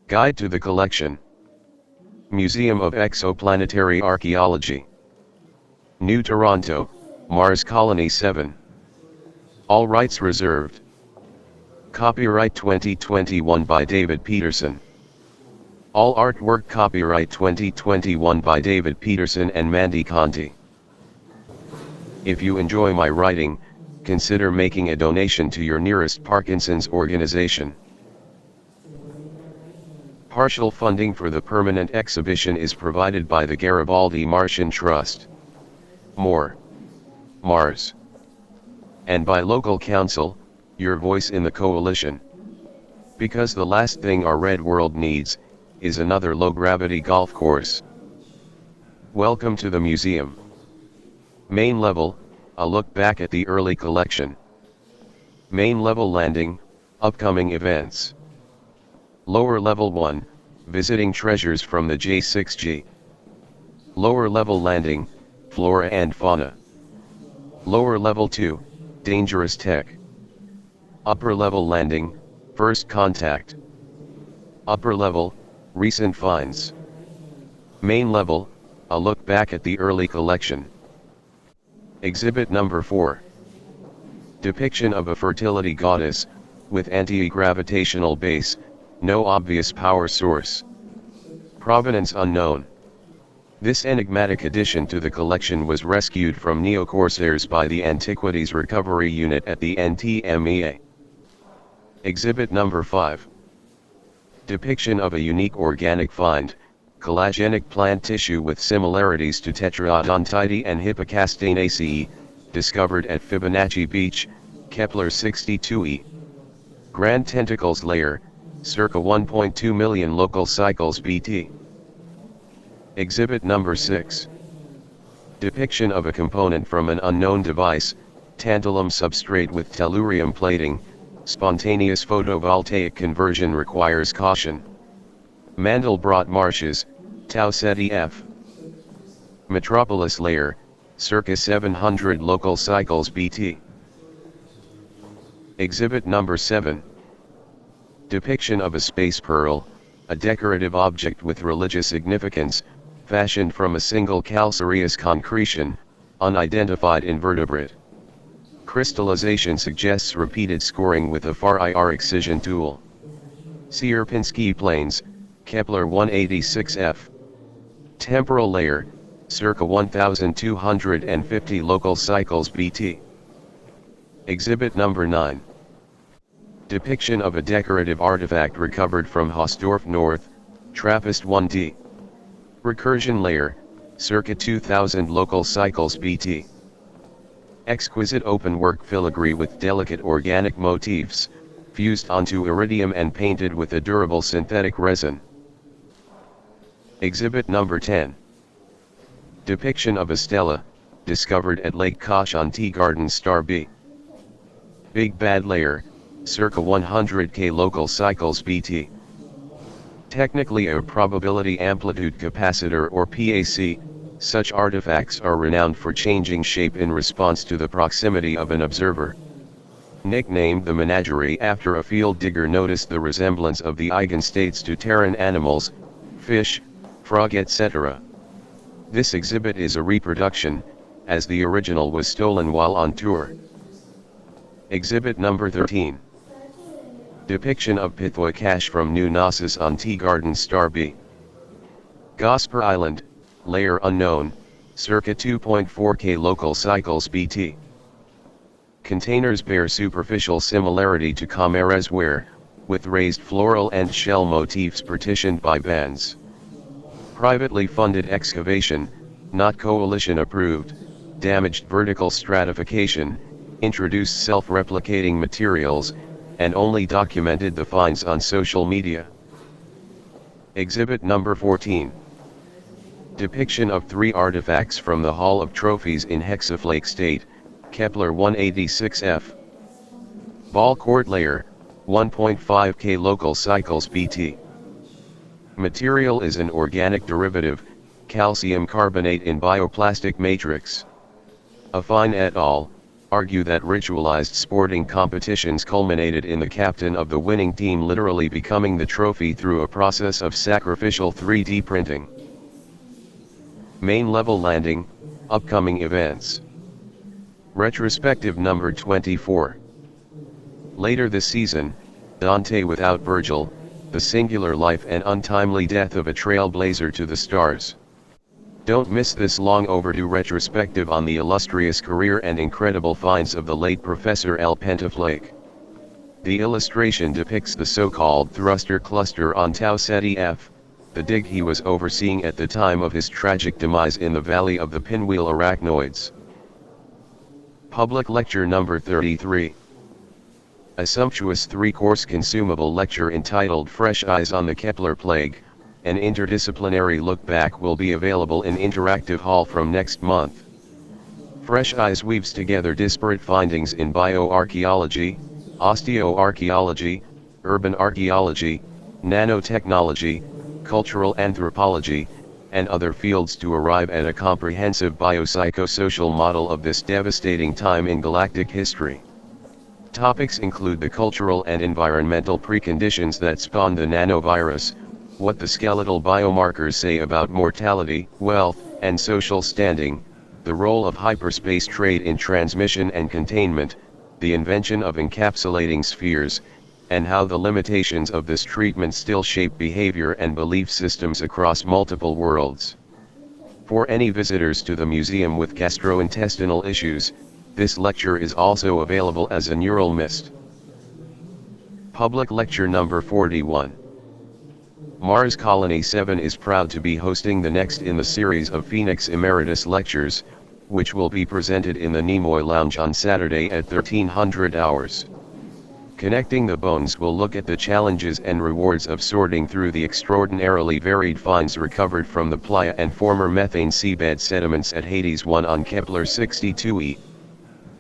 Guide to the Collection. Museum of Exoplanetary Archaeology. New Toronto, Mars Colony 7. All rights reserved. Copyright 2021 by David Peterson. All artwork copyright 2021 by David Peterson and Mandy Conti. If you enjoy my writing, consider making a donation to your nearest Parkinson's organization. Partial funding for the permanent exhibition is provided by the Garibaldi Martian Trust. More. Mars. And by local council, your voice in the coalition. Because the last thing our red world needs, is another low-gravity golf course. Welcome to the museum. Main level, a look back at the early collection. Main level landing, upcoming events. Lower level 1, visiting treasures from the J6G. Lower level landing, flora and fauna. Lower level 2, dangerous tech. Upper level landing, first contact. Upper level, recent finds. Main level, a look back at the early collection. Exhibit number 4. Depiction of a fertility goddess, with anti-gravitational base, no obvious power source. Provenance unknown. This enigmatic addition to the collection was rescued from neo-corsairs by the Antiquities Recovery Unit at the NTMEA. Exhibit number 5. Depiction of a unique organic find, collagenic plant tissue with similarities to Tetraodontidae and Hippocastaceae, discovered at Fibonacci Beach, Kepler 62e. Grand tentacles layer, circa 1.2 million local cycles BT. Exhibit number 6. Depiction of a component from an unknown device, tantalum substrate with tellurium plating, spontaneous photovoltaic conversion requires caution. Mandelbrot marshes, Tau Ceti F. Metropolis layer, circa 700 local cycles BT. Exhibit number 7. Depiction of a space pearl, a decorative object with religious significance, fashioned from a single calcareous concretion, unidentified invertebrate. Crystallization suggests repeated scoring with a far-IR excision tool. Sierpinski planes, Kepler 186f. Temporal layer, circa 1250 local cycles BT. Exhibit number 9. Depiction of a decorative artifact recovered from Hausdorff North, Trappist 1D. Recursion layer, circa 2000 local cycles BT. Exquisite openwork filigree with delicate organic motifs, fused onto iridium and painted with a durable synthetic resin. Exhibit number 10. Depiction of a stela, discovered at Lake Kosh on Tea Garden Star B. Big Bad layer, circa 100k local cycles BT. Technically a probability amplitude capacitor or PAC, such artifacts are renowned for changing shape in response to the proximity of an observer. Nicknamed the menagerie after a field digger noticed the resemblance of the eigenstates to terran animals, fish, frog etc. This exhibit is a reproduction, as the original was stolen while on tour. Exhibit number 13. Depiction of Pithoi cache from New Gnosis on Tea Garden Star B. Gosper Island, layer unknown, circa 2.4k local cycles BT. Containers bear superficial similarity to Comares ware, with raised floral and shell motifs partitioned by bands. Privately funded excavation, not coalition approved, damaged vertical stratification, introduced self-replicating materials, and only documented the finds on social media. Exhibit number 14. Depiction of 3 artifacts from the Hall of Trophies in hexaflake state, Kepler 186f. Ball court layer, 1.5k local cycles BT. Material is an organic derivative, calcium carbonate in bioplastic matrix. Affine et al., argue that ritualized sporting competitions culminated in the captain of the winning team literally becoming the trophy through a process of sacrificial 3D printing. Main level landing, upcoming events. Retrospective number 24. Later this season, Dante without Virgil, the singular life and untimely death of a trailblazer to the stars. Don't miss this long overdue retrospective on the illustrious career and incredible finds of the late Professor L. Pentaflake. The illustration depicts the so-called thruster cluster on Tau Ceti F, the dig he was overseeing at the time of his tragic demise in the Valley of the Pinwheel Arachnoids. Public lecture number 33. A sumptuous three-course consumable lecture entitled Fresh Eyes on the Kepler Plague, an interdisciplinary look back will be available in Interactive Hall from next month. Fresh Eyes weaves together disparate findings in bioarchaeology, osteoarchaeology, urban archaeology, nanotechnology, cultural anthropology, and other fields to arrive at a comprehensive biopsychosocial model of this devastating time in galactic history. Topics include the cultural and environmental preconditions that spawned the nanovirus, what the skeletal biomarkers say about mortality, wealth, and social standing, the role of hyperspace trade in transmission and containment, the invention of encapsulating spheres, and how the limitations of this treatment still shape behavior and belief systems across multiple worlds. For any visitors to the museum with gastrointestinal issues, this lecture is also available as a neural mist. Public lecture number 41. Mars Colony 7 is proud to be hosting the next in the series of Phoenix Emeritus Lectures, which will be presented in the Nimoy Lounge on Saturday at 1300 hours. Connecting the Bones will look at the challenges and rewards of sorting through the extraordinarily varied finds recovered from the playa and former methane seabed sediments at Hades 1 on Kepler 62e.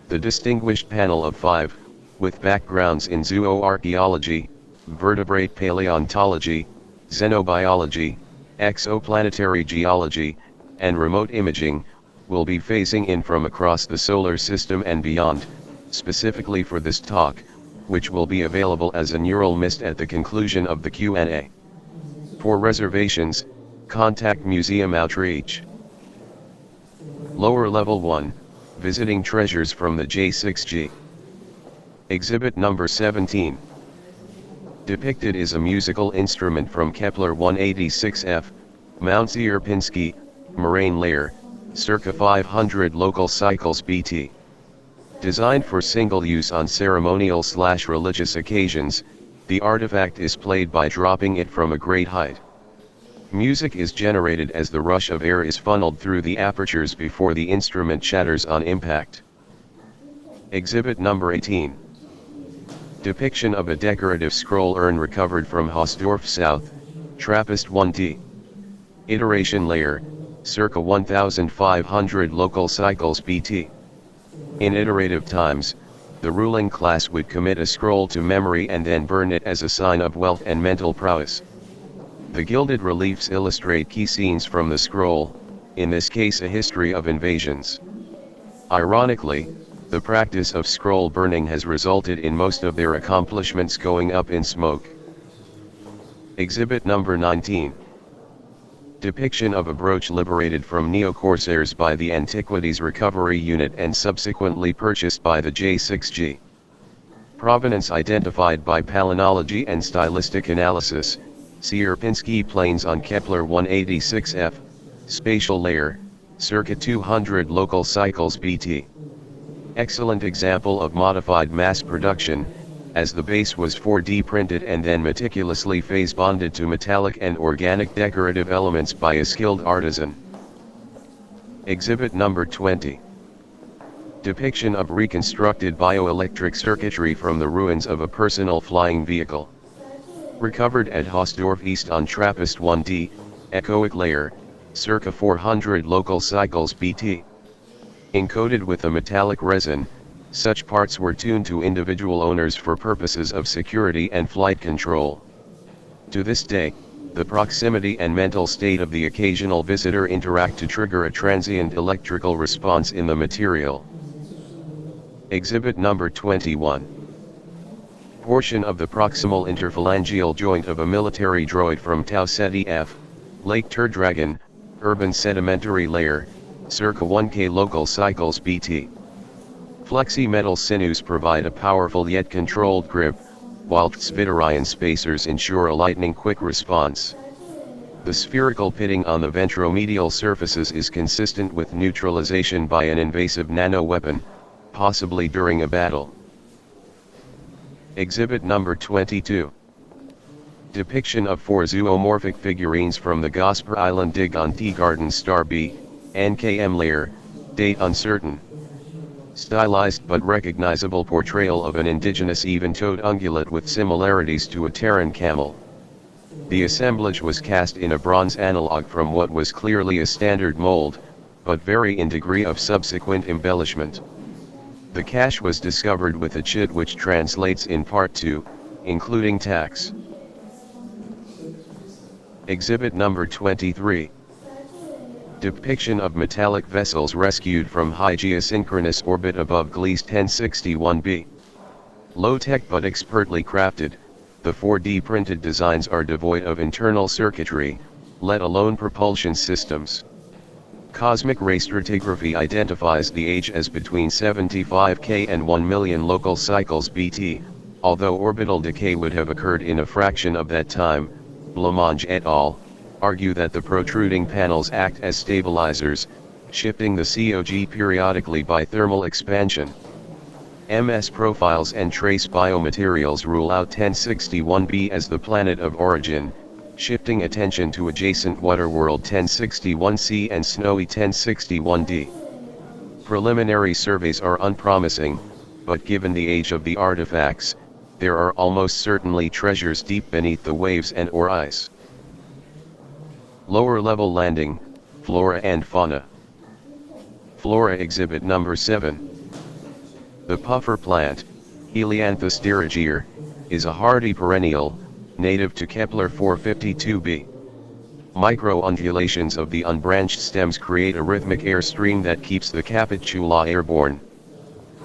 The distinguished panel of 5, with backgrounds in zooarchaeology, vertebrate paleontology, xenobiology, exoplanetary geology, and remote imaging, will be phasing in from across the solar system and beyond, specifically for this talk, which will be available as a neural mist at the conclusion of the Q&A. For reservations, contact Museum Outreach. Lower Level 1, Visiting Treasures from the J6G. Exhibit number 17. Depicted is a musical instrument from Kepler 186f, Mount Sierpinski, moraine layer, circa 500 local cycles BT. Designed for single use on ceremonial/religious occasions, the artifact is played by dropping it from a great height. Music is generated as the rush of air is funneled through the apertures before the instrument shatters on impact. Exhibit number 18. Depiction of a decorative scroll urn recovered from Hausdorff South, Trappist 1D. Iteration layer, circa 1500 local cycles BT. In iterative times, the ruling class would commit a scroll to memory and then burn it as a sign of wealth and mental prowess. The gilded reliefs illustrate key scenes from the scroll, in this case a history of invasions. Ironically, the practice of scroll burning has resulted in most of their accomplishments going up in smoke. Exhibit number 19. Depiction of a brooch liberated from neo-corsairs by the Antiquities Recovery Unit and subsequently purchased by the J6G. Provenance identified by palynology and stylistic analysis, Sierpinski plains on Kepler 186f, spatial layer, circa 200 local cycles BT. Excellent example of modified mass production, as the base was 4D printed and then meticulously phase bonded to metallic and organic decorative elements by a skilled artisan. Exhibit number 20. Depiction of reconstructed bioelectric circuitry from the ruins of a personal flying vehicle. Recovered at Hausdorff East on Trappist 1D, echoic layer, circa 400 local cycles BT. Encoded with a metallic resin, such parts were tuned to individual owners for purposes of security and flight control. To this day, the proximity and mental state of the occasional visitor interact to trigger a transient electrical response in the material. Exhibit number 21. Portion of the proximal interphalangeal joint of a military droid from Tau Ceti F, Lake Turdragon, urban sedimentary layer, circa 1K local cycles BT. Flexi metal sinews provide a powerful yet controlled grip, while Svitterian spacers ensure a lightning-quick response. The spherical pitting on the ventromedial surfaces is consistent with neutralization by an invasive nano-weapon, possibly during a battle. Exhibit number 22. Depiction of 4 zoomorphic figurines from the Gosper Island dig on Teegarden Star B, NKM layer, date uncertain. Stylized but recognizable portrayal of an indigenous even-toed ungulate with similarities to a Terran camel. The assemblage was cast in a bronze analog from what was clearly a standard mold, but vary in degree of subsequent embellishment. The cache was discovered with a chit which translates in part to, including tax. Exhibit number 23. Depiction of metallic vessels rescued from high geosynchronous orbit above Gliese 1061b. Low-tech but expertly crafted, the 4D printed designs are devoid of internal circuitry, let alone propulsion systems. Cosmic ray stratigraphy identifies the age as between 75K and 1 million local cycles BT, although orbital decay would have occurred in a fraction of that time. Blancmange et al. Argue that the protruding panels act as stabilizers, shifting the COG periodically by thermal expansion. MS profiles and trace biomaterials rule out 1061b as the planet of origin, shifting attention to adjacent waterworld 1061c and snowy 1061d. Preliminary surveys are unpromising, but given the age of the artifacts, there are almost certainly treasures deep beneath the waves and/or ice. Lower level landing, flora and fauna. Flora exhibit number 7. The puffer plant, Helianthus dirigier, is a hardy perennial, native to Kepler 452b. Micro-undulations of the unbranched stems create a rhythmic airstream that keeps the capitula airborne.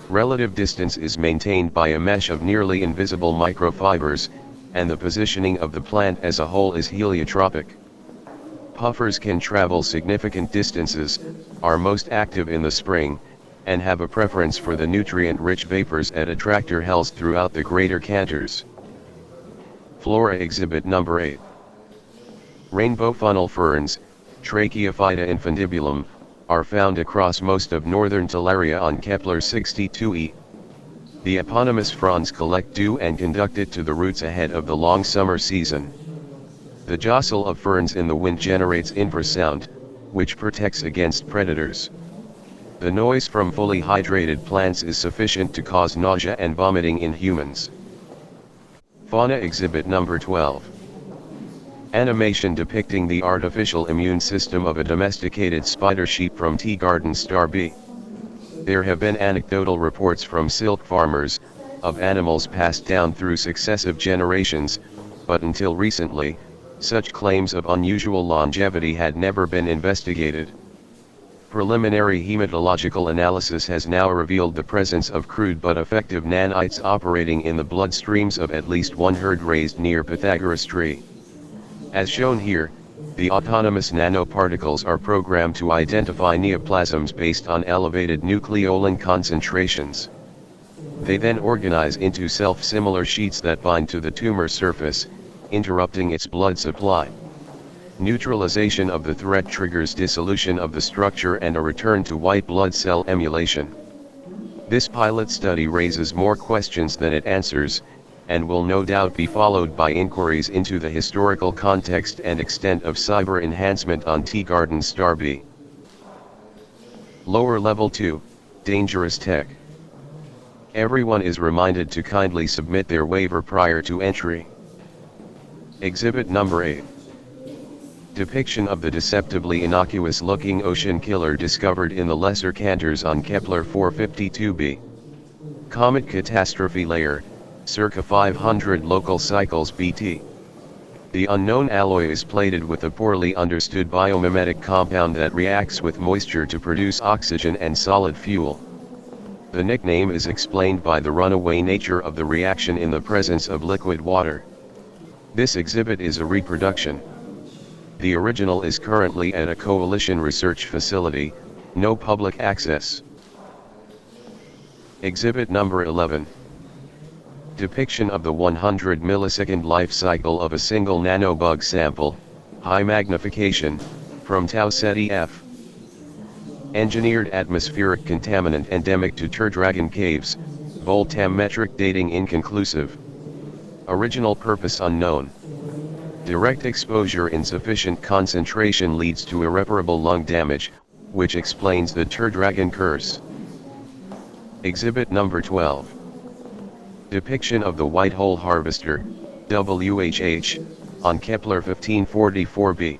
Relative distance is maintained by a mesh of nearly invisible microfibers, and the positioning of the plant as a whole is heliotropic. Puffers can travel significant distances, are most active in the spring, and have a preference for the nutrient-rich vapors at attractor hells throughout the greater cantors. Flora exhibit number 8. Rainbow funnel ferns, Tracheophyta infundibulum, are found across most of northern Talaria on Kepler 62e. The eponymous fronds collect dew and conduct it to the roots ahead of the long summer season. The jostle of ferns in the wind generates infrasound, which protects against predators. The noise from fully hydrated plants is sufficient to cause nausea and vomiting in humans. Fauna exhibit number 12. Animation depicting the artificial immune system of a domesticated spider sheep from Teegarden Star B. There have been anecdotal reports from silk farmers, of animals passed down through successive generations, but until recently, such claims of unusual longevity had never been investigated. Preliminary hematological analysis has now revealed the presence of crude but effective nanites operating in the bloodstreams of at least one herd raised near Pythagoras tree. As shown here, the autonomous nanoparticles are programmed to identify neoplasms based on elevated nucleolin concentrations. They then organize into self-similar sheets that bind to the tumor surface, interrupting its blood supply. Neutralization of the threat triggers dissolution of the structure and a return to white blood cell emulation. This pilot study raises more questions than it answers, and will no doubt be followed by inquiries into the historical context and extent of cyber enhancement on Teegarden Star B. Lower Level 2, Dangerous Tech. Everyone is reminded to kindly submit their waiver prior to entry. Exhibit number 8. Depiction of the deceptively innocuous-looking ocean killer discovered in the lesser cantors on Kepler 452b. Comet catastrophe layer, circa 500 local cycles BT. The unknown alloy is plated with a poorly understood biomimetic compound that reacts with moisture to produce oxygen and solid fuel. The nickname is explained by the runaway nature of the reaction in the presence of liquid water. This exhibit is a reproduction. The original is currently at a coalition research facility, no public access. Exhibit number 11. Depiction of the 100 millisecond life cycle of a single nanobug sample, high magnification, from Tau Ceti F. Engineered atmospheric contaminant endemic to Turdragon Caves, voltammetric dating inconclusive. Original purpose unknown. Direct exposure in sufficient concentration leads to irreparable lung damage, which explains the Turdragon curse. Exhibit number 12. Depiction of the white hole harvester, WHH, on Kepler 1544b.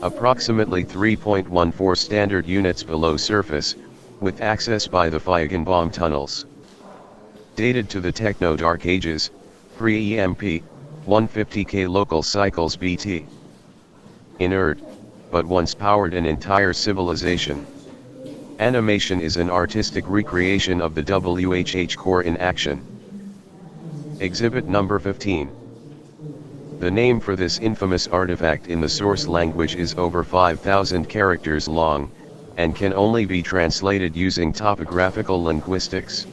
Approximately 3.14 standard units below surface, with access by the Feigenbaum tunnels. Dated to the Techno-Dark Ages, pre-EMP, 150K local cycles BT. Inert, but once powered an entire civilization. Animation is an artistic recreation of the WHH core in action. Exhibit number 15. The name for this infamous artifact in the source language is over 5,000 characters long, and can only be translated using topographical linguistics.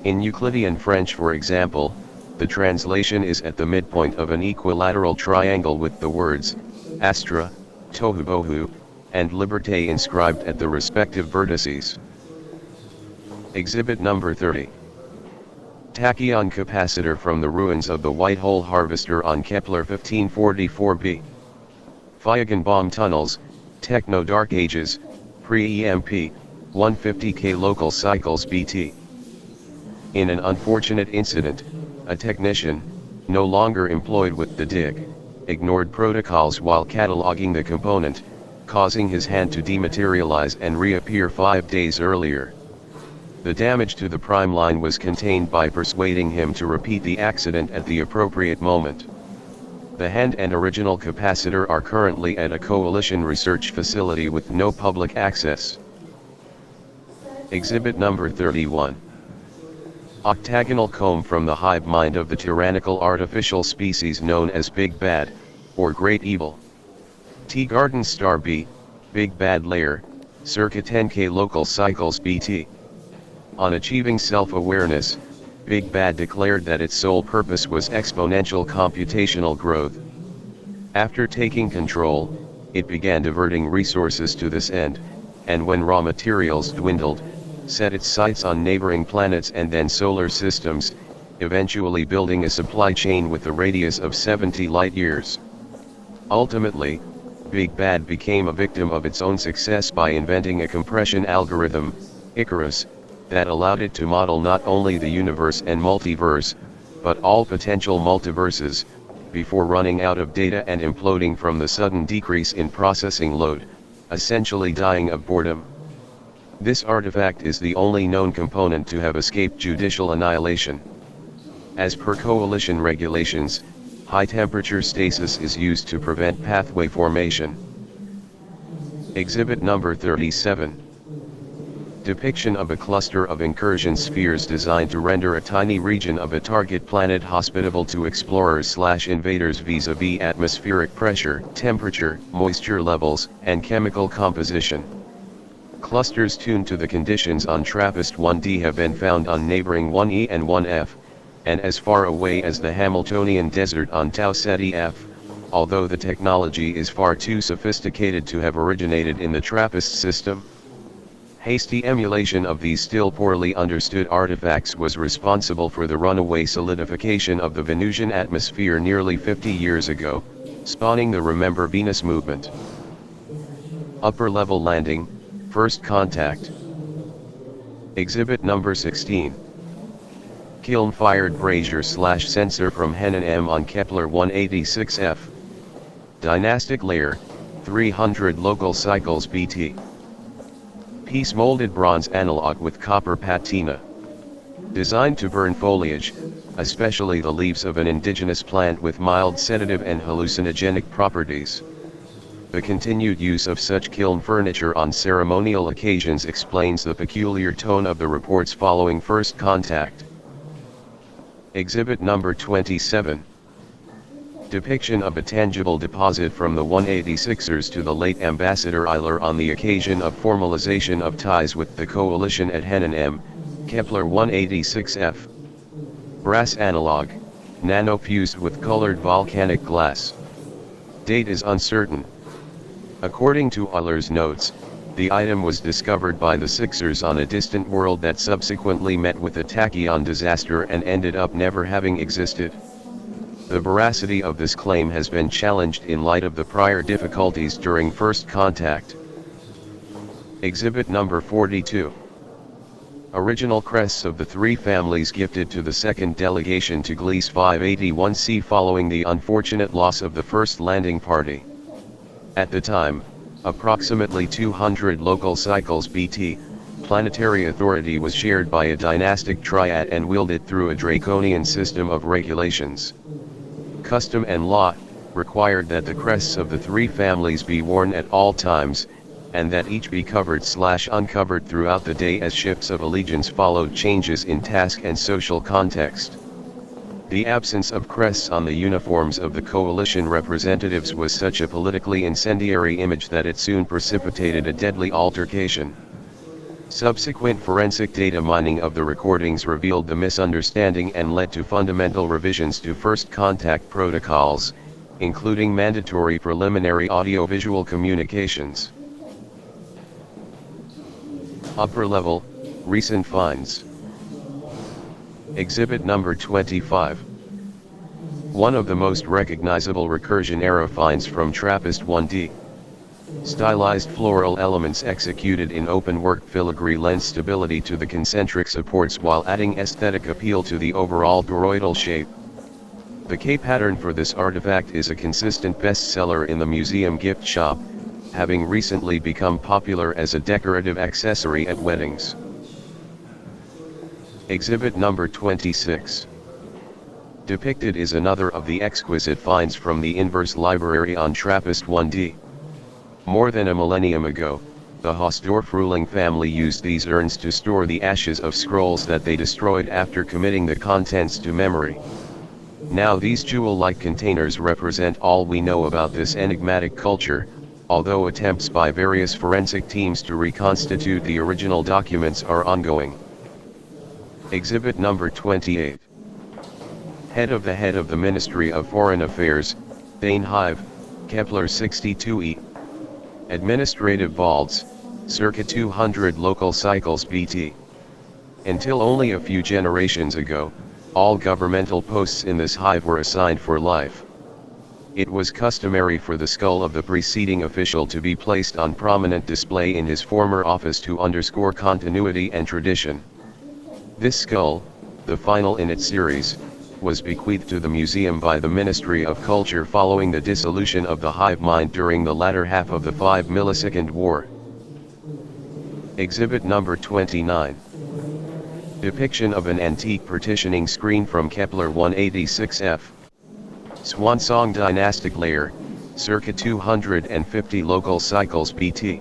In Euclidean French, for example, the translation is at the midpoint of an equilateral triangle with the words Astra, Tohubohu, and Liberté inscribed at the respective vertices. Exhibit number 30. Tachyon capacitor from the ruins of the white hole harvester on Kepler 1544b. Feigenbaum tunnels, Techno-Dark Ages, pre-EMP, 150K local cycles BT. In an unfortunate incident, a technician, no longer employed with the dig, ignored protocols while cataloging the component, causing his hand to dematerialize and reappear 5 days earlier. The damage to the prime line was contained by persuading him to repeat the accident at the appropriate moment. The hand and original capacitor are currently at a coalition research facility with no public access. Exhibit number 31. Octagonal comb from the hive mind of the tyrannical artificial species known as Big Bad, or Great Evil. T-Garden Star B, Big Bad layer, circa 10K local cycles BT. On achieving self-awareness, Big Bad declared that its sole purpose was exponential computational growth. After taking control, it began diverting resources to this end, and when raw materials dwindled, set its sights on neighboring planets and then solar systems, eventually building a supply chain with a radius of 70 light-years. Ultimately, Big Bad became a victim of its own success by inventing a compression algorithm, Icarus, that allowed it to model not only the universe and multiverse, but all potential multiverses, before running out of data and imploding from the sudden decrease in processing load, essentially dying of boredom. This artifact is the only known component to have escaped judicial annihilation. As per coalition regulations, high-temperature stasis is used to prevent pathway formation. Exhibit number 37. Depiction of a cluster of incursion spheres designed to render a tiny region of a target planet hospitable to explorers/invaders vis-a-vis atmospheric pressure, temperature, moisture levels, and chemical composition. Clusters tuned to the conditions on TRAPPIST-1D have been found on neighboring 1E and 1F, and as far away as the Hamiltonian Desert on Tau Ceti F, although the technology is far too sophisticated to have originated in the TRAPPIST system. Hasty emulation of these still poorly understood artifacts was responsible for the runaway solidification of the Venusian atmosphere nearly 50 years ago, spawning the Remember Venus movement. Upper level landing, first contact. Exhibit number 16. Kiln-fired brazier/sensor from Henan M on Kepler 186f. Dynastic layer, 300 local cycles BT. Piece molded bronze analog with copper patina. Designed to burn foliage, especially the leaves of an indigenous plant with mild sedative and hallucinogenic properties. The continued use of such kiln furniture on ceremonial occasions explains the peculiar tone of the reports following first contact. Exhibit number 27. Depiction of a tangible deposit from the 186ers to the late Ambassador Euler on the occasion of formalization of ties with the coalition at Henan M, Kepler 186f. Brass analog, nano-fused with colored volcanic glass. Date is uncertain. According to Euler's notes, the item was discovered by the Sixers on a distant world that subsequently met with a tachyon disaster and ended up never having existed. The veracity of this claim has been challenged in light of the prior difficulties during first contact. Exhibit number 42. Original crests of the three families gifted to the second delegation to Gliese 581c following the unfortunate loss of the first landing party. At the time, approximately 200 local cycles BT, planetary authority was shared by a dynastic triad and wielded through a draconian system of regulations. Custom and law required that the crests of the three families be worn at all times, and that each be covered/uncovered throughout the day as shifts of allegiance followed changes in task and social context. The absence of crests on the uniforms of the coalition representatives was such a politically incendiary image that it soon precipitated a deadly altercation. Subsequent forensic data mining of the recordings revealed the misunderstanding and led to fundamental revisions to first contact protocols, including mandatory preliminary audiovisual communications. Upper level, recent finds. Exhibit number 25. One of the most recognizable recursion-era finds from TRAPPIST-1D. Stylized floral elements executed in open-work filigree lend stability to the concentric supports while adding aesthetic appeal to the overall toroidal shape. The K pattern for this artifact is a consistent bestseller in the museum gift shop, having recently become popular as a decorative accessory at weddings. Exhibit number 26. Depicted is another of the exquisite finds from the Inverse Library on TRAPPIST-1D. More than a millennium ago, the Hausdorff ruling family used these urns to store the ashes of scrolls that they destroyed after committing the contents to memory. Now these jewel-like containers represent all we know about this enigmatic culture, although attempts by various forensic teams to reconstitute the original documents are ongoing. Exhibit number 28. Head of the Ministry of Foreign Affairs, Thane Hive, Kepler 62e. Administrative vaults, circa 200 local cycles BT. Until only a few generations ago, all governmental posts in this hive were assigned for life. It was customary for the skull of the preceding official to be placed on prominent display in his former office to underscore continuity and tradition. This skull, the final in its series, was bequeathed to the museum by the Ministry of Culture following the dissolution of the hive mind during the latter half of the 5-millisecond war. Exhibit number 29. Depiction of an antique partitioning screen from Kepler 186f. Swansong dynastic layer, circa 250 local cycles BT.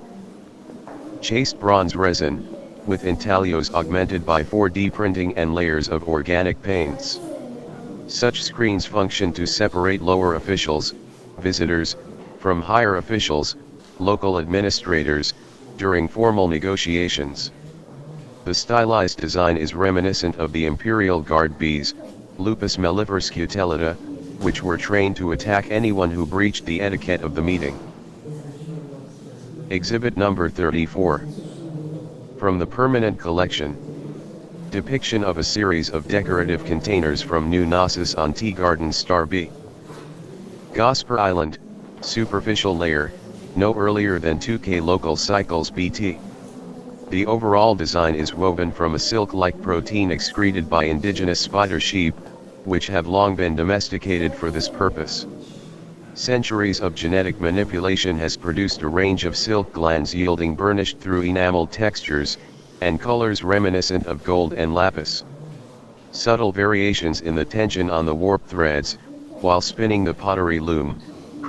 Chased bronze resin, with intaglios augmented by 4D printing and layers of organic paints. Such screens function to separate lower officials, visitors, from higher officials, local administrators, during formal negotiations. The stylized design is reminiscent of the Imperial Guard bees, Lupus mellifera scutellata, which were trained to attack anyone who breached the etiquette of the meeting. Exhibit number 34. From the permanent collection. Depiction of a series of decorative containers from New Gnosis on Tea Garden Star B. Gosper Island, superficial layer, no earlier than 2K local cycles BT. The overall design is woven from a silk-like protein excreted by indigenous spider sheep, which have long been domesticated for this purpose. Centuries of genetic manipulation has produced a range of silk glands yielding burnished through enameled textures, and colors reminiscent of gold and lapis. Subtle variations in the tension on the warp threads, while spinning the pottery loom,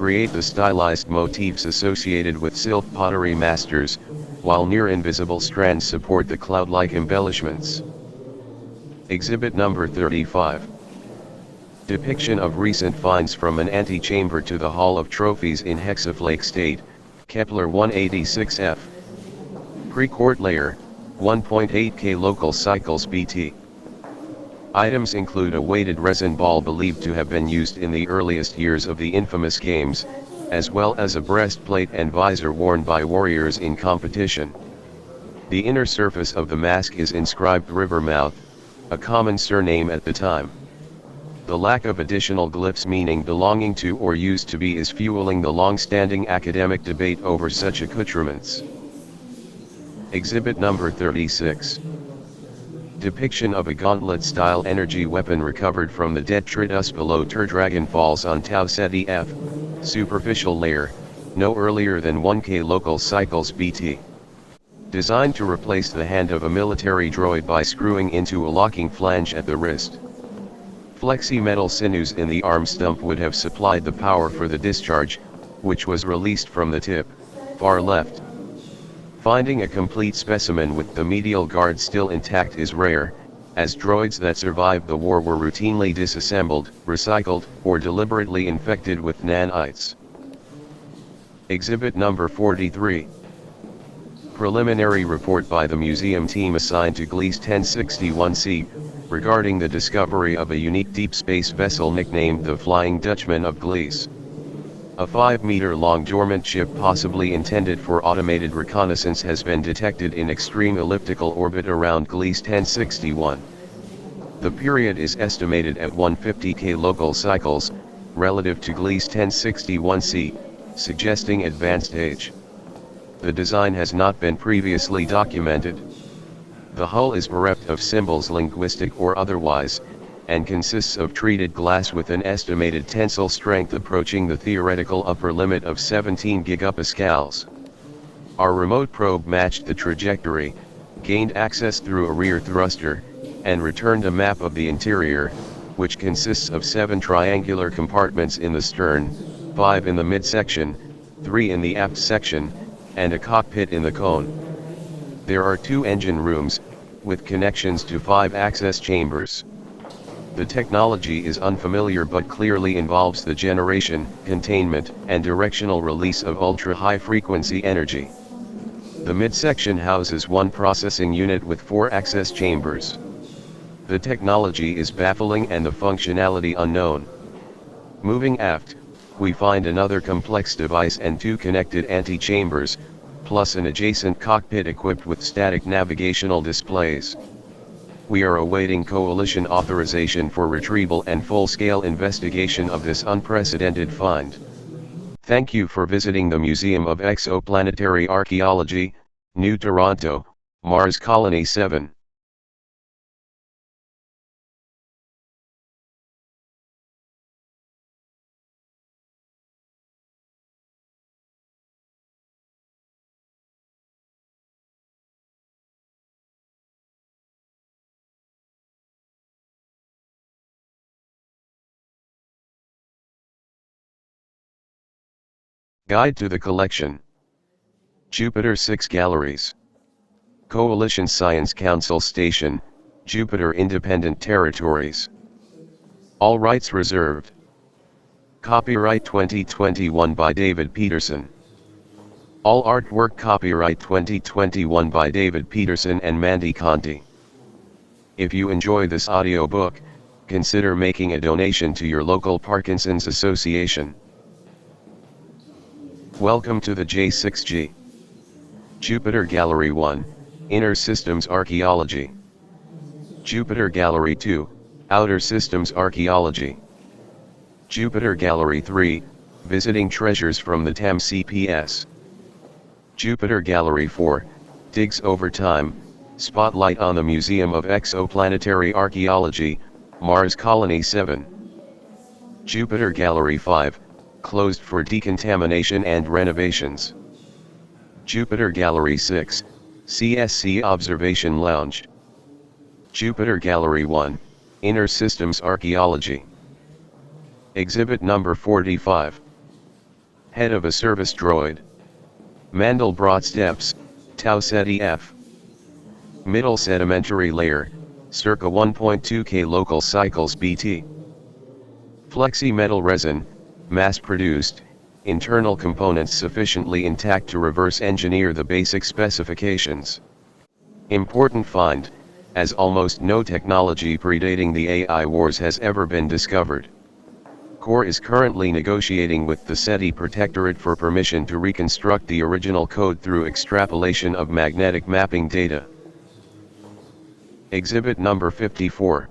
create the stylized motifs associated with silk pottery masters, while near-invisible strands support the cloud-like embellishments. Exhibit number 35. Depiction of recent finds from an antechamber to the Hall of Trophies in hexaflake state, Kepler 186f. Precourt layer, 1.8 K local cycles BT. Items include a weighted resin ball believed to have been used in the earliest years of the infamous games, as well as a breastplate and visor worn by warriors in competition. The inner surface of the mask is inscribed Rivermouth, a common surname at the time. The lack of additional glyphs meaning belonging to or used to be is fueling the long-standing academic debate over such accoutrements. Exhibit number 36. Depiction of a gauntlet-style energy weapon recovered from the detritus below Dragon Falls on Tau Ceti F, superficial layer, no earlier than 1K local cycles BT. Designed to replace the hand of a military droid by screwing into a locking flange at the wrist. Flexi metal sinews in the arm stump would have supplied the power for the discharge, which was released from the tip, far left. Finding a complete specimen with the medial guard still intact is rare, as droids that survived the war were routinely disassembled, recycled, or deliberately infected with nanites. Exhibit number 43. Preliminary report by the museum team assigned to Gliese 1061C, regarding the discovery of a unique deep space vessel nicknamed the Flying Dutchman of Gliese. A 5-meter-long dormant ship possibly intended for automated reconnaissance has been detected in extreme elliptical orbit around Gliese 1061. The period is estimated at 150 K local cycles, relative to Gliese 1061C, suggesting advanced age. The design has not been previously documented. The hull is bereft of symbols linguistic or otherwise, and consists of treated glass with an estimated tensile strength approaching the theoretical upper limit of 17 gigapascals. Our remote probe matched the trajectory, gained access through a rear thruster, and returned a map of the interior, which consists of 7 triangular compartments in the stern, 5 in the midsection, 3 in the aft section, and a cockpit in the cone. There are 2 engine rooms, with connections to 5 access chambers. The technology is unfamiliar but clearly involves the generation, containment, and directional release of ultra-high frequency energy. The midsection houses 1 processing unit with 4 access chambers. The technology is baffling and the functionality unknown. Moving aft, we find another complex device and 2 connected antechambers, plus an adjacent cockpit equipped with static navigational displays. We are awaiting coalition authorization for retrieval and full-scale investigation of this unprecedented find. Thank you for visiting the Museum of Exoplanetary Archaeology, New Toronto, Mars Colony 7. Guide to the collection. Jupiter 6 Galleries. Coalition Science Council Station, Jupiter Independent Territories. All rights reserved. Copyright 2021 by David Peterson. All artwork copyright 2021 by David Peterson and Mandy Conti. If you enjoy this audiobook, consider making a donation to your local Parkinson's Association. Welcome to the J6G. Jupiter Gallery 1, Inner Systems Archaeology. Jupiter Gallery 2, Outer Systems Archaeology. Jupiter Gallery 3, Visiting Treasures from the TAM CPS. Jupiter Gallery 4, Digs Over Time, Spotlight on the Museum of Exoplanetary Archaeology, Mars Colony 7. Jupiter Gallery 5, Closed for decontamination and renovations. Jupiter Gallery 6, CSC Observation Lounge. Jupiter Gallery 1, Inner Systems Archaeology. Exhibit number 45. Head of a service droid. Mandelbrot steps, Tau Ceti F. Middle sedimentary layer, circa 1.2 K local cycles BT. Flexi metal resin, mass-produced, internal components sufficiently intact to reverse engineer the basic specifications. Important find, as almost no technology predating the AI wars has ever been discovered. Core is currently negotiating with the SETI Protectorate for permission to reconstruct the original code through extrapolation of magnetic mapping data. Exhibit number 54.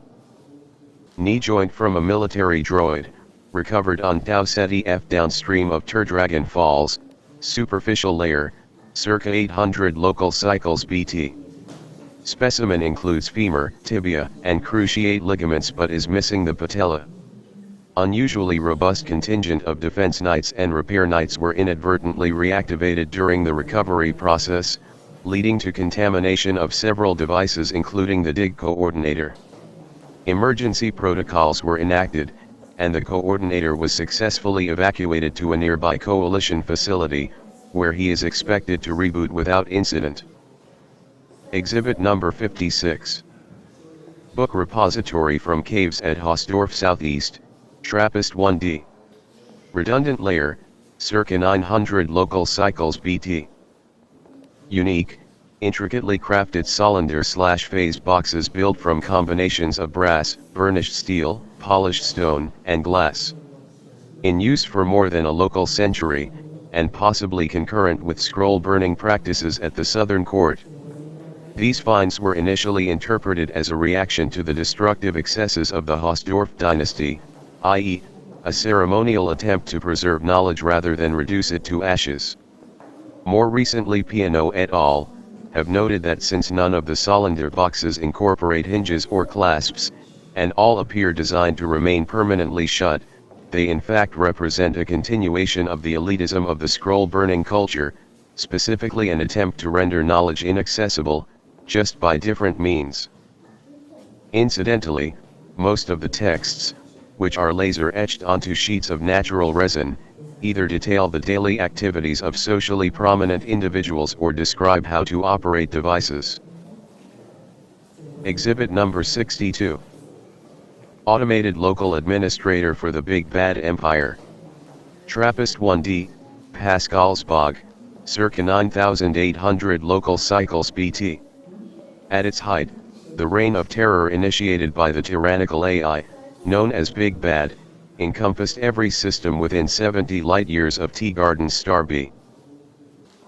Knee joint from a military droid, recovered on Tau Ceti F downstream of Turdragon Falls, superficial layer, circa 800 local cycles BT. Specimen includes femur, tibia, and cruciate ligaments but is missing the patella. Unusually robust contingent of defense knights and repair knights were inadvertently reactivated during the recovery process, leading to contamination of several devices including the dig coordinator. Emergency protocols were enacted, and the coordinator was successfully evacuated to a nearby coalition facility, where he is expected to reboot without incident. Exhibit number 56. Book repository from caves at Hausdorff Southeast, Trappist 1D. Redundant layer, circa 900 local cycles BT. Unique, intricately crafted cylinder/phase boxes built from combinations of brass, burnished steel, polished stone, and glass. In use for more than a local century, and possibly concurrent with scroll burning practices at the Southern Court. These finds were initially interpreted as a reaction to the destructive excesses of the Hausdorff dynasty, i.e., a ceremonial attempt to preserve knowledge rather than reduce it to ashes. More recently, Piano et al. Have noted that since none of the cylinder boxes incorporate hinges or clasps, and all appear designed to remain permanently shut, they in fact represent a continuation of the elitism of the scroll-burning culture, specifically an attempt to render knowledge inaccessible, just by different means. Incidentally, most of the texts, which are laser-etched onto sheets of natural resin, either detail the daily activities of socially prominent individuals or describe how to operate devices. Exhibit number 62. Automated Local Administrator for the Big Bad Empire. Trappist 1D, Pascalsbog, circa 9,800 local cycles BT. At its height, the reign of terror initiated by the tyrannical AI, known as Big Bad, encompassed every system within 70 light-years of Teegarden's Star B.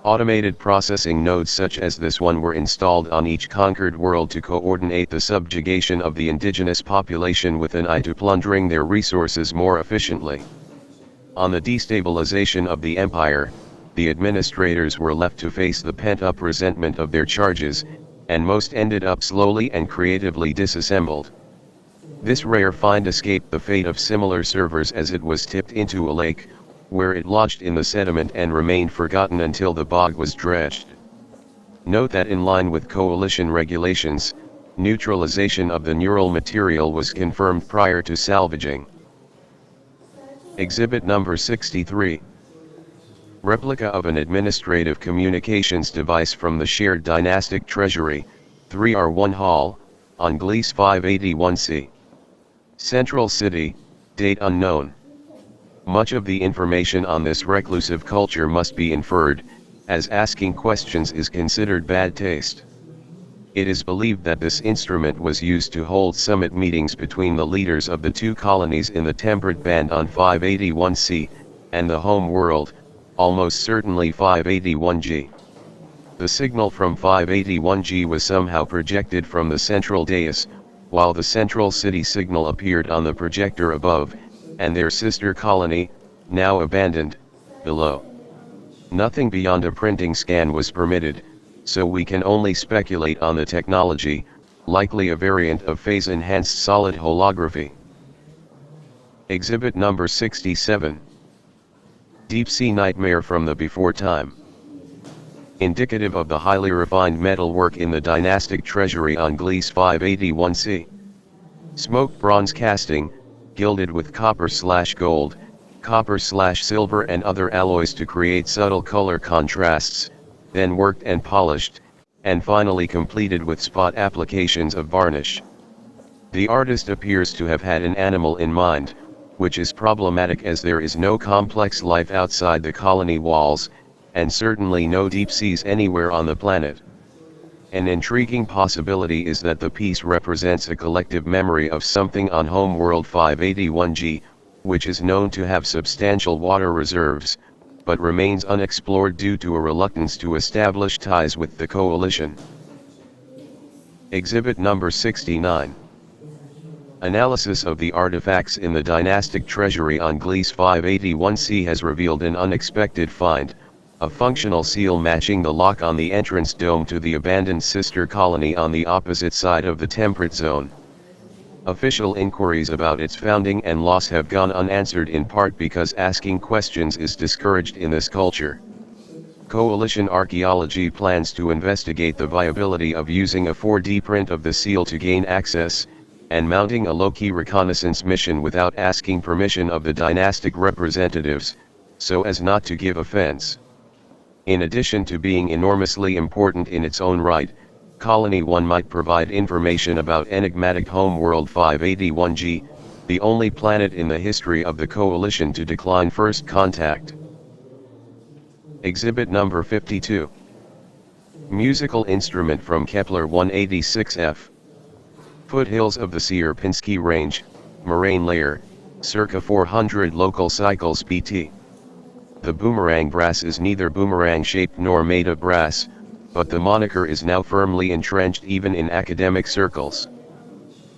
Automated processing nodes such as this one were installed on each conquered world to coordinate the subjugation of the indigenous population with an eye to plundering their resources more efficiently. On the destabilization of the empire, the administrators were left to face the pent-up resentment of their charges, and most ended up slowly and creatively disassembled. This rare find escaped the fate of similar servers as it was tipped into a lake, where it lodged in the sediment and remained forgotten until the bog was dredged. Note that in line with coalition regulations, neutralization of the neural material was confirmed prior to salvaging. Exhibit number 63. Replica of an administrative communications device from the shared dynastic treasury, 3R1 Hall, on Gliese 581C. Central City, date unknown. Much of the information on this reclusive culture must be inferred, as asking questions is considered bad taste. It is believed that this instrument was used to hold summit meetings between the leaders of the two colonies in the temperate band on 581C, and the home world, almost certainly 581G. The signal from 581G was somehow projected from the central dais, while the central city signal appeared on the projector above, and their sister colony, now abandoned, below. Nothing beyond a printing scan was permitted, so we can only speculate on the technology, likely a variant of phase-enhanced solid holography. Exhibit number 67. Deep Sea Nightmare from the Before Time. Indicative of the highly refined metalwork in the dynastic treasury on Gliese 581C. Smoked bronze casting, gilded with copper/gold, copper/silver and other alloys to create subtle color contrasts, then worked and polished, and finally completed with spot applications of varnish. The artist appears to have had an animal in mind, which is problematic as there is no complex life outside the colony walls, and certainly no deep seas anywhere on the planet. An intriguing possibility is that the piece represents a collective memory of something on homeworld 581G, which is known to have substantial water reserves, but remains unexplored due to a reluctance to establish ties with the coalition. Exhibit number 69. Analysis of the artifacts in the dynastic treasury on Gliese 581C has revealed an unexpected find, a functional seal matching the lock on the entrance dome to the abandoned sister colony on the opposite side of the temperate zone. Official inquiries about its founding and loss have gone unanswered in part because asking questions is discouraged in this culture. Coalition Archaeology plans to investigate the viability of using a 4D print of the seal to gain access, and mounting a low-key reconnaissance mission without asking permission of the dynastic representatives, so as not to give offense. In addition to being enormously important in its own right, Colony 1 might provide information about enigmatic homeworld 581G, the only planet in the history of the Coalition to decline first contact. Exhibit number 52. Musical instrument from Kepler 186f. Foothills of the Sierpinski Range, moraine layer, circa 400 local cycles BT. The boomerang brass is neither boomerang-shaped nor made of brass, but the moniker is now firmly entrenched even in academic circles.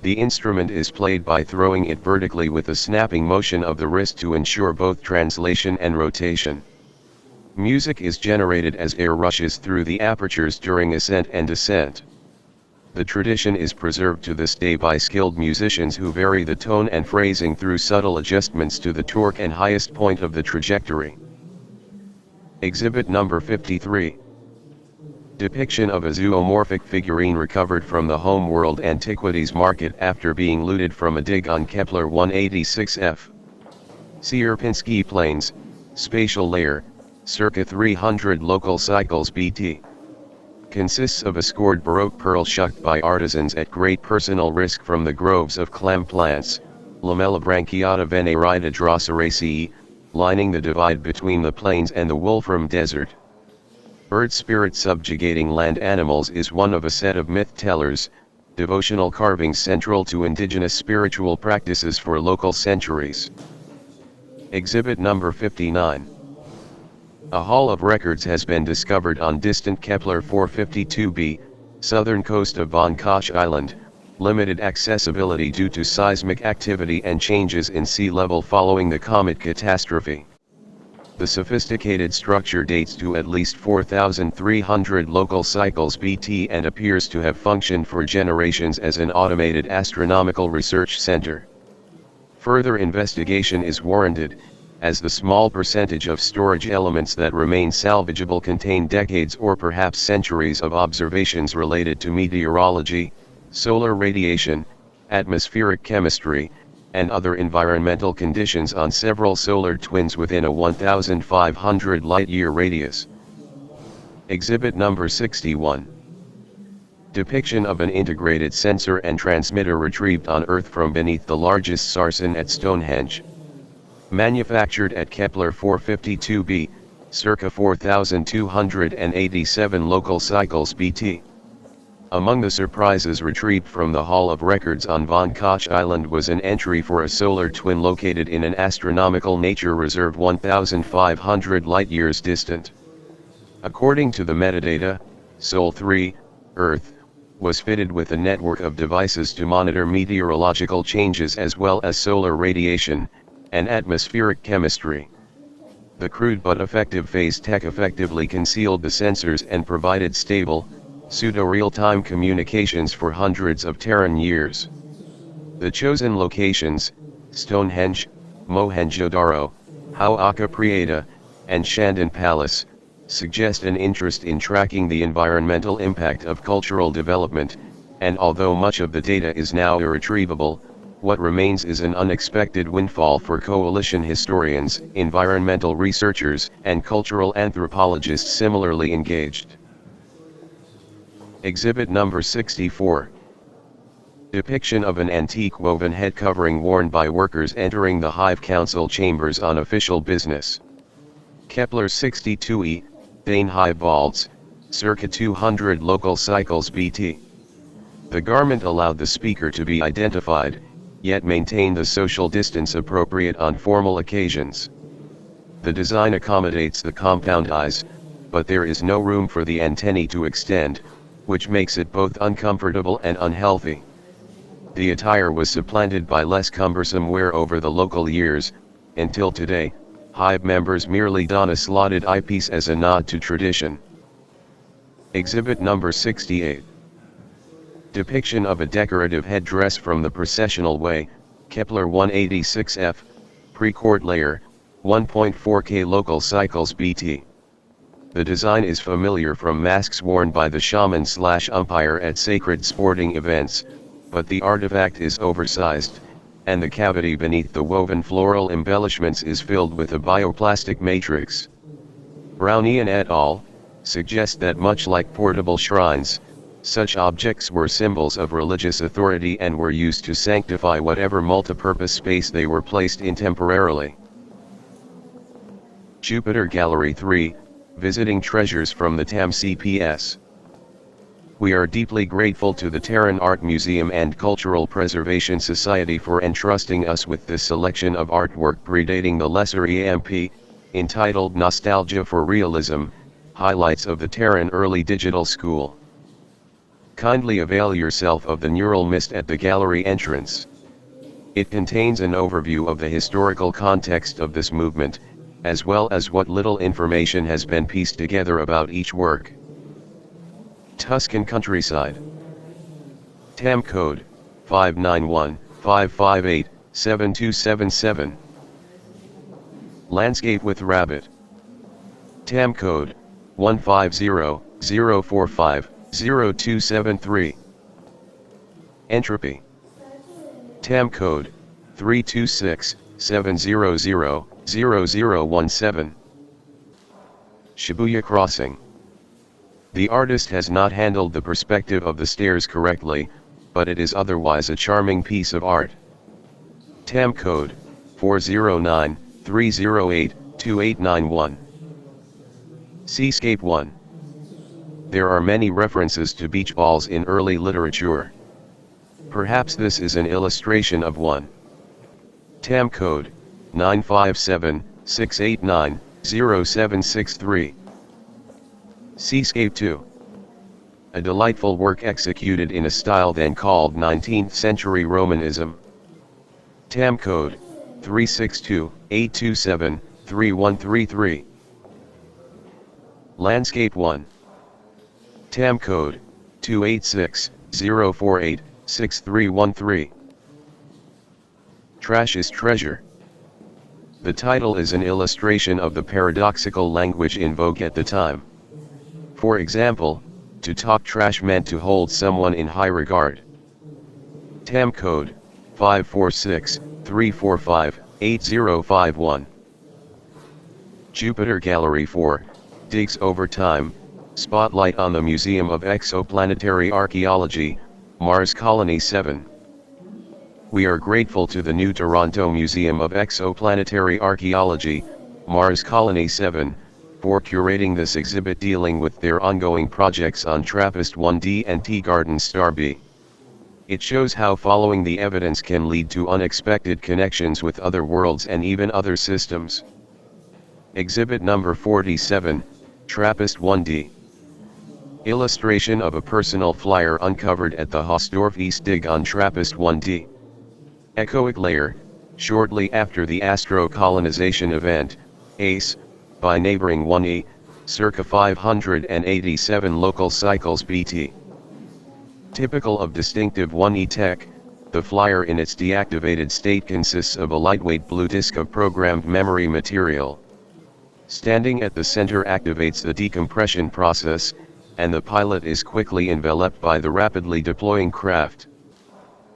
The instrument is played by throwing it vertically with a snapping motion of the wrist to ensure both translation and rotation. Music is generated as air rushes through the apertures during ascent and descent. The tradition is preserved to this day by skilled musicians who vary the tone and phrasing through subtle adjustments to the torque and highest point of the trajectory. Exhibit number 53. Depiction of a zoomorphic figurine recovered from the Homeworld Antiquities Market after being looted from a dig on Kepler 186f. Sierpinski Plains, spatial layer, circa 300 local cycles BT. Consists of a scored Baroque pearl shucked by artisans at great personal risk from the groves of clam plants, Lamellibranchiata venerita droseraceae, lining the divide between the plains and the Wolfram Desert. Bird spirit subjugating land animals is one of a set of myth-tellers, devotional carvings central to indigenous spiritual practices for local centuries. Exhibit number 59. A Hall of Records has been discovered on distant Kepler 452b, southern coast of Von Koch Island, limited accessibility due to seismic activity and changes in sea level following the comet catastrophe. The sophisticated structure dates to at least 4,300 local cycles BT and appears to have functioned for generations as an automated astronomical research center. Further investigation is warranted, as the small percentage of storage elements that remain salvageable contain decades or perhaps centuries of observations related to meteorology, solar radiation, atmospheric chemistry, and other environmental conditions on several solar twins within a 1,500 light-year radius. Exhibit number 61. Depiction of an integrated sensor and transmitter retrieved on Earth from beneath the largest sarsen at Stonehenge. Manufactured at Kepler 452b, circa 4,287 local cycles BT. Among the surprises retrieved from the Hall of Records on Von Koch Island was an entry for a solar twin located in an astronomical nature reserve 1,500 light-years distant. According to the metadata, Sol 3, Earth, was fitted with a network of devices to monitor meteorological changes as well as solar radiation and atmospheric chemistry. The crude but effective phase tech effectively concealed the sensors and provided stable, pseudo-real-time communications for hundreds of Terran years. The chosen locations, Stonehenge, Mohenjo-Daro, Hau'aka Prieta, and Shandon Palace, suggest an interest in tracking the environmental impact of cultural development, and although much of the data is now irretrievable, what remains is an unexpected windfall for coalition historians, environmental researchers, and cultural anthropologists similarly engaged. Exhibit number 64. Depiction of an antique woven head covering worn by workers entering the Hive Council chambers on official business. Kepler 62e, Dane Hive Balds, circa 200 local cycles BT. The garment allowed the speaker to be identified, yet maintain the social distance appropriate on formal occasions. The design accommodates the compound eyes, but there is no room for the antennae to extend, which makes it both uncomfortable and unhealthy. The attire was supplanted by less cumbersome wear over the local years. Until today, Hive members merely don a slotted eyepiece as a nod to tradition. Exhibit number 68. Depiction of a decorative headdress from the processional way, Kepler 186f, pre-court layer, 1.4K local cycles BT. The design is familiar from masks worn by the shaman/umpire at sacred sporting events, but the artifact is oversized, and the cavity beneath the woven floral embellishments is filled with a bioplastic matrix. Brownian et al. Suggest that much like portable shrines, such objects were symbols of religious authority and were used to sanctify whatever multipurpose space they were placed in temporarily. Jupiter Gallery 3, Visiting Treasures from the TAM CPS. We are deeply grateful to the Terran Art Museum and Cultural Preservation Society for entrusting us with this selection of artwork predating the Lesser EMP, entitled Nostalgia for Realism, Highlights of the Terran Early Digital School. Kindly avail yourself of the neural mist at the gallery entrance. It contains an overview of the historical context of this movement, as well as what little information has been pieced together about each work. Tuscan Countryside. TAM code 591-558-7277. Landscape with Rabbit. TAM code 150-045-0273. Entropy. TAM code 326-700-0017. Shibuya Crossing. The artist has not handled the perspective of the stairs correctly, but it is otherwise a charming piece of art. TAM code 409-308-2891. Seascape 1. There are many references to beach balls in early literature. Perhaps this is an illustration of one. TAM code 957-689-0763. Seascape 2. A delightful work executed in a style then called 19th century Romanism. TAM code 362-827-3133. Landscape 1. TAM code 286-048-6313. Trash is Treasure. The title is an illustration of the paradoxical language in vogue at the time. For example, to talk trash meant to hold someone in high regard. TAM code 546-345-8051. Jupiter Gallery 4, Digs Over Time, Spotlight on the Museum of Exoplanetary Archaeology, Mars Colony 7. We are grateful to the New Toronto Museum of Exoplanetary Archaeology, Mars Colony 7, for curating this exhibit dealing with their ongoing projects on TRAPPIST-1D and Teegarden Star B. It shows how following the evidence can lead to unexpected connections with other worlds and even other systems. Exhibit number 47, TRAPPIST-1D. Illustration of a personal flyer uncovered at the Hausdorff East Dig on TRAPPIST-1D. Echoic layer, shortly after the astro-colonization event, ACE, by neighboring 1E, circa 587 local cycles BT. Typical of distinctive 1E tech, the flyer in its deactivated state consists of a lightweight blue disk of programmed memory material. Standing at the center activates the decompression process, and the pilot is quickly enveloped by the rapidly deploying craft.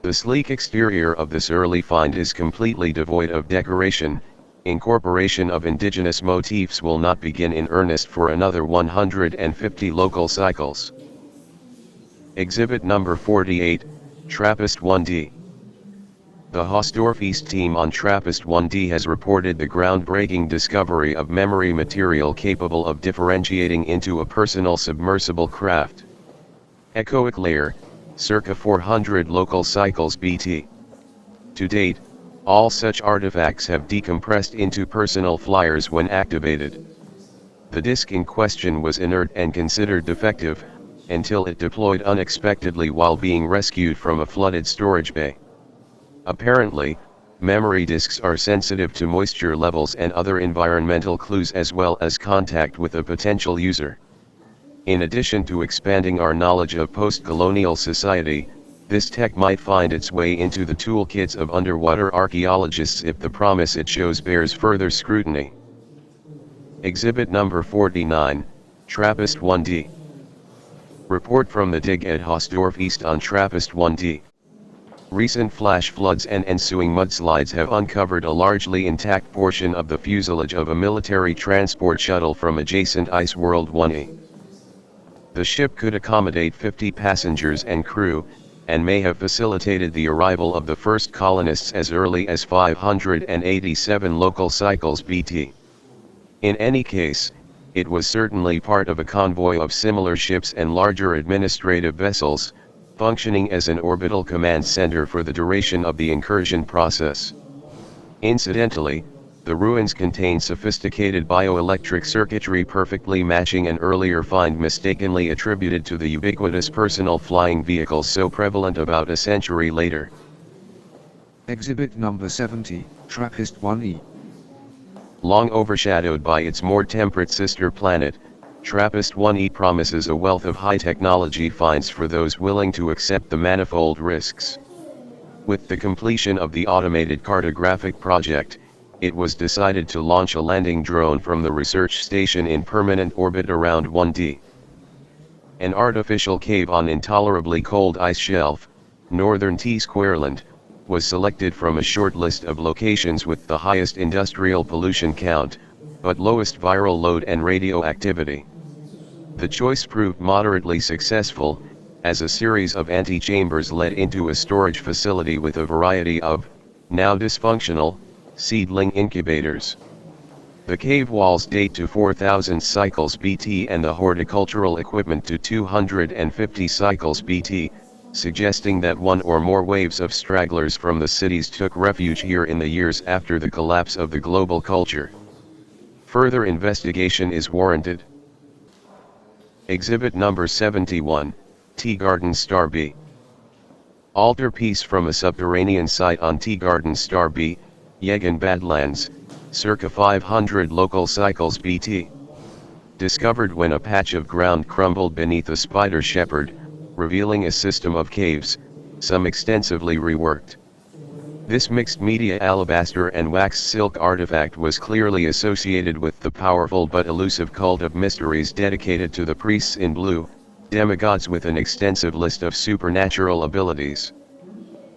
The sleek exterior of this early find is completely devoid of decoration. Incorporation of indigenous motifs will not begin in earnest for another 150 local cycles. Exhibit number 48, Trappist 1D. The Hausdorff East team on Trappist 1D has reported the groundbreaking discovery of memory material capable of differentiating into a personal submersible craft. Echoic layer, circa 400 local cycles BT. To date, all such artifacts have decompressed into personal flyers when activated. The disk in question was inert and considered defective, until it deployed unexpectedly while being rescued from a flooded storage bay. Apparently, memory disks are sensitive to moisture levels and other environmental clues as well as contact with a potential user. In addition to expanding our knowledge of post-colonial society, this tech might find its way into the toolkits of underwater archaeologists if the promise it shows bears further scrutiny. Exhibit number 49, Trappist 1D. Report from the dig at Hausdorff East on Trappist 1D. Recent flash floods and ensuing mudslides have uncovered a largely intact portion of the fuselage of a military transport shuttle from adjacent Ice World 1E. The ship could accommodate 50 passengers and crew, and may have facilitated the arrival of the first colonists as early as 587 local cycles BT. In any case, it was certainly part of a convoy of similar ships and larger administrative vessels, functioning as an orbital command center for the duration of the incursion process. Incidentally, the ruins contain sophisticated bioelectric circuitry perfectly matching an earlier find mistakenly attributed to the ubiquitous personal flying vehicles so prevalent about a century later. Exhibit number 70, Trappist 1E. Long overshadowed by its more temperate sister planet, Trappist 1E promises a wealth of high technology finds for those willing to accept the manifold risks. With the completion of the automated cartographic project, it was decided to launch a landing drone from the research station in permanent orbit around 1D. An artificial cave on intolerably cold ice shelf, northern T-Squareland, was selected from a short list of locations with the highest industrial pollution count, but lowest viral load and radioactivity. The choice proved moderately successful, as a series of antechambers led into a storage facility with a variety of, now dysfunctional, seedling incubators. The cave walls date to 4,000 cycles BT and the horticultural equipment to 250 cycles BT, suggesting that one or more waves of stragglers from the cities took refuge here in the years after the collapse of the global culture. Further investigation is warranted. Exhibit number 71, Teegarden Star B. Altarpiece from a subterranean site on Teegarden Star B, Yegan Badlands, circa 500 local cycles BT. Discovered when a patch of ground crumbled beneath a spider shepherd, revealing a system of caves, some extensively reworked. This mixed media alabaster and wax silk artifact was clearly associated with the powerful but elusive cult of mysteries dedicated to the priests in blue, demigods with an extensive list of supernatural abilities.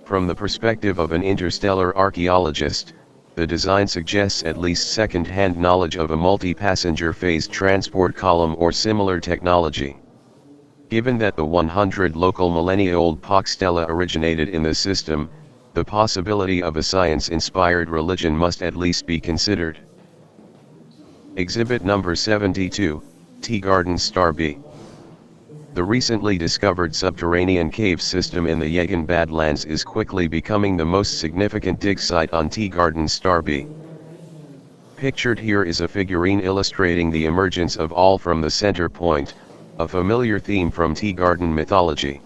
From the perspective of an interstellar archaeologist, the design suggests at least second-hand knowledge of a multi-passenger phased transport column or similar technology. Given that the 100 local millennia-old Pox Stela originated in the system, the possibility of a science-inspired religion must at least be considered. Exhibit number 72, Teegarden Star B. The recently discovered subterranean cave system in the Yegan Badlands is quickly becoming the most significant dig site on Teegarden Star B. Pictured here is a figurine illustrating the emergence of all from the center point, a familiar theme from Teegarden mythology.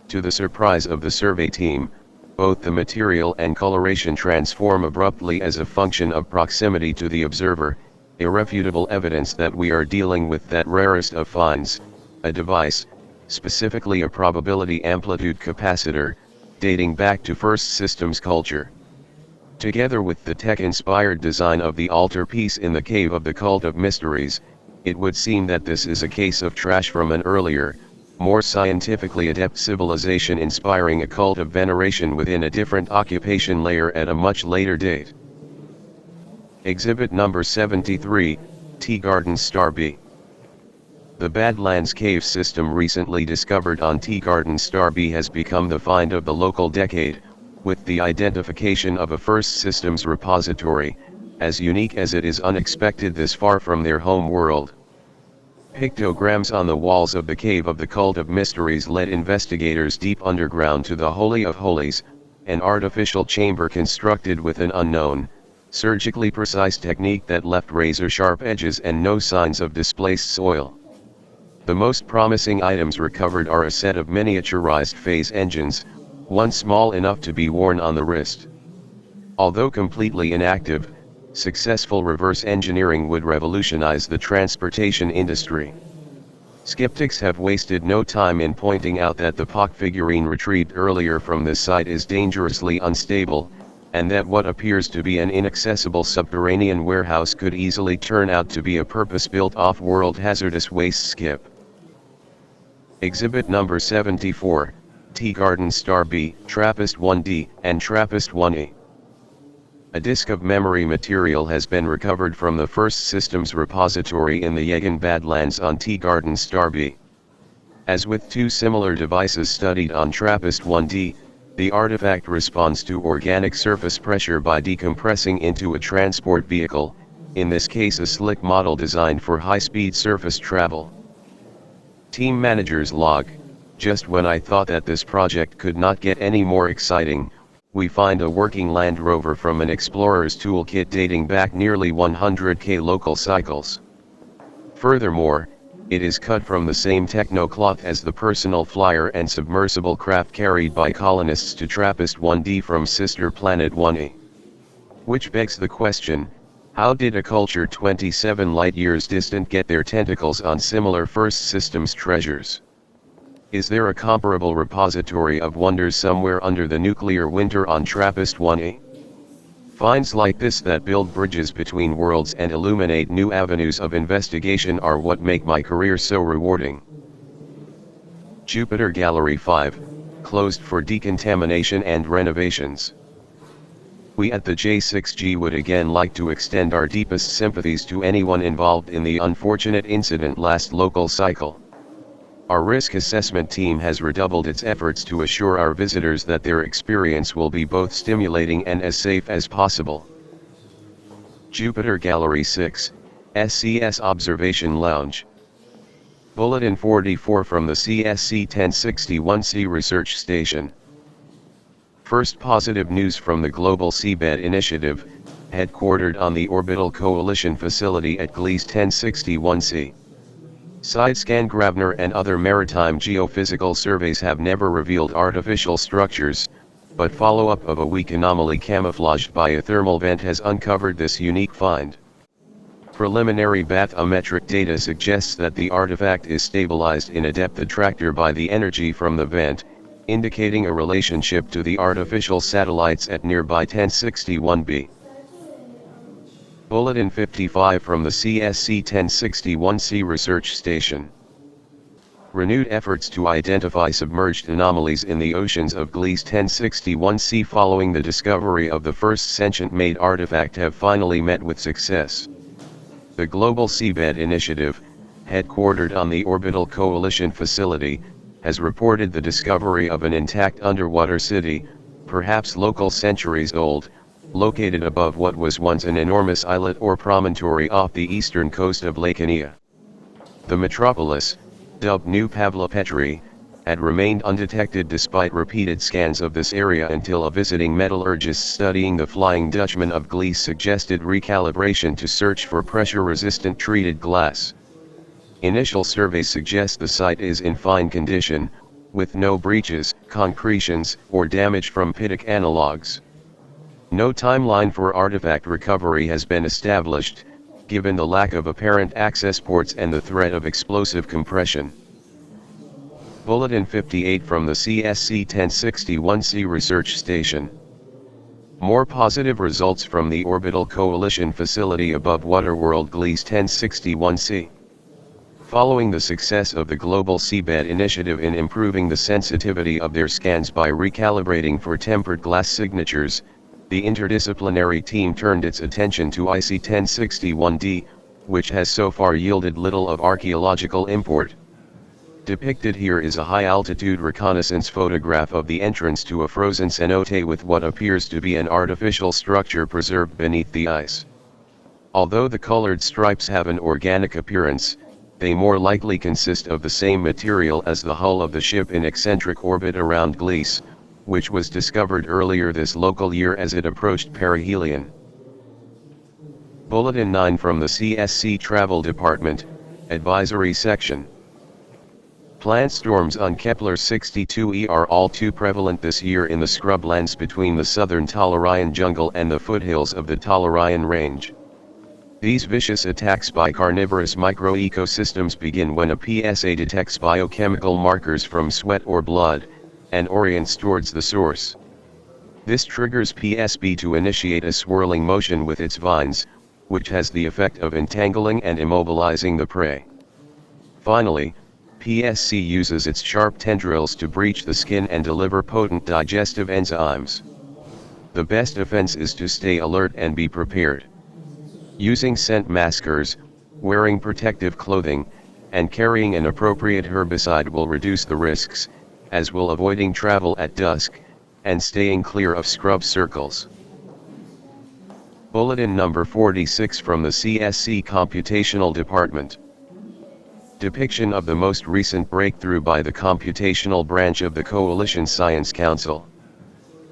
To the surprise of the survey team, both the material and coloration transform abruptly as a function of proximity to the observer, irrefutable evidence that we are dealing with that rarest of finds, a device, specifically a probability amplitude capacitor, dating back to first systems culture. Together with the tech-inspired design of the altarpiece in the cave of the Cult of Mysteries, it would seem that this is a case of trash from an earlier, more scientifically adept civilization inspiring a cult of veneration within a different occupation layer at a much later date. Exhibit number 73, Tea Garden Star B. The Badlands Cave system recently discovered on Tea Garden Star B has become the find of the local decade, with the identification of a first systems repository, as unique as it is unexpected this far from their home world. Pictograms on the walls of the Cave of the Cult of Mysteries led investigators deep underground to the Holy of Holies, an artificial chamber constructed with an unknown, surgically precise technique that left razor-sharp edges and no signs of displaced soil. The most promising items recovered are a set of miniaturized phase engines, one small enough to be worn on the wrist. Although completely inactive, successful reverse engineering would revolutionize the transportation industry. Skeptics have wasted no time in pointing out that the POC figurine retrieved earlier from this site is dangerously unstable, and that what appears to be an inaccessible subterranean warehouse could easily turn out to be a purpose-built off-world hazardous waste skip. Exhibit number 74, Tea Garden Star B, TRAPPIST-1D, and TRAPPIST-1E. A disk of memory material has been recovered from the first systems repository in the Yegan Badlands on Tea Garden Star B. As with two similar devices studied on TRAPPIST-1D, the artifact responds to organic surface pressure by decompressing into a transport vehicle, in this case a slick model designed for high-speed surface travel. Team Manager's log: just when I thought that this project could not get any more exciting, we find a working Land Rover from an explorer's toolkit dating back nearly 100k local cycles. Furthermore, it is cut from the same techno-cloth as the personal flyer and submersible craft carried by colonists to TRAPPIST-1D from sister planet 1E. Which begs the question, how did a culture 27 light-years distant get their tentacles on similar first systems treasures? Is there a comparable repository of wonders somewhere under the nuclear winter on TRAPPIST-1E? Finds like this that build bridges between worlds and illuminate new avenues of investigation are what make my career so rewarding. Jupiter Gallery 5, closed for decontamination and renovations. We at the J6G would again like to extend our deepest sympathies to anyone involved in the unfortunate incident last local cycle. Our risk assessment team has redoubled its efforts to assure our visitors that their experience will be both stimulating and as safe as possible. Jupiter Gallery 6, SCS Observation Lounge. Bulletin 44 from the CSC-1061C Research Station. First positive news from the Global Seabed Initiative, headquartered on the Orbital Coalition facility at Gliese 1061C. Sidescan Grabner and other maritime geophysical surveys have never revealed artificial structures, but follow-up of a weak anomaly camouflaged by a thermal vent has uncovered this unique find. Preliminary bathymetric data suggests that the artifact is stabilized in a depth attractor by the energy from the vent, indicating a relationship to the artificial satellites at nearby 1061b. Bulletin 55 from the CSC-1061C Research Station. Renewed efforts to identify submerged anomalies in the oceans of Gliese 1061C following the discovery of the first sentient-made artifact have finally met with success. The Global Seabed Initiative, headquartered on the Orbital Coalition facility, has reported the discovery of an intact underwater city, perhaps local centuries old, located above what was once an enormous islet or promontory off the eastern coast of Lake Inia. The metropolis, dubbed New Pavlopetri, had remained undetected despite repeated scans of this area until a visiting metallurgist studying the Flying Dutchman of Gliese suggested recalibration to search for pressure-resistant treated glass. Initial surveys suggest the site is in fine condition, with no breaches, concretions, or damage from pitic analogs. No timeline for artifact recovery has been established, given the lack of apparent access ports and the threat of explosive compression. Bulletin 58 from the CSC-1061C Research Station. More positive results from the Orbital Coalition facility above Waterworld Gliese 1061C. Following the success of the Global Seabed Initiative in improving the sensitivity of their scans by recalibrating for tempered glass signatures, the interdisciplinary team turned its attention to IC-1061D, which has so far yielded little of archaeological import. Depicted here is a high-altitude reconnaissance photograph of the entrance to a frozen cenote with what appears to be an artificial structure preserved beneath the ice. Although the colored stripes have an organic appearance, they more likely consist of the same material as the hull of the ship in eccentric orbit around Gliese, which was discovered earlier this local year as it approached perihelion. Bulletin 9 from the CSC Travel Department, Advisory Section. Plant storms on Kepler-62e are all too prevalent this year in the scrublands between the southern Tellurian jungle and the foothills of the Tellurian Range. These vicious attacks by carnivorous microecosystems begin when a PSA detects biochemical markers from sweat or blood, and orients towards the source. This triggers PSB to initiate a swirling motion with its vines, which has the effect of entangling and immobilizing the prey. Finally, PSC uses its sharp tendrils to breach the skin and deliver potent digestive enzymes. The best defense is to stay alert and be prepared. Using scent maskers, wearing protective clothing, and carrying an appropriate herbicide will reduce the risks, as will avoiding travel at dusk, and staying clear of scrub circles. Bulletin number 46 from the CSC Computational Department. Depiction of the most recent breakthrough by the computational branch of the Coalition Science Council.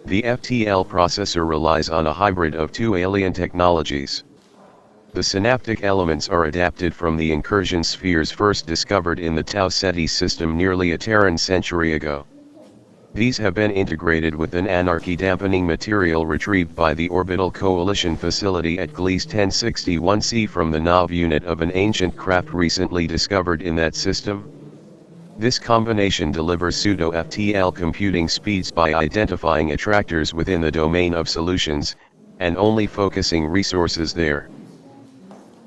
The FTL processor relies on a hybrid of two alien technologies. The synaptic elements are adapted from the incursion spheres first discovered in the Tau Ceti system nearly a Terran century ago. These have been integrated with an anarchy-dampening material retrieved by the Orbital Coalition facility at Gliese 1061C from the NAV unit of an ancient craft recently discovered in that system. This combination delivers pseudo-FTL computing speeds by identifying attractors within the domain of solutions, and only focusing resources there.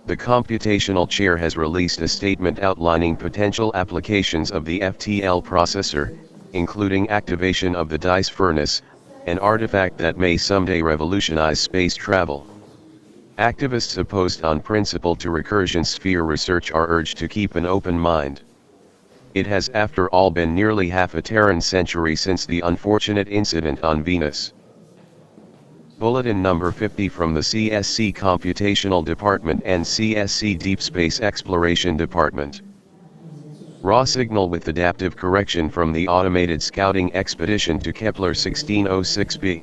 The computational chair has released a statement outlining potential applications of the FTL processor, including activation of the dice furnace, an artifact that may someday revolutionize space travel. Activists opposed on principle to recursion sphere research are urged to keep an open mind. It has after all been nearly half a Terran century since the unfortunate incident on Venus. Bulletin number 50 from the CSC Computational Department and CSC Deep Space Exploration Department. Raw signal with adaptive correction from the automated scouting expedition to Kepler-1606b.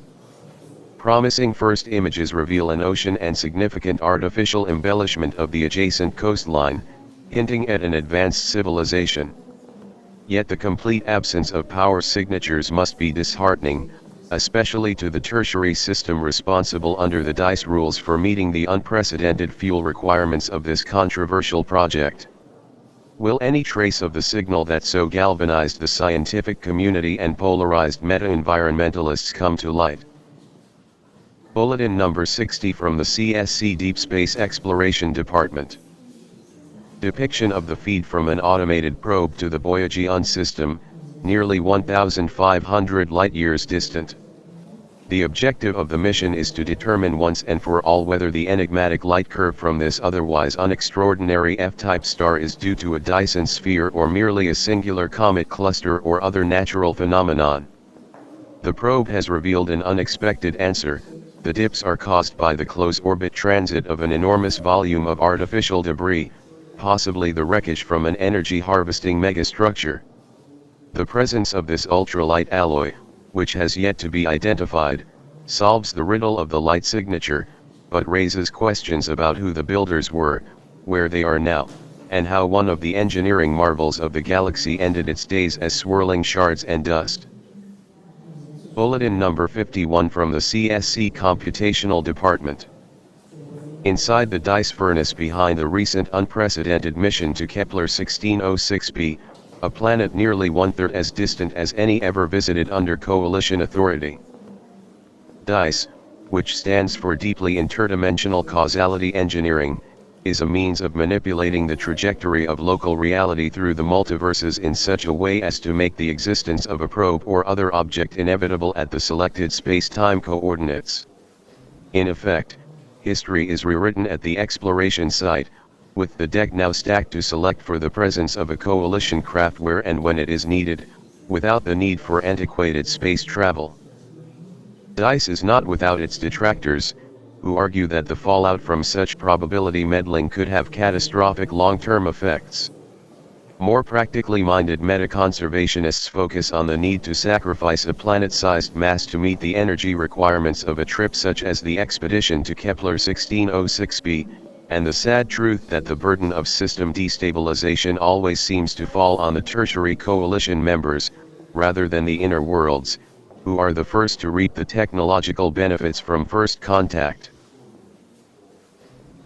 Promising first images reveal an ocean and significant artificial embellishment of the adjacent coastline, hinting at an advanced civilization. Yet the complete absence of power signatures must be disheartening, especially to the tertiary system responsible under the DICE rules for meeting the unprecedented fuel requirements of this controversial project. Will any trace of the signal that so galvanized the scientific community and polarized meta-environmentalists come to light? Bulletin number 60 from the CSC Deep Space Exploration Department. Depiction of the feed from an automated probe to the Boyajian system, nearly 1,500 light-years distant. The objective of the mission is to determine once and for all whether the enigmatic light curve from this otherwise unextraordinary F-type star is due to a Dyson sphere or merely a singular comet cluster or other natural phenomenon. The probe has revealed an unexpected answer. The dips are caused by the close orbit transit of an enormous volume of artificial debris, possibly the wreckage from an energy-harvesting megastructure. The presence of this ultralight alloy, which has yet to be identified, solves the riddle of the light signature, but raises questions about who the builders were, where they are now, and how one of the engineering marvels of the galaxy ended its days as swirling shards and dust. Bulletin number 51 from the CSC Computational Department. Inside the DICE furnace behind the recent unprecedented mission to Kepler-1606b, a planet nearly one-third as distant as any ever visited under Coalition authority. DICE, which stands for Deeply Interdimensional Causality Engineering, is a means of manipulating the trajectory of local reality through the multiverses in such a way as to make the existence of a probe or other object inevitable at the selected space-time coordinates. In effect, history is rewritten at the exploration site, with the deck now stacked to select for the presence of a coalition craft where and when it is needed, without the need for antiquated space travel. DICE is not without its detractors, who argue that the fallout from such probability meddling could have catastrophic long-term effects. More practically minded meta-conservationists focus on the need to sacrifice a planet-sized mass to meet the energy requirements of a trip such as the expedition to Kepler 1606b, and the sad truth that the burden of system destabilization always seems to fall on the tertiary coalition members, rather than the inner worlds, who are the first to reap the technological benefits from first contact.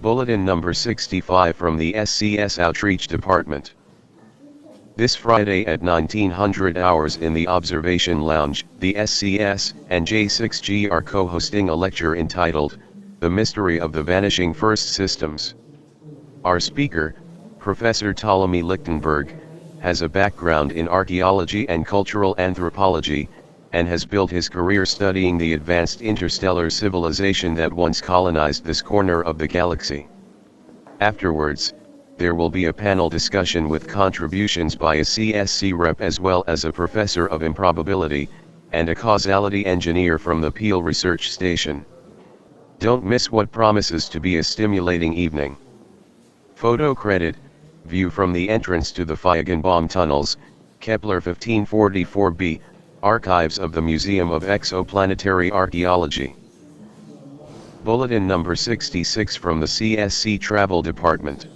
Bulletin number 65 from the SCS Outreach Department. This Friday at 1900 hours in the Observation Lounge, the SCS and J6G are co-hosting a lecture entitled, The Mystery of the Vanishing First Systems. Our speaker, Professor Ptolemy Lichtenberg, has a background in archaeology and cultural anthropology, and has built his career studying the advanced interstellar civilization that once colonized this corner of the galaxy. Afterwards, there will be a panel discussion with contributions by a CSC rep as well as a professor of improbability, and a causality engineer from the Peel Research Station. Don't miss what promises to be a stimulating evening. Photo credit, view from the entrance to the Feigenbaum tunnels, Kepler 1544b, Archives of the Museum of Exoplanetary Archaeology. Bulletin number 66 from the CSC Travel Department.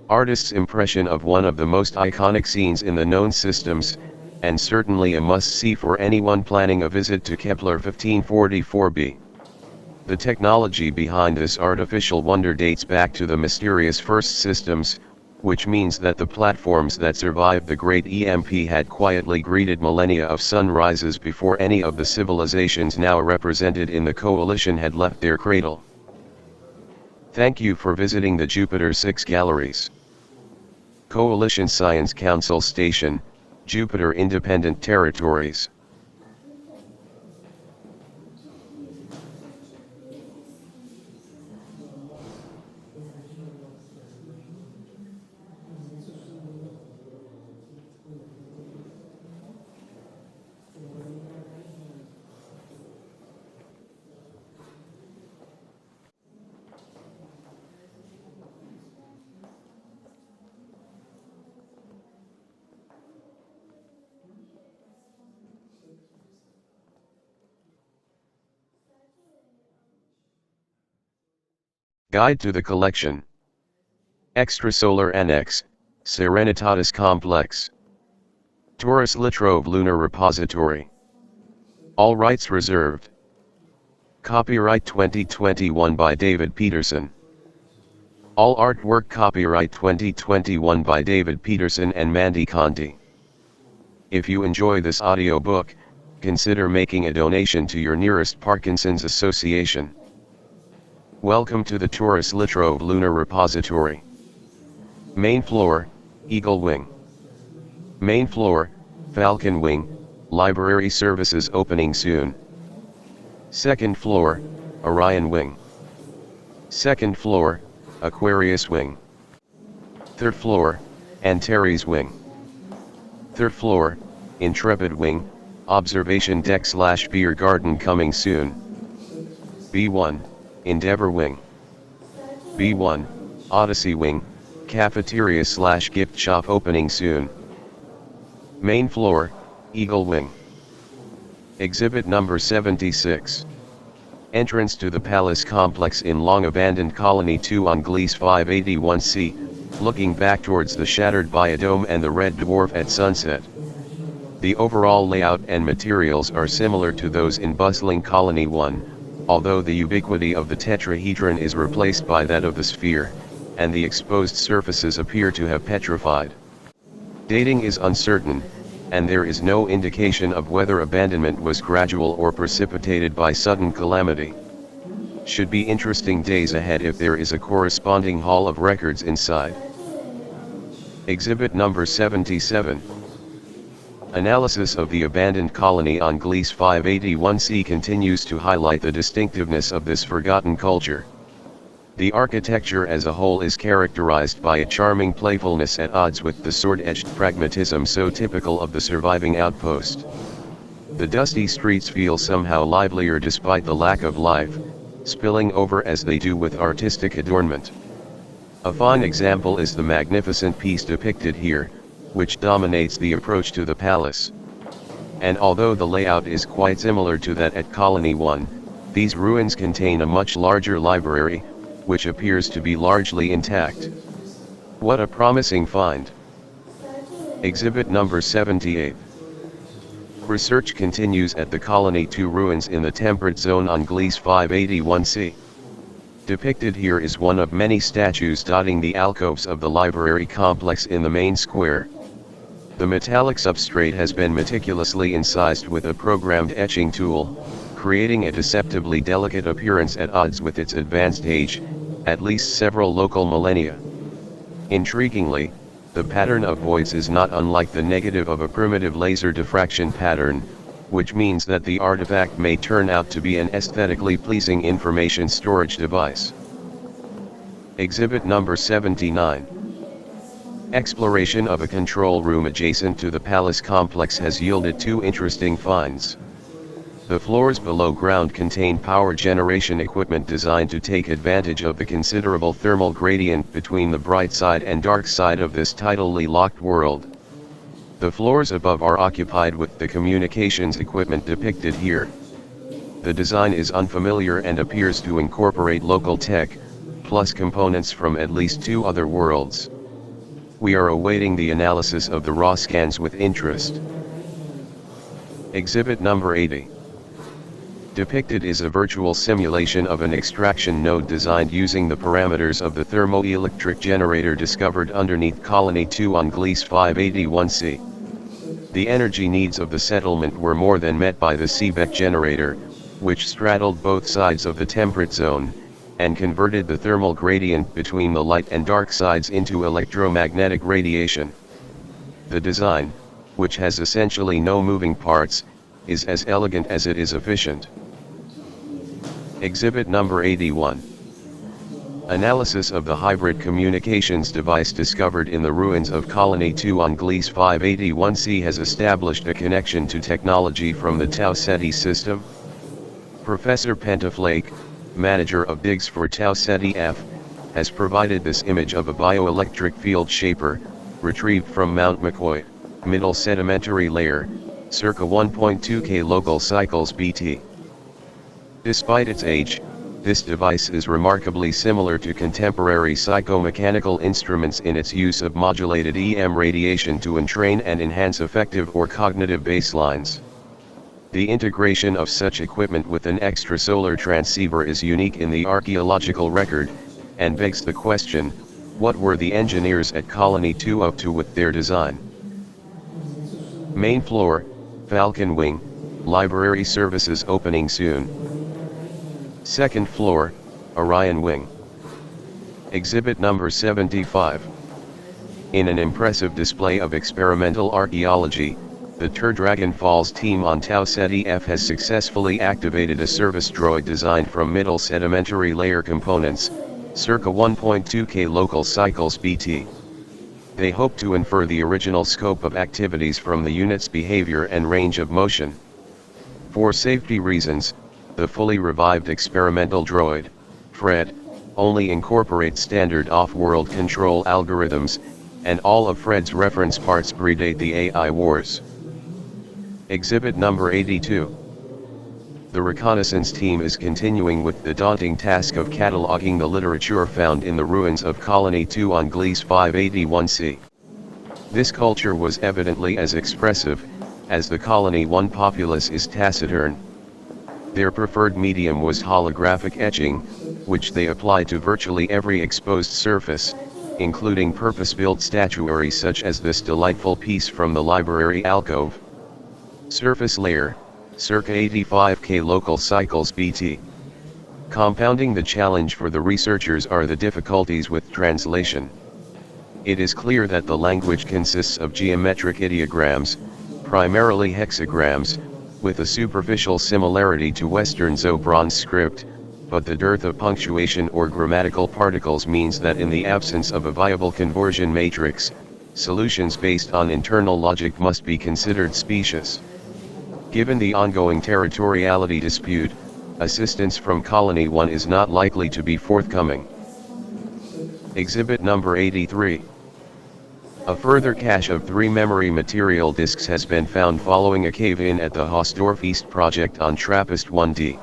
Artist's impression of one of the most iconic scenes in the known systems, and certainly a must-see for anyone planning a visit to Kepler 1544b. The technology behind this artificial wonder dates back to the mysterious first systems, which means that the platforms that survived the Great EMP had quietly greeted millennia of sunrises before any of the civilizations now represented in the coalition had left their cradle. Thank you for visiting the Jupiter 6 galleries. Coalition Science Council Station, Jupiter Independent Territories. Guide to the collection. Extrasolar Annex, Serenitatis Complex. Taurus Latrobe Lunar Repository. All rights reserved. Copyright 2021 by David Peterson. All artwork copyright 2021 by David Peterson and Mandy Conti. If you enjoy this audiobook, consider making a donation to your nearest Parkinson's Association. Welcome to the Taurus Latrobe Lunar Repository. Main floor, Eagle Wing. Main floor, Falcon Wing, Library services opening soon. Second floor, Orion Wing. Second floor, Aquarius Wing. Third floor, Antares Wing. Third floor, Intrepid Wing, Observation Deck / Beer Garden coming soon. B1, Endeavor Wing. B1, Odyssey Wing, Cafeteria / Gift Shop opening soon. Main floor, Eagle Wing. Exhibit number 76. Entrance to the Palace Complex in long abandoned Colony 2 on Gliese 581C, looking back towards the shattered Biodome and the Red Dwarf at sunset. The overall layout and materials are similar to those in bustling Colony 1, although the ubiquity of the tetrahedron is replaced by that of the sphere, and the exposed surfaces appear to have petrified. Dating is uncertain, and there is no indication of whether abandonment was gradual or precipitated by sudden calamity. Should be interesting days ahead if there is a corresponding hall of records inside. Exhibit number 77. Analysis of the abandoned colony on Gliese 581c continues to highlight the distinctiveness of this forgotten culture. The architecture as a whole is characterized by a charming playfulness at odds with the sword-edged pragmatism so typical of the surviving outpost. The dusty streets feel somehow livelier despite the lack of life, spilling over as they do with artistic adornment. A fine example is the magnificent piece depicted here, which dominates the approach to the palace. And although the layout is quite similar to that at Colony 1, these ruins contain a much larger library, which appears to be largely intact. What a promising find! Exhibit number 78. Research continues at the Colony 2 ruins in the temperate zone on Gliese 581c. Depicted here is one of many statues dotting the alcoves of the library complex in the main square. The metallic substrate has been meticulously incised with a programmed etching tool, creating a deceptively delicate appearance at odds with its advanced age, at least several local millennia. Intriguingly, the pattern of voids is not unlike the negative of a primitive laser diffraction pattern, which means that the artifact may turn out to be an aesthetically pleasing information storage device. Exhibit number 79. Exploration of a control room adjacent to the palace complex has yielded two interesting finds. The floors below ground contain power generation equipment designed to take advantage of the considerable thermal gradient between the bright side and dark side of this tidally locked world. The floors above are occupied with the communications equipment depicted here. The design is unfamiliar and appears to incorporate local tech, plus components from at least two other worlds. We are awaiting the analysis of the raw scans with interest. Exhibit number 80. Depicted is a virtual simulation of an extraction node designed using the parameters of the thermoelectric generator discovered underneath Colony 2 on Gliese 581c. The energy needs of the settlement were more than met by the Seebeck generator, which straddled both sides of the temperate zone, and converted the thermal gradient between the light and dark sides into electromagnetic radiation. The design, which has essentially no moving parts, is as elegant as it is efficient. Exhibit number 81. Analysis of the hybrid communications device discovered in the ruins of Colony 2 on Gliese 581c has established a connection to technology from the Tau Ceti system. Professor Pentaflake, manager of digs for Tau Ceti F, has provided this image of a bioelectric field shaper, retrieved from Mount McCoy, middle sedimentary layer, circa 1.2 K local cycles BT. Despite its age, this device is remarkably similar to contemporary psychomechanical instruments in its use of modulated EM radiation to entrain and enhance affective or cognitive baselines. The integration of such equipment with an extrasolar transceiver is unique in the archaeological record, and begs the question, what were the engineers at Colony 2 up to with their design? Main floor, Falcon Wing, Library Services opening soon. Second floor, Orion Wing. Exhibit number 75. In an impressive display of experimental archaeology, the Dragon Falls team on Tau Ceti F has successfully activated a service droid designed from middle sedimentary layer components, circa 1.2 K local cycles BT. They hope to infer the original scope of activities from the unit's behavior and range of motion. For safety reasons, the fully revived experimental droid, Fred, only incorporates standard off-world control algorithms, and all of Fred's reference parts predate the AI wars. Exhibit number 82. The reconnaissance team is continuing with the daunting task of cataloging the literature found in the ruins of Colony 2 on Gliese 581c. This culture was evidently as expressive, as the Colony 1 populace is taciturn. Their preferred medium was holographic etching, which they applied to virtually every exposed surface, including purpose-built statuary such as this delightful piece from the library alcove. Surface layer, circa 85 K local cycles BT. Compounding the challenge for the researchers are the difficulties with translation. It is clear that the language consists of geometric ideograms, primarily hexagrams, with a superficial similarity to Western Zobron's script, but the dearth of punctuation or grammatical particles means that in the absence of a viable conversion matrix, solutions based on internal logic must be considered specious. Given the ongoing territoriality dispute, assistance from Colony 1 is not likely to be forthcoming. Exhibit number 83. A further cache of 3 memory material disks has been found following a cave-in at the Hausdorff East project on TRAPPIST-1D.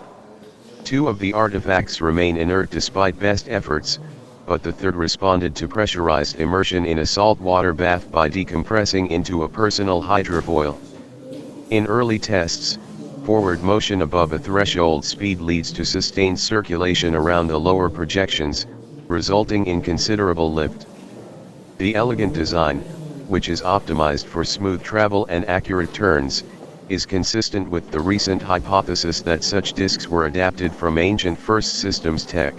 2 of the artifacts remain inert despite best efforts, but the third responded to pressurized immersion in a saltwater bath by decompressing into a personal hydrofoil. In early tests, forward motion above a threshold speed leads to sustained circulation around the lower projections, resulting in considerable lift. The elegant design, which is optimized for smooth travel and accurate turns, is consistent with the recent hypothesis that such disks were adapted from ancient First Systems tech.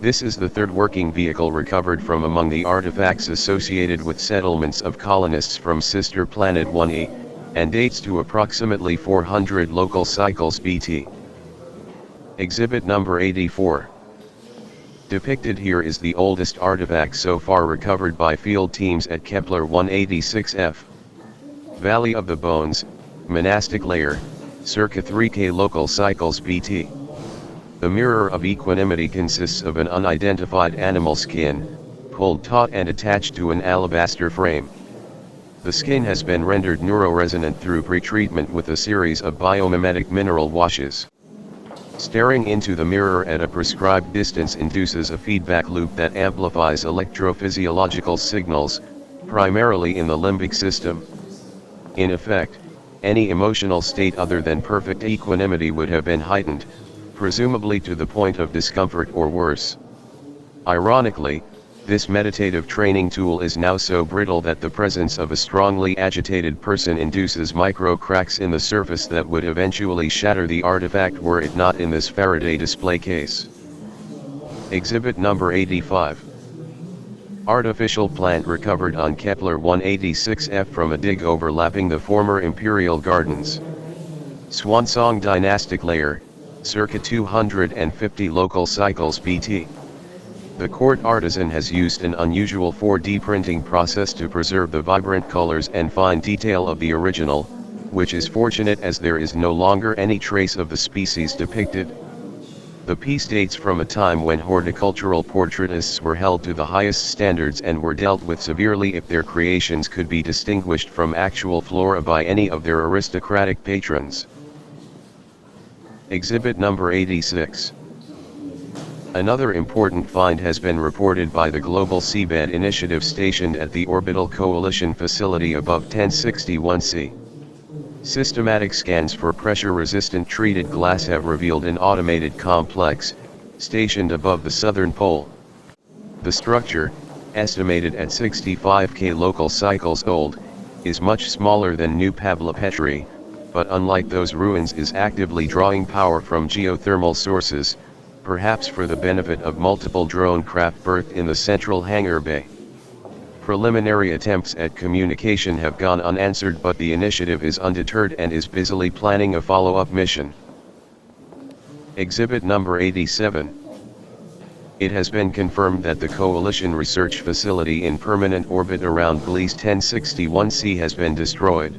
This is the third working vehicle recovered from among the artifacts associated with settlements of colonists from sister planet 1E, and dates to approximately 400 local cycles BT. Exhibit number 84. Depicted here is the oldest artifact so far recovered by field teams at Kepler 186f. Valley of the Bones, monastic layer, circa 3K local cycles BT. The mirror of equanimity consists of an unidentified animal skin, pulled taut and attached to an alabaster frame. The skin has been rendered neuroresonant through pretreatment with a series of biomimetic mineral washes. Staring into the mirror at a prescribed distance induces a feedback loop that amplifies electrophysiological signals, primarily in the limbic system. In effect, any emotional state other than perfect equanimity would have been heightened, presumably to the point of discomfort or worse. Ironically, this meditative training tool is now so brittle that the presence of a strongly agitated person induces micro cracks in the surface that would eventually shatter the artifact were it not in this Faraday display case. Exhibit number 85. Artificial plant recovered on Kepler 186f from a dig overlapping the former Imperial Gardens. Swansong dynastic layer, circa 250 local cycles BT. The court artisan has used an unusual 4D printing process to preserve the vibrant colors and fine detail of the original, which is fortunate as there is no longer any trace of the species depicted. The piece dates from a time when horticultural portraitists were held to the highest standards and were dealt with severely if their creations could be distinguished from actual flora by any of their aristocratic patrons. Exhibit number 86. Another important find has been reported by the Global Seabed Initiative stationed at the Orbital Coalition facility above 1061C. Systematic scans for pressure-resistant treated glass have revealed an automated complex, stationed above the southern pole. The structure, estimated at 65K local cycles old, is much smaller than New Pavlopetri, but unlike those ruins is actively drawing power from geothermal sources, perhaps for the benefit of multiple drone craft berthed in the central hangar bay. Preliminary attempts at communication have gone unanswered, but the initiative is undeterred and is busily planning a follow-up mission. Exhibit number 87. It has been confirmed that the Coalition research facility in permanent orbit around Gliese 1061c has been destroyed.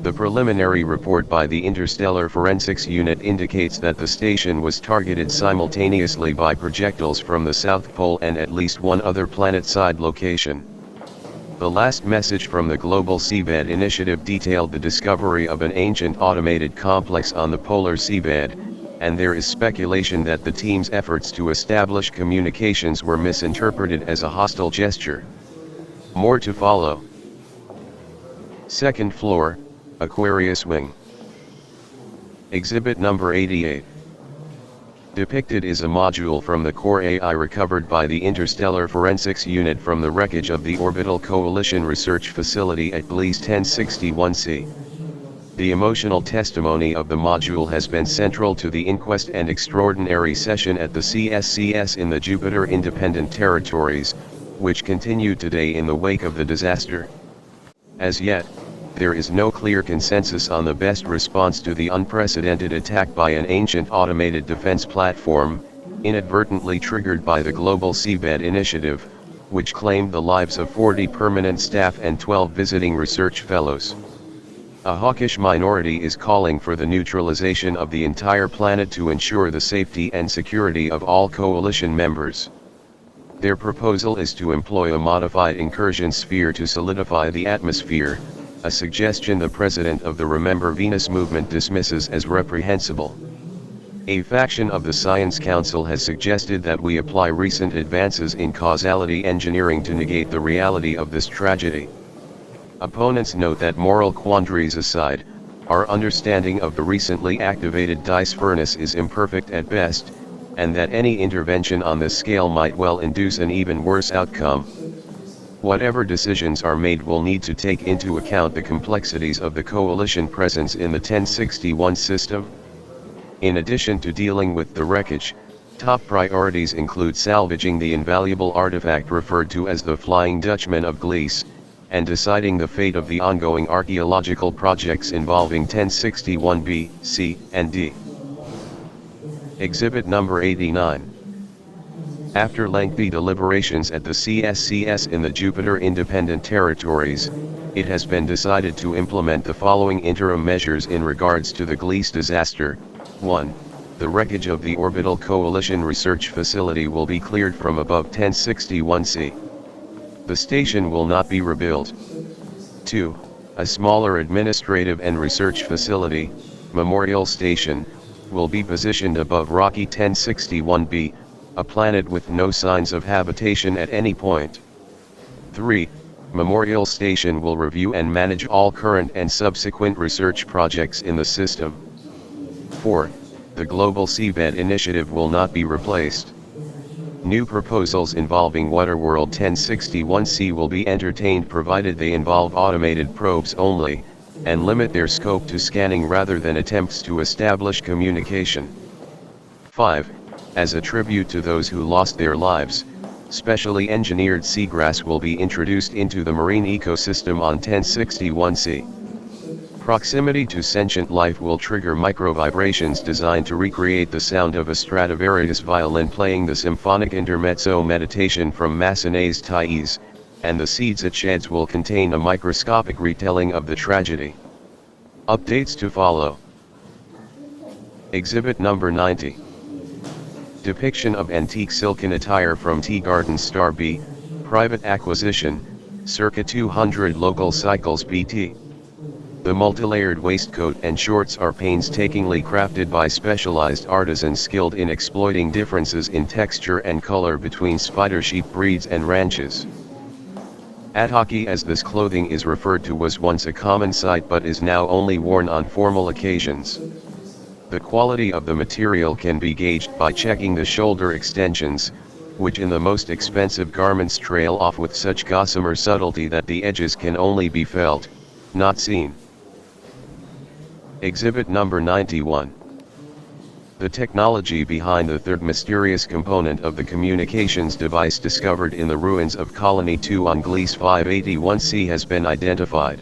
The preliminary report by the Interstellar Forensics Unit indicates that the station was targeted simultaneously by projectiles from the South Pole and at least one other planet-side location. The last message from the Global Seabed Initiative detailed the discovery of an ancient automated complex on the polar seabed, and there is speculation that the team's efforts to establish communications were misinterpreted as a hostile gesture. More to follow. Second floor, Aquarius Wing. Exhibit number 88. Depicted is a module from the Core AI recovered by the Interstellar Forensics Unit from the wreckage of the Orbital Coalition Research Facility at Gliese 1061c. The emotional testimony of the module has been central to the inquest and extraordinary session at the CSCS in the Jupiter Independent Territories, which continue today in the wake of the disaster. As yet, there is no clear consensus on the best response to the unprecedented attack by an ancient automated defense platform, inadvertently triggered by the Global Seabed Initiative, which claimed the lives of 40 permanent staff and 12 visiting research fellows. A hawkish minority is calling for the neutralization of the entire planet to ensure the safety and security of all coalition members. Their proposal is to employ a modified incursion sphere to solidify the atmosphere, a suggestion the president of the Remember Venus movement dismisses as reprehensible. A faction of the Science Council has suggested that we apply recent advances in causality engineering to negate the reality of this tragedy. Opponents note that moral quandaries aside, our understanding of the recently activated dice furnace is imperfect at best, and that any intervention on this scale might well induce an even worse outcome. Whatever decisions are made will need to take into account the complexities of the coalition presence in the 1061 system. In addition to dealing with the wreckage, top priorities include salvaging the invaluable artifact referred to as the Flying Dutchman of Gliese, and deciding the fate of the ongoing archaeological projects involving 1061B, C, and D. Exhibit number 89. After lengthy deliberations at the CSCS in the Jupiter Independent Territories, it has been decided to implement the following interim measures in regards to the Gliese disaster. 1. The wreckage of the Orbital Coalition Research Facility will be cleared from above 1061C. The station will not be rebuilt. 2. A smaller administrative and research facility, Memorial Station, will be positioned above rocky 1061B, a planet with no signs of habitation at any point. 3. Memorial Station will review and manage all current and subsequent research projects in the system. 4. The Global Seabed Initiative will not be replaced. New proposals involving Waterworld 1061C will be entertained provided they involve automated probes only, and limit their scope to scanning rather than attempts to establish communication. 5. As a tribute to those who lost their lives, specially engineered seagrass will be introduced into the marine ecosystem on 1061C. Proximity to sentient life will trigger microvibrations designed to recreate the sound of a Stradivarius violin playing the symphonic intermezzo meditation from Massenet's Thais, and the seeds it sheds will contain a microscopic retelling of the tragedy. Updates to follow. Exhibit number 90. Depiction of antique silken attire from Tea Garden Star B, private acquisition, circa 200 local cycles BT. The multilayered waistcoat and shorts are painstakingly crafted by specialized artisans skilled in exploiting differences in texture and color between spider sheep breeds and ranches. Ataki, as this clothing is referred to, was once a common sight but is now only worn on formal occasions. The quality of the material can be gauged by checking the shoulder extensions, which in the most expensive garments trail off with such gossamer subtlety that the edges can only be felt, not seen. Exhibit number 91. The technology behind the third mysterious component of the communications device discovered in the ruins of Colony 2 on Gliese 581c has been identified.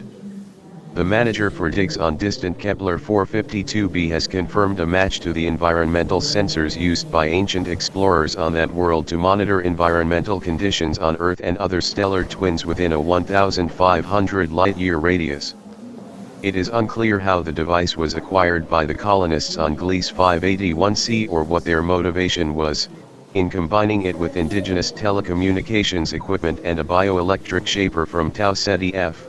The manager for digs on distant Kepler 452b has confirmed a match to the environmental sensors used by ancient explorers on that world to monitor environmental conditions on Earth and other stellar twins within a 1,500 light-year radius. It is unclear how the device was acquired by the colonists on Gliese 581c or what their motivation was, in combining it with indigenous telecommunications equipment and a bioelectric shaper from Tau Ceti F.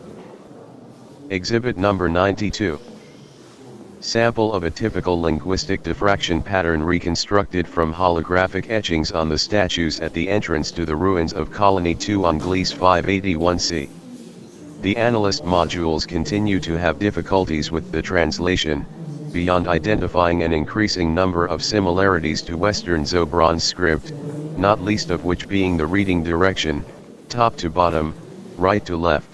Exhibit number 92. Sample of a typical linguistic diffraction pattern reconstructed from holographic etchings on the statues at the entrance to the ruins of Colony 2 on Gliese 581c. The analyst modules continue to have difficulties with the translation, beyond identifying an increasing number of similarities to Western Zobronze script, not least of which being the reading direction, top to bottom, right to left.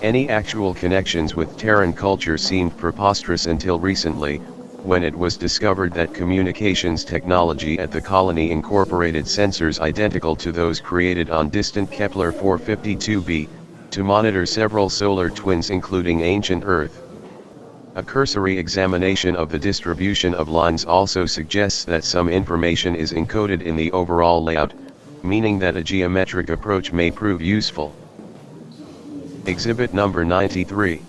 Any actual connections with Terran culture seemed preposterous until recently, when it was discovered that communications technology at the colony incorporated sensors identical to those created on distant Kepler 452b, to monitor several solar twins including ancient Earth. A cursory examination of the distribution of lines also suggests that some information is encoded in the overall layout, meaning that a geometric approach may prove useful. Exhibit number 93.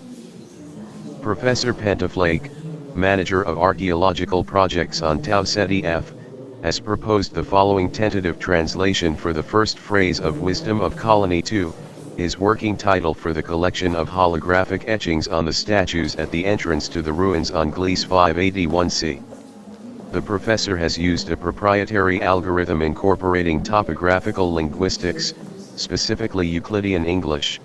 Professor Pentaflake, manager of archaeological projects on Tau Ceti F, has proposed the following tentative translation for the first phrase of Wisdom of Colony 2, his working title for the collection of holographic etchings on the statues at the entrance to the ruins on Gliese 581c. The professor has used a proprietary algorithm incorporating topographical linguistics, specifically Euclidean English.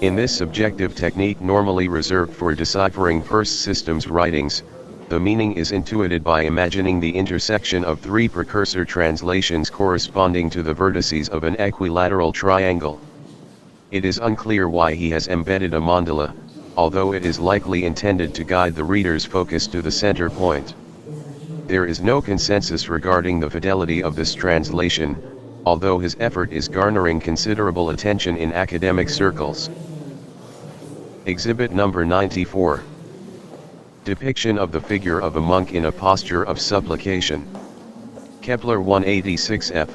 In this subjective technique normally reserved for deciphering first systems writings, the meaning is intuited by imagining the intersection of three precursor translations corresponding to the vertices of an equilateral triangle. It is unclear why he has embedded a mandala, although it is likely intended to guide the reader's focus to the center point. There is no consensus regarding the fidelity of this translation, although his effort is garnering considerable attention in academic circles. Exhibit number 94. Depiction of the figure of a monk in a posture of supplication. Kepler 186f,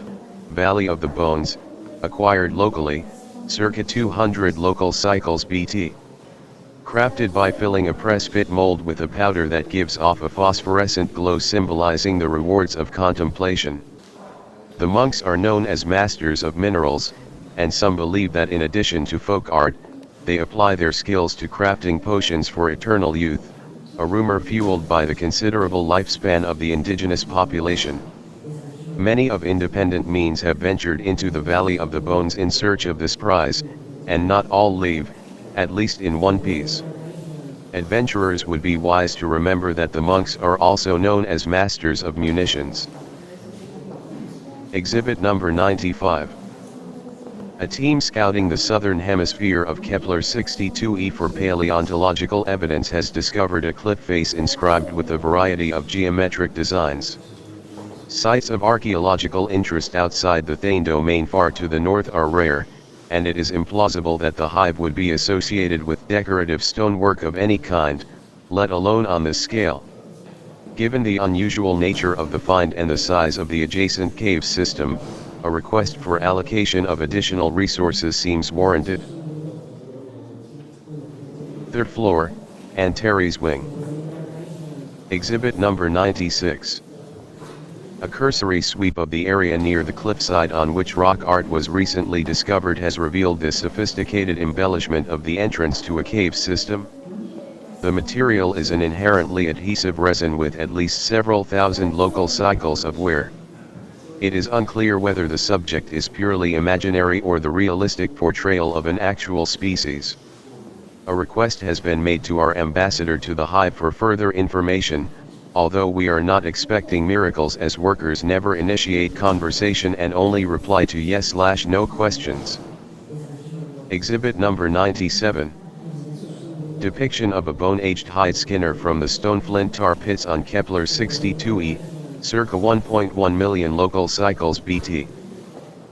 Valley of the Bones, acquired locally, circa 200 local cycles BT. Crafted by filling a press-fit mold with a powder that gives off a phosphorescent glow symbolizing the rewards of contemplation. The monks are known as masters of minerals, and some believe that in addition to folk art, they apply their skills to crafting potions for eternal youth, a rumor fueled by the considerable lifespan of the indigenous population. Many of independent means have ventured into the Valley of the Bones in search of this prize, and not all leave, at least in one piece. Adventurers would be wise to remember that the monks are also known as masters of munitions. Exhibit number 95. A team scouting the southern hemisphere of Kepler 62e for paleontological evidence has discovered a cliff face inscribed with a variety of geometric designs. Sites of archaeological interest outside the Thane domain far to the north are rare, and it is implausible that the hive would be associated with decorative stonework of any kind, let alone on this scale. Given the unusual nature of the find and the size of the adjacent cave system, a request for allocation of additional resources seems warranted. Third floor, Antares Wing. Exhibit number 96. A cursory sweep of the area near the cliffside on which rock art was recently discovered has revealed this sophisticated embellishment of the entrance to a cave system. The material is an inherently adhesive resin with at least several thousand local cycles of wear. It is unclear whether the subject is purely imaginary or the realistic portrayal of an actual species. A request has been made to our ambassador to the hive for further information, although we are not expecting miracles as workers never initiate conversation and only reply to yes/no questions. Exhibit number 97. Depiction of a bone-aged hide skinner from the Stoneflint tar pits on Kepler 62e, circa 1.1 million local cycles BT.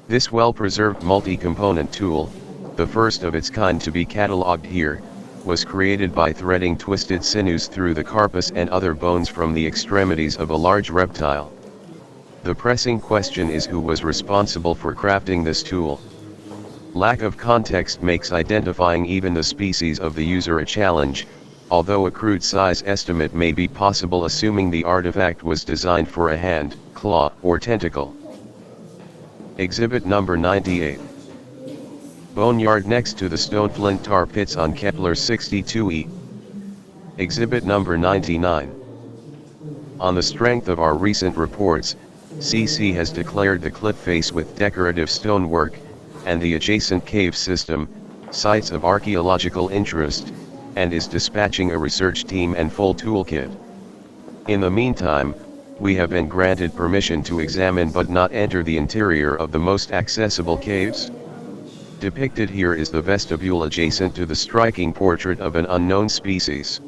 This well-preserved multi-component tool, the first of its kind to be catalogued here, was created by threading twisted sinews through the carpus and other bones from the extremities of a large reptile. The pressing question is who was responsible for crafting this tool. Lack of context makes identifying even the species of the user a challenge, although a crude size estimate may be possible assuming the artifact was designed for a hand, claw, or tentacle. Exhibit number 98. Boneyard next to the Stoneflint tar pits on Kepler 62e. Exhibit number 99. On the strength of our recent reports, CC has declared the cliff face with decorative stonework, and the adjacent cave system, sites of archaeological interest, and is dispatching a research team and full toolkit. In the meantime, we have been granted permission to examine but not enter the interior of the most accessible caves. Depicted here is the vestibule adjacent to the striking portrait of an unknown species.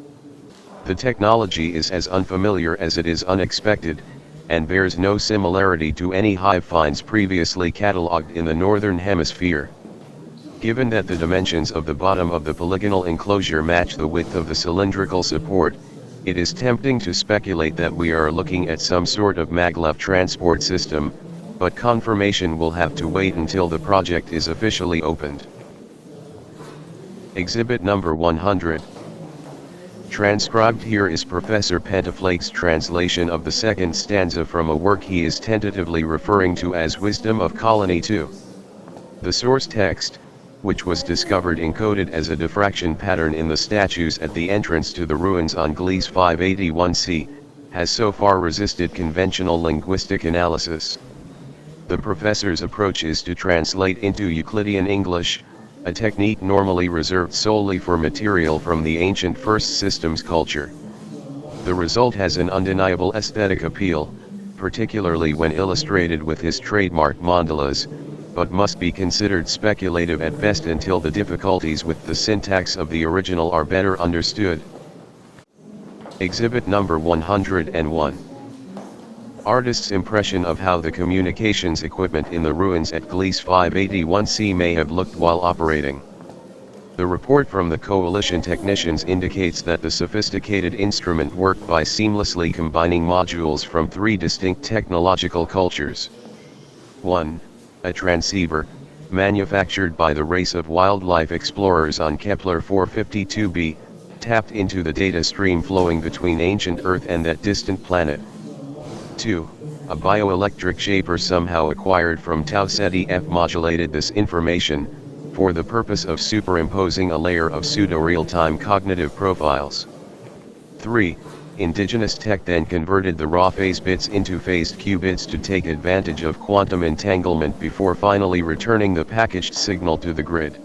The technology is as unfamiliar as it is unexpected, and bears no similarity to any hive finds previously catalogued in the Northern Hemisphere. Given that the dimensions of the bottom of the polygonal enclosure match the width of the cylindrical support, it is tempting to speculate that we are looking at some sort of maglev transport system, but confirmation will have to wait until the project is officially opened. Exhibit number 100. Transcribed here is Professor Pentaflake's translation of the second stanza from a work he is tentatively referring to as Wisdom of Colony 2. The source text, which was discovered encoded as a diffraction pattern in the statues at the entrance to the ruins on Gliese 581c, has so far resisted conventional linguistic analysis. The professor's approach is to translate into Euclidean English, a technique normally reserved solely for material from the ancient First Systems culture. The result has an undeniable aesthetic appeal, particularly when illustrated with his trademark mandalas, but must be considered speculative at best until the difficulties with the syntax of the original are better understood. Exhibit number 101. Artist's impression of how the communications equipment in the ruins at Gliese 581c may have looked while operating. The report from the coalition technicians indicates that the sophisticated instrument worked by seamlessly combining modules from three distinct technological cultures. 1. A transceiver, manufactured by the race of wildlife explorers on Kepler 452b, tapped into the data stream flowing between ancient Earth and that distant planet. 2. A bioelectric shaper somehow acquired from Tau Ceti F modulated this information, for the purpose of superimposing a layer of pseudo-real-time cognitive profiles. 3. Indigenous tech then converted the raw phase bits into phased qubits to take advantage of quantum entanglement before finally returning the packaged signal to the grid.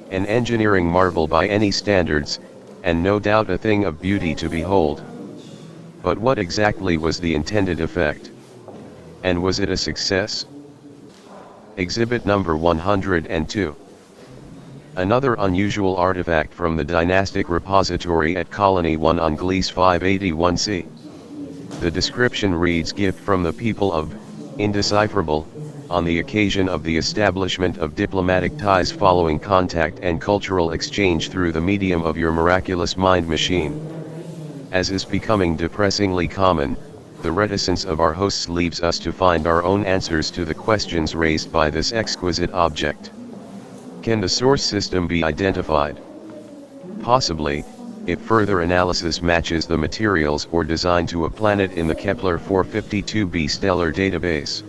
An engineering marvel by any standards, and no doubt a thing of beauty to behold. But what exactly was the intended effect? And was it a success? Exhibit number 102. Another unusual artifact from the dynastic repository at Colony 1 on Gliese 581c. The description reads gift from the people of, indecipherable, on the occasion of the establishment of diplomatic ties following contact and cultural exchange through the medium of your miraculous mind machine. As is becoming depressingly common, the reticence of our hosts leaves us to find our own answers to the questions raised by this exquisite object. Can the source system be identified? Possibly, if further analysis matches the materials or design to a planet in the Kepler 452b stellar database.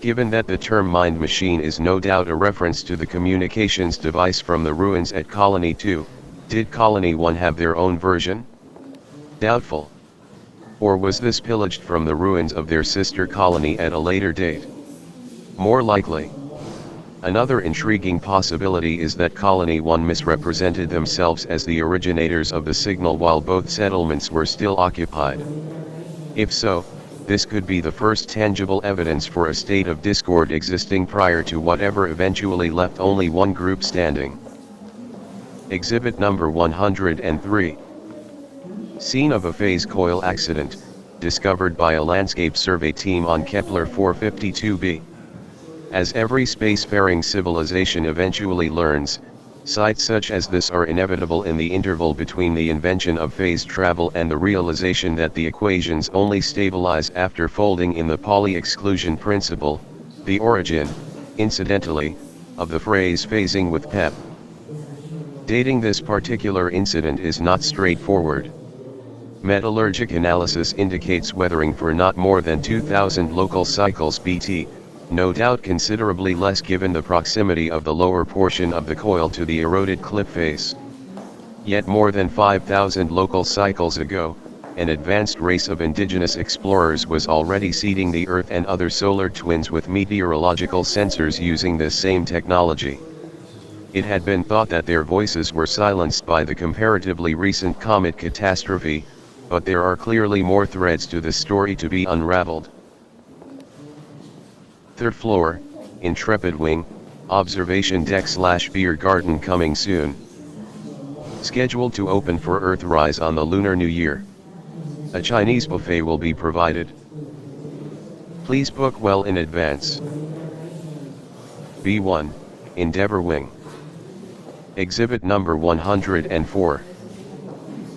Given that the term mind machine is no doubt a reference to the communications device from the ruins at Colony 2, did Colony 1 have their own version? Doubtful. Or was this pillaged from the ruins of their sister colony at a later date? More likely. Another intriguing possibility is that Colony 1 misrepresented themselves as the originators of the signal while both settlements were still occupied. If so, this could be the first tangible evidence for a state of discord existing prior to whatever eventually left only one group standing. Exhibit number 103. Scene of a phase coil accident, discovered by a landscape survey team on Kepler 452b. As every spacefaring civilization eventually learns, sights such as this are inevitable in the interval between the invention of phase travel and the realization that the equations only stabilize after folding in the Pauli exclusion principle, the origin, incidentally, of the phrase phasing with pep. Dating this particular incident is not straightforward. Metallurgic analysis indicates weathering for not more than 2,000 local cycles BT, no doubt considerably less given the proximity of the lower portion of the coil to the eroded clip face. Yet more than 5,000 local cycles ago, an advanced race of indigenous explorers was already seeding the Earth and other solar twins with meteorological sensors using this same technology. It had been thought that their voices were silenced by the comparatively recent comet catastrophe, but there are clearly more threads to the story to be unraveled. Third floor, intrepid wing, Observation deck/beer garden coming soon. Scheduled to open for Earthrise on the Lunar New Year. A Chinese buffet will be provided. Please book well in advance. B1, Endeavour Wing. Exhibit number 104.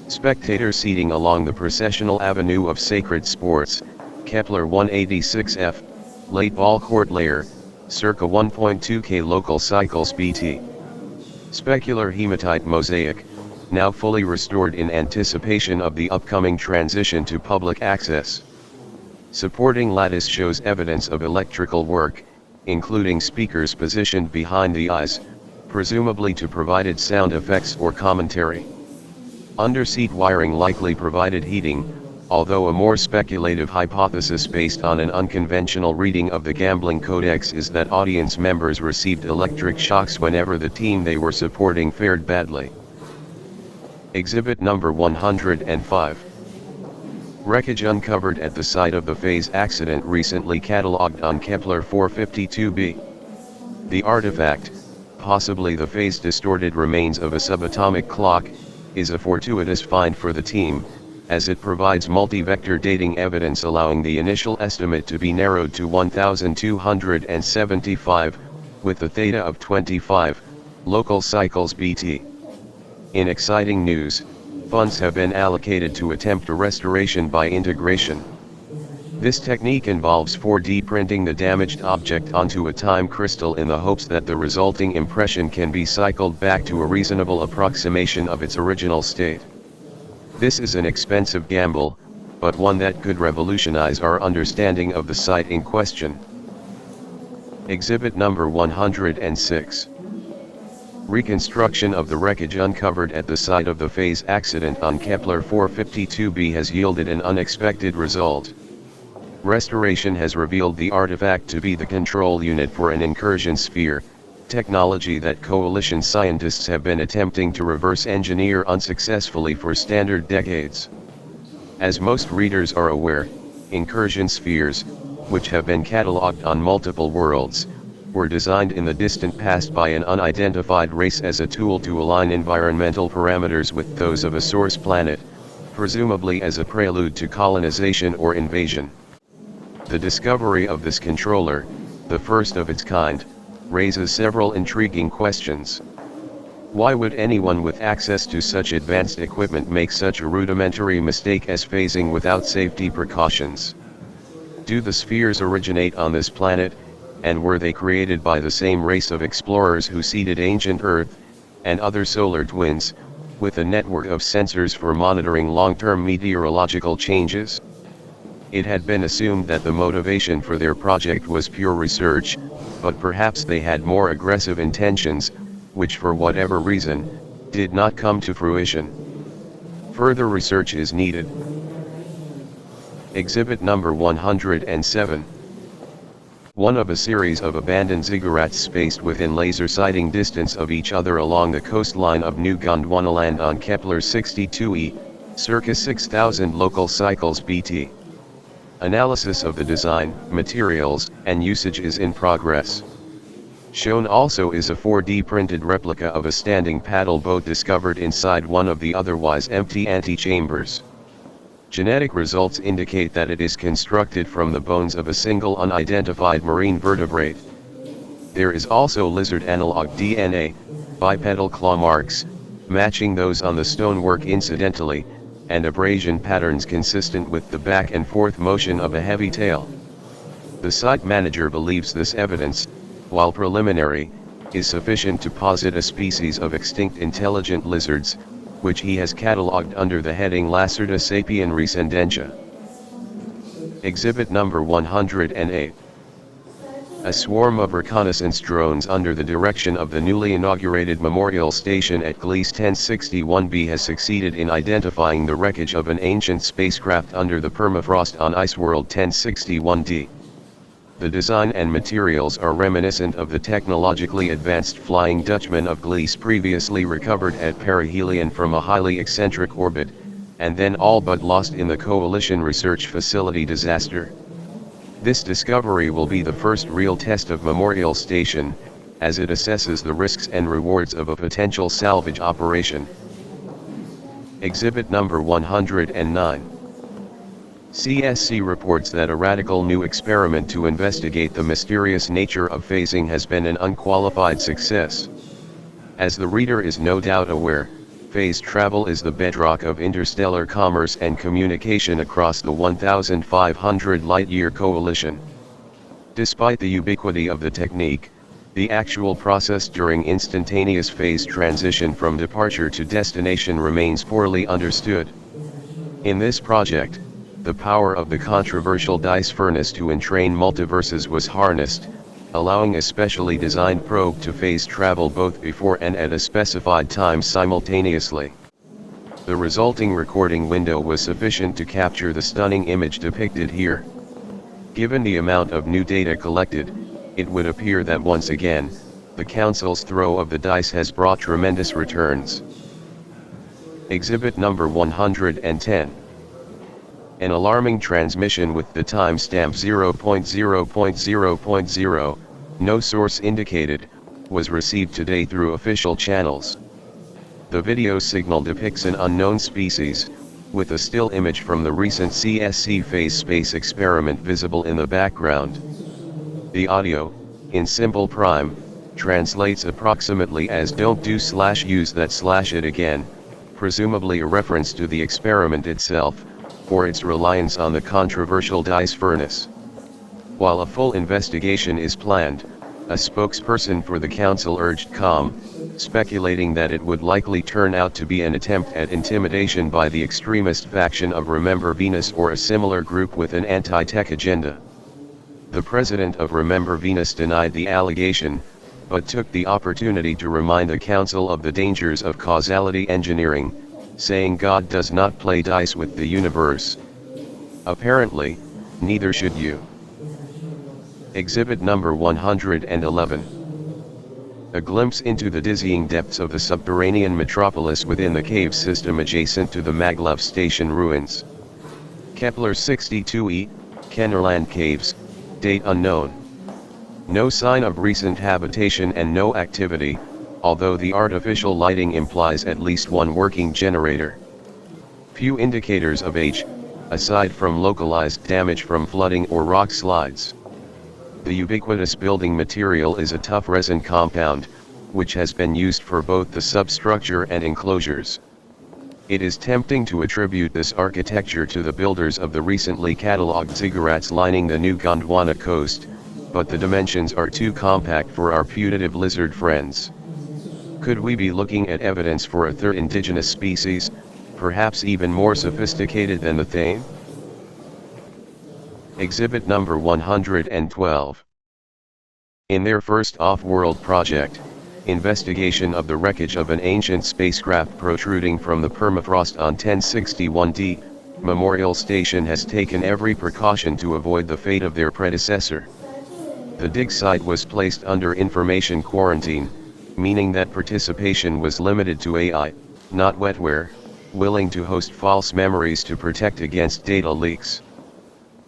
Spectator seating along the processional avenue of sacred sports, Kepler 186f, late ball court layer, circa 1.2 K local cycles BT. Specular hematite mosaic, now fully restored in anticipation of the upcoming transition to public access. Supporting lattice shows evidence of electrical work, including speakers positioned behind the eyes, presumably to provide sound effects or commentary. Underseat wiring likely provided heating, although a more speculative hypothesis based on an unconventional reading of the gambling codex is that audience members received electric shocks whenever the team they were supporting fared badly. Exhibit number 105. Wreckage uncovered at the site of the phase accident recently catalogued on Kepler 452b. The artifact, possibly the phase-distorted remains of a subatomic clock, is a fortuitous find for the team, as it provides multi-vector dating evidence allowing the initial estimate to be narrowed to 1275, with a theta of 25, local cycles BT. In exciting news, funds have been allocated to attempt a restoration by integration. This technique involves 4D printing the damaged object onto a time crystal in the hopes that the resulting impression can be cycled back to a reasonable approximation of its original state. This is an expensive gamble, but one that could revolutionize our understanding of the site in question. Exhibit number 106. Reconstruction of the wreckage uncovered at the site of the phase accident on Kepler 452b has yielded an unexpected result. Restoration has revealed the artifact to be the control unit for an incursion sphere, technology that coalition scientists have been attempting to reverse engineer unsuccessfully for standard decades. As most readers are aware, incursion spheres, which have been catalogued on multiple worlds, were designed in the distant past by an unidentified race as a tool to align environmental parameters with those of a source planet, presumably as a prelude to colonization or invasion. The discovery of this controller, the first of its kind, raises several intriguing questions. Why would anyone with access to such advanced equipment make such a rudimentary mistake as phasing without safety precautions? Do the spheres originate on this planet, and were they created by the same race of explorers who seeded ancient Earth, and other solar twins, with a network of sensors for monitoring long-term meteorological changes? It had been assumed that the motivation for their project was pure research, but perhaps they had more aggressive intentions, which for whatever reason, did not come to fruition. Further research is needed. Exhibit number 107. One of a series of abandoned ziggurats spaced within laser sighting distance of each other along the coastline of New Gondwanaland on Kepler 62e, circa 6000 local cycles BT. Analysis of the design, materials, and usage is in progress. Shown also is a 4D printed replica of a standing paddle boat discovered inside one of the otherwise empty antechambers. Genetic results indicate that it is constructed from the bones of a single unidentified marine vertebrate. There is also lizard analog DNA, bipedal claw marks, matching those on the stonework incidentally, and abrasion patterns consistent with the back and forth motion of a heavy tail. The site manager believes this evidence, while preliminary, is sufficient to posit a species of extinct intelligent lizards, which he has catalogued under the heading Lacerta sapien rescendentia. Exhibit number 108. A swarm of reconnaissance drones under the direction of the newly inaugurated memorial station at Gliese 1061b has succeeded in identifying the wreckage of an ancient spacecraft under the permafrost on Iceworld 1061d. The design and materials are reminiscent of the technologically advanced Flying Dutchman of Gliese previously recovered at perihelion from a highly eccentric orbit, and then all but lost in the Coalition Research Facility disaster. This discovery will be the first real test of Memorial Station, as it assesses the risks and rewards of a potential salvage operation. Exhibit number 109. CSC reports that a radical new experiment to investigate the mysterious nature of phasing has been an unqualified success. As the reader is no doubt aware, phase travel is the bedrock of interstellar commerce and communication across the 1,500 light-year coalition. Despite the ubiquity of the technique, the actual process during instantaneous phase transition from departure to destination remains poorly understood. In this project, the power of the controversial dice furnace to entrain multiverses was harnessed, allowing a specially designed probe to phase travel both before and at a specified time simultaneously. The resulting recording window was sufficient to capture the stunning image depicted here. Given the amount of new data collected, it would appear that once again, the Council's throw of the dice has brought tremendous returns. Exhibit number 110. An alarming transmission with the timestamp 0.0.0.0, no source indicated, was received today through official channels. The video signal depicts an unknown species, with a still image from the recent CSC phase space experiment visible in the background. The audio, in simple prime, translates approximately as "don't do / use that / it again," presumably a reference to the experiment itself, or its reliance on the controversial dice furnace. While a full investigation is planned, a spokesperson for the council urged calm, speculating that it would likely turn out to be an attempt at intimidation by the extremist faction of Remember Venus or a similar group with an anti-tech agenda. The president of Remember Venus denied the allegation, but took the opportunity to remind the council of the dangers of causality engineering, saying God does not play dice with the universe. Apparently, neither should you. Exhibit number 111. A glimpse into the dizzying depths of the subterranean metropolis within the cave system adjacent to the Maglev station ruins. Kepler 62e, Kennerland Caves, date unknown. No sign of recent habitation and no activity, although the artificial lighting implies at least one working generator. Few indicators of age, aside from localized damage from flooding or rock slides. The ubiquitous building material is a tough resin compound, which has been used for both the substructure and enclosures. It is tempting to attribute this architecture to the builders of the recently catalogued ziggurats lining the new Gondwana coast, but the dimensions are too compact for our putative lizard friends. Could we be looking at evidence for a third indigenous species, perhaps even more sophisticated than the Thane? Exhibit number 112. In their first off-world project, investigation of the wreckage of an ancient spacecraft protruding from the permafrost on 1061D, Memorial Station has taken every precaution to avoid the fate of their predecessor. The dig site was placed under information quarantine, meaning that participation was limited to AI, not wetware, willing to host false memories to protect against data leaks.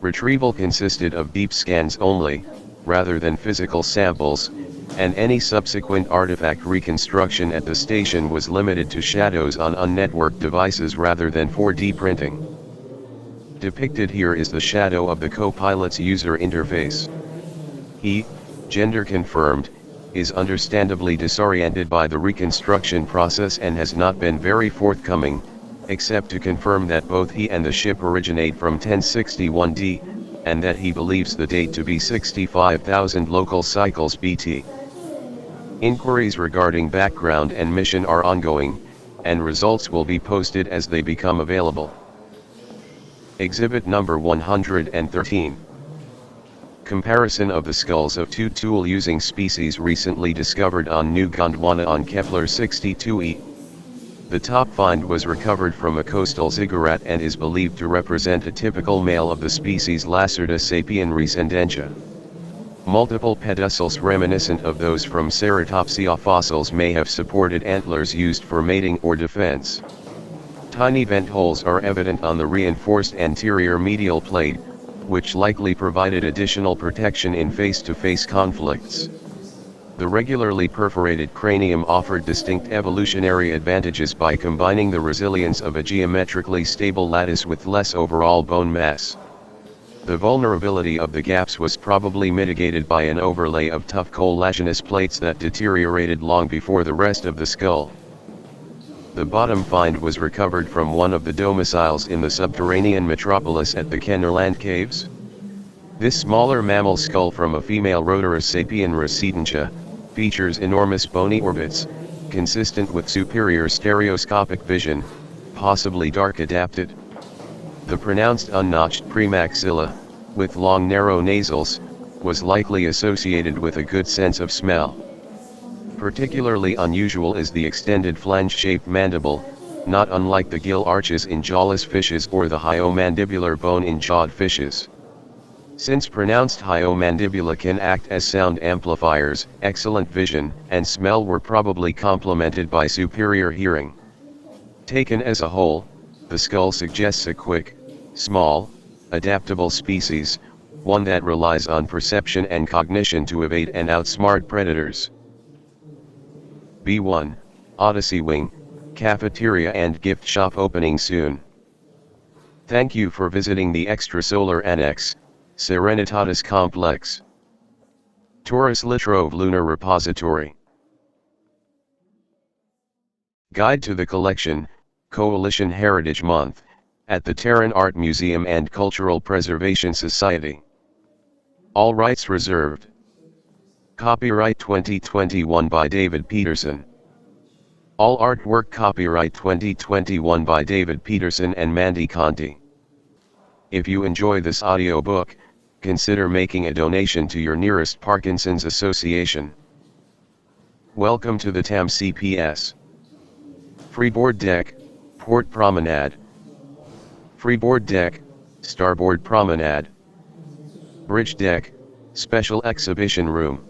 Retrieval consisted of deep scans only, rather than physical samples, and any subsequent artifact reconstruction at the station was limited to shadows on unnetworked devices rather than 4D printing. Depicted here is the shadow of the co-pilot's user interface. He, gender confirmed, is understandably disoriented by the reconstruction process and has not been very forthcoming, except to confirm that both he and the ship originate from 1061D, and that he believes the date to be 65,000 local cycles BT. Inquiries regarding background and mission are ongoing, and results will be posted as they become available. Exhibit number 113. Comparison of the skulls of two tool-using species recently discovered on New Gondwana on Kepler 62e. The top find was recovered from a coastal ziggurat and is believed to represent a typical male of the species Lacerta sapien rescendentia. Multiple pedicels reminiscent of those from Ceratopsia fossils may have supported antlers used for mating or defense. Tiny vent holes are evident on the reinforced anterior medial plate, which likely provided additional protection in face-to-face conflicts. The regularly perforated cranium offered distinct evolutionary advantages by combining the resilience of a geometrically stable lattice with less overall bone mass. The vulnerability of the gaps was probably mitigated by an overlay of tough collagenous plates that deteriorated long before the rest of the skull. The bottom find was recovered from one of the domiciles in the subterranean metropolis at the Kennerland Caves. This smaller mammal skull from a female Rhodorus sapien residentia features enormous bony orbits, consistent with superior stereoscopic vision, possibly dark adapted. The pronounced unnotched premaxilla, with long narrow nasals, was likely associated with a good sense of smell. Particularly unusual is the extended flange-shaped mandible, not unlike the gill arches in jawless fishes or the hyomandibular bone in jawed fishes. Since pronounced hyomandibula can act as sound amplifiers, excellent vision and smell were probably complemented by superior hearing. Taken as a whole, the skull suggests a quick, small, adaptable species, one that relies on perception and cognition to evade and outsmart predators. B1, Odyssey Wing, Cafeteria and Gift Shop opening soon. Thank you for visiting the Extrasolar Annex, Serenitatis Complex. Taurus Litrove Lunar Repository. Guide to the Collection, Coalition Heritage Month, at the Terran Art Museum and Cultural Preservation Society. All rights reserved. Copyright 2021 by David Peterson. All artwork copyright 2021 by David Peterson and Mandy Conti. If you enjoy this audiobook, consider making a donation to your nearest Parkinson's Association. Welcome to the TAM CPS. Freeboard Deck, Port Promenade. Freeboard Deck, Starboard Promenade. Bridge Deck, Special Exhibition Room.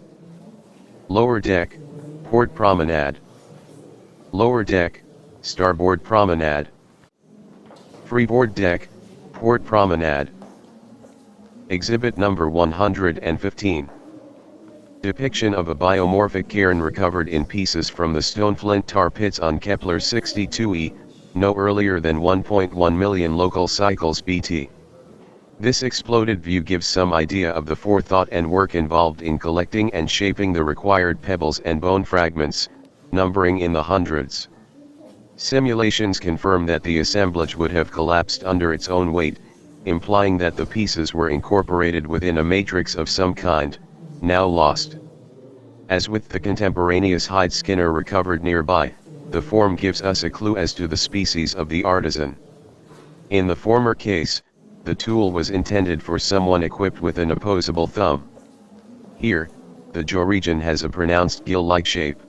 Lower Deck, Port Promenade. Lower Deck, Starboard Promenade. Freeboard Deck, Port Promenade. Exhibit number 115. Depiction of a biomorphic cairn recovered in pieces from the Stoneflint tar pits on Kepler 62e, no earlier than 1.1 million local cycles BT. This exploded view gives some idea of the forethought and work involved in collecting and shaping the required pebbles and bone fragments, numbering in the hundreds. Simulations confirm that the assemblage would have collapsed under its own weight, implying that the pieces were incorporated within a matrix of some kind, now lost. As with the contemporaneous hide skinner recovered nearby, the form gives us a clue as to the species of the artisan. In the former case, the tool was intended for someone equipped with an opposable thumb. Here, the jaw region has a pronounced gill-like shape.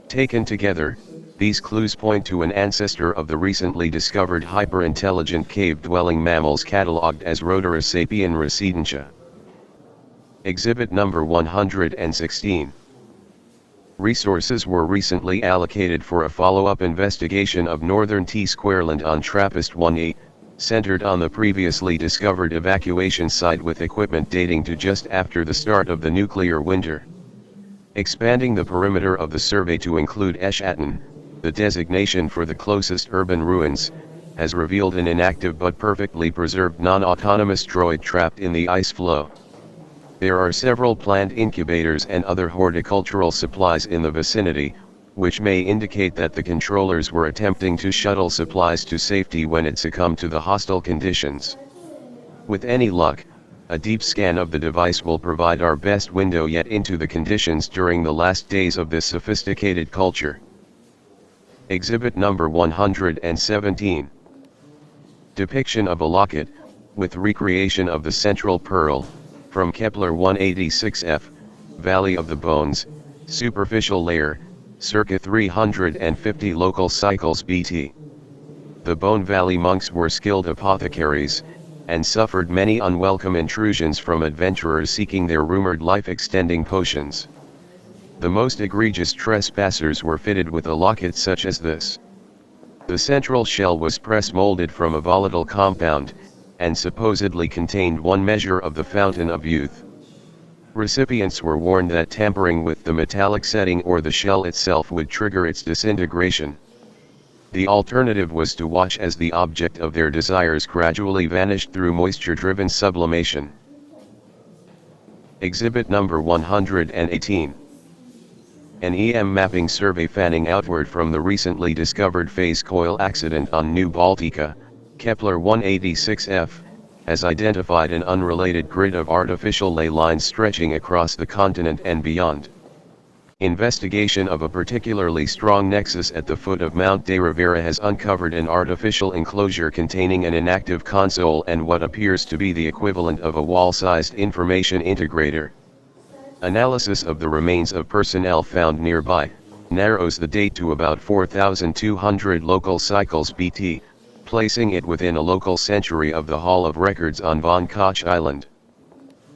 Taken together, these clues point to an ancestor of the recently discovered hyper-intelligent cave-dwelling mammals catalogued as Rhodorus sapien residentia. Exhibit number 116. Resources were recently allocated for a follow-up investigation of northern T-Squareland on TRAPPIST-1A, centered on the previously discovered evacuation site with equipment dating to just after the start of the nuclear winter. Expanding the perimeter of the survey to include Eschaton, the designation for the closest urban ruins, has revealed an inactive but perfectly preserved non-autonomous droid trapped in the ice floe. There are several plant incubators and other horticultural supplies in the vicinity, which may indicate that the controllers were attempting to shuttle supplies to safety when it succumbed to the hostile conditions. With any luck, a deep scan of the device will provide our best window yet into the conditions during the last days of this sophisticated culture. Exhibit number 117. Depiction of a locket, with recreation of the central pearl, from Kepler 186f, Valley of the Bones, superficial layer, circa 350 local cycles BT. The Bone Valley monks were skilled apothecaries, and suffered many unwelcome intrusions from adventurers seeking their rumored life-extending potions. The most egregious trespassers were fitted with a locket such as this. The central shell was press-molded from a volatile compound, and supposedly contained one measure of the fountain of youth. Recipients were warned that tampering with the metallic setting or the shell itself would trigger its disintegration. The alternative was to watch as the object of their desires gradually vanished through moisture-driven sublimation. Exhibit number 118. An EM mapping survey fanning outward from the recently discovered phase coil accident on New Baltica, Kepler 186f, has identified an unrelated grid of artificial ley lines stretching across the continent and beyond. Investigation of a particularly strong nexus at the foot of Mount de Rivera has uncovered an artificial enclosure containing an inactive console and what appears to be the equivalent of a wall-sized information integrator. Analysis of the remains of personnel found nearby narrows the date to about 4,200 local cycles BT, placing it within a local century of the Hall of Records on Von Koch Island.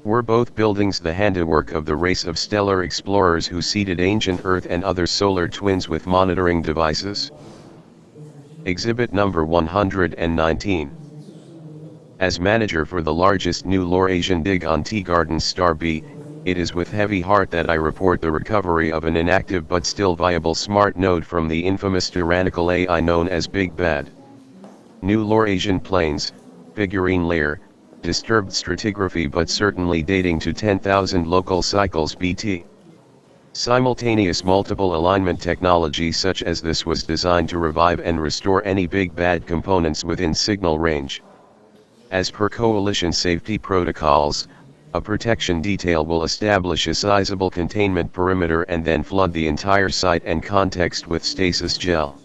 Were both buildings the handiwork of the race of stellar explorers who seeded ancient Earth and other solar twins with monitoring devices? Exhibit number 119. As manager for the largest new Laurasian dig on Teegarden Star B, it is with heavy heart that I report the recovery of an inactive but still viable smart node from the infamous tyrannical AI known as Big Bad. New Laurasian plains, figurine layer, disturbed stratigraphy but certainly dating to 10,000 local cycles BT. Simultaneous multiple alignment technology such as this was designed to revive and restore any Big Bad components within signal range. As per coalition safety protocols, a protection detail will establish a sizable containment perimeter and then flood the entire site and context with stasis gel.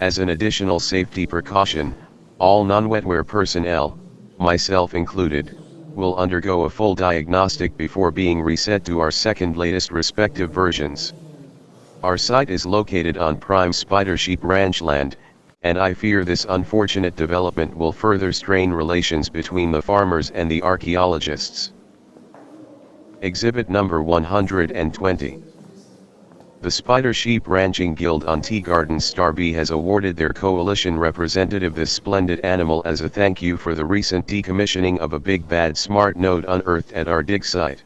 As an additional safety precaution, all non-wetware personnel, myself included, will undergo a full diagnostic before being reset to our second latest respective versions. Our site is located on prime spider sheep ranchland, and I fear this unfortunate development will further strain relations between the farmers and the archaeologists. Exhibit number 120. The Spider Sheep Ranching Guild on Teegarden Star B has awarded their coalition representative this splendid animal as a thank you for the recent decommissioning of a Big Bad smart node unearthed at our dig site.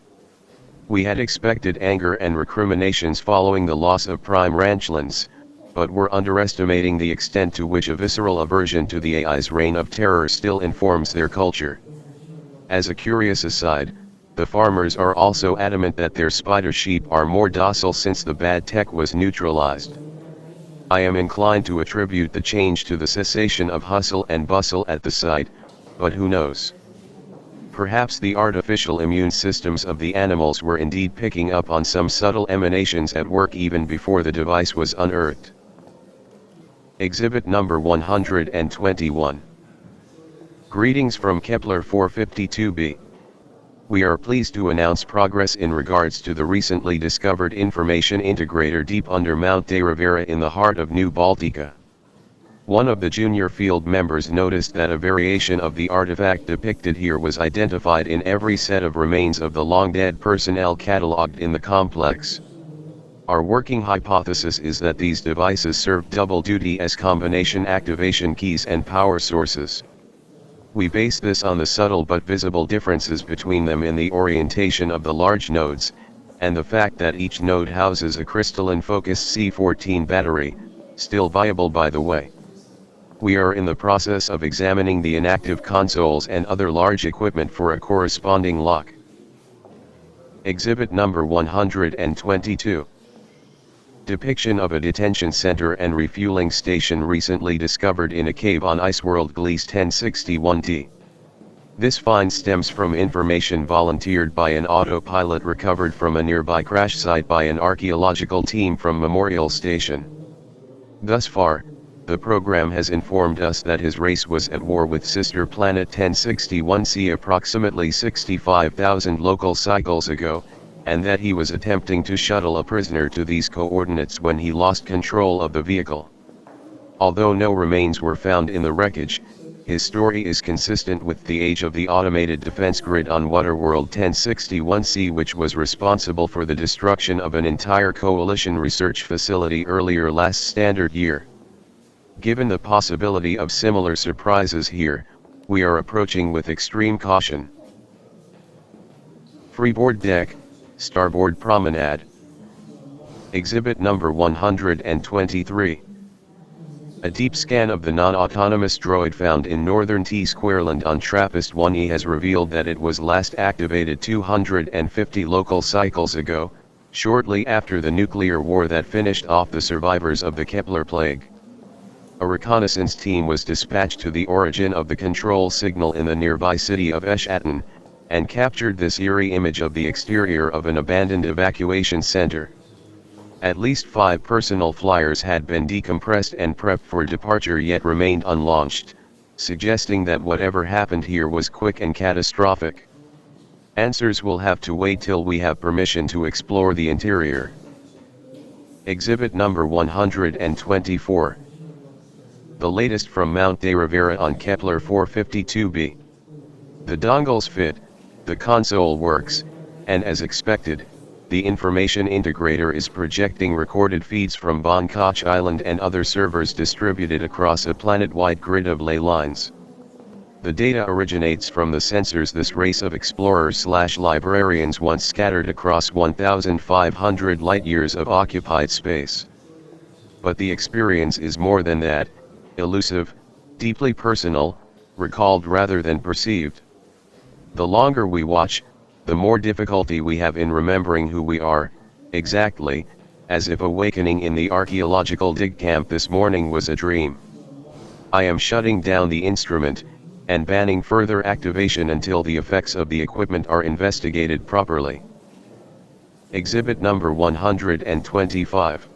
We had expected anger and recriminations following the loss of prime ranchlands, but were underestimating the extent to which a visceral aversion to the AI's reign of terror still informs their culture. As a curious aside, the farmers are also adamant that their spider sheep are more docile since the bad tech was neutralized. I am inclined to attribute the change to the cessation of hustle and bustle at the site, but who knows? Perhaps the artificial immune systems of the animals were indeed picking up on some subtle emanations at work even before the device was unearthed. Exhibit number 121. Greetings from Kepler 452b. We are pleased to announce progress in regards to the recently discovered information integrator deep under Mount de Rivera in the heart of New Baltica. One of the junior field members noticed that a variation of the artifact depicted here was identified in every set of remains of the long-dead personnel catalogued in the complex. Our working hypothesis is that these devices served double duty as combination activation keys and power sources. We base this on the subtle but visible differences between them in the orientation of the large nodes, and the fact that each node houses a crystalline-focused C14 battery, still viable by the way. We are in the process of examining the inactive consoles and other large equipment for a corresponding lock. Exhibit number 122. Depiction of a detention center and refueling station recently discovered in a cave on Iceworld Gliese 1061d. This find stems from information volunteered by an autopilot recovered from a nearby crash site by an archaeological team from Memorial Station. Thus far, the program has informed us that his race was at war with sister planet 1061c approximately 65,000 local cycles ago, and that he was attempting to shuttle a prisoner to these coordinates when he lost control of the vehicle. Although no remains were found in the wreckage, his story is consistent with the age of the automated defense grid on Waterworld 1061c, which was responsible for the destruction of an entire coalition research facility earlier last standard year. Given the possibility of similar surprises here, we are approaching with extreme caution. Freeboard deck, starboard promenade. Exhibit number 123. A deep scan of the non-autonomous droid found in northern T-Squareland on TRAPPIST-1E has revealed that it was last activated 250 local cycles ago, shortly after the nuclear war that finished off the survivors of the Kepler plague. A reconnaissance team was dispatched to the origin of the control signal in the nearby city of Eschaton, and captured this eerie image of the exterior of an abandoned evacuation center. At least 5 personal flyers had been decompressed and prepped for departure yet remained unlaunched, suggesting that whatever happened here was quick and catastrophic. Answers will have to wait till we have permission to explore the interior. Exhibit number 124. The latest from Mount de Rivera on Kepler 452b. The dongles fit, the console works, and as expected, the information integrator is projecting recorded feeds from Bonkoch Island and other servers distributed across a planet-wide grid of ley lines. The data originates from the sensors this race of explorers/librarians once scattered across 1,500 light-years of occupied space. But the experience is more than that, elusive, deeply personal, recalled rather than perceived. The longer we watch, the more difficulty we have in remembering who we are, exactly, as if awakening in the archaeological dig camp this morning was a dream. I am shutting down the instrument, and banning further activation until the effects of the equipment are investigated properly. Exhibit number 125.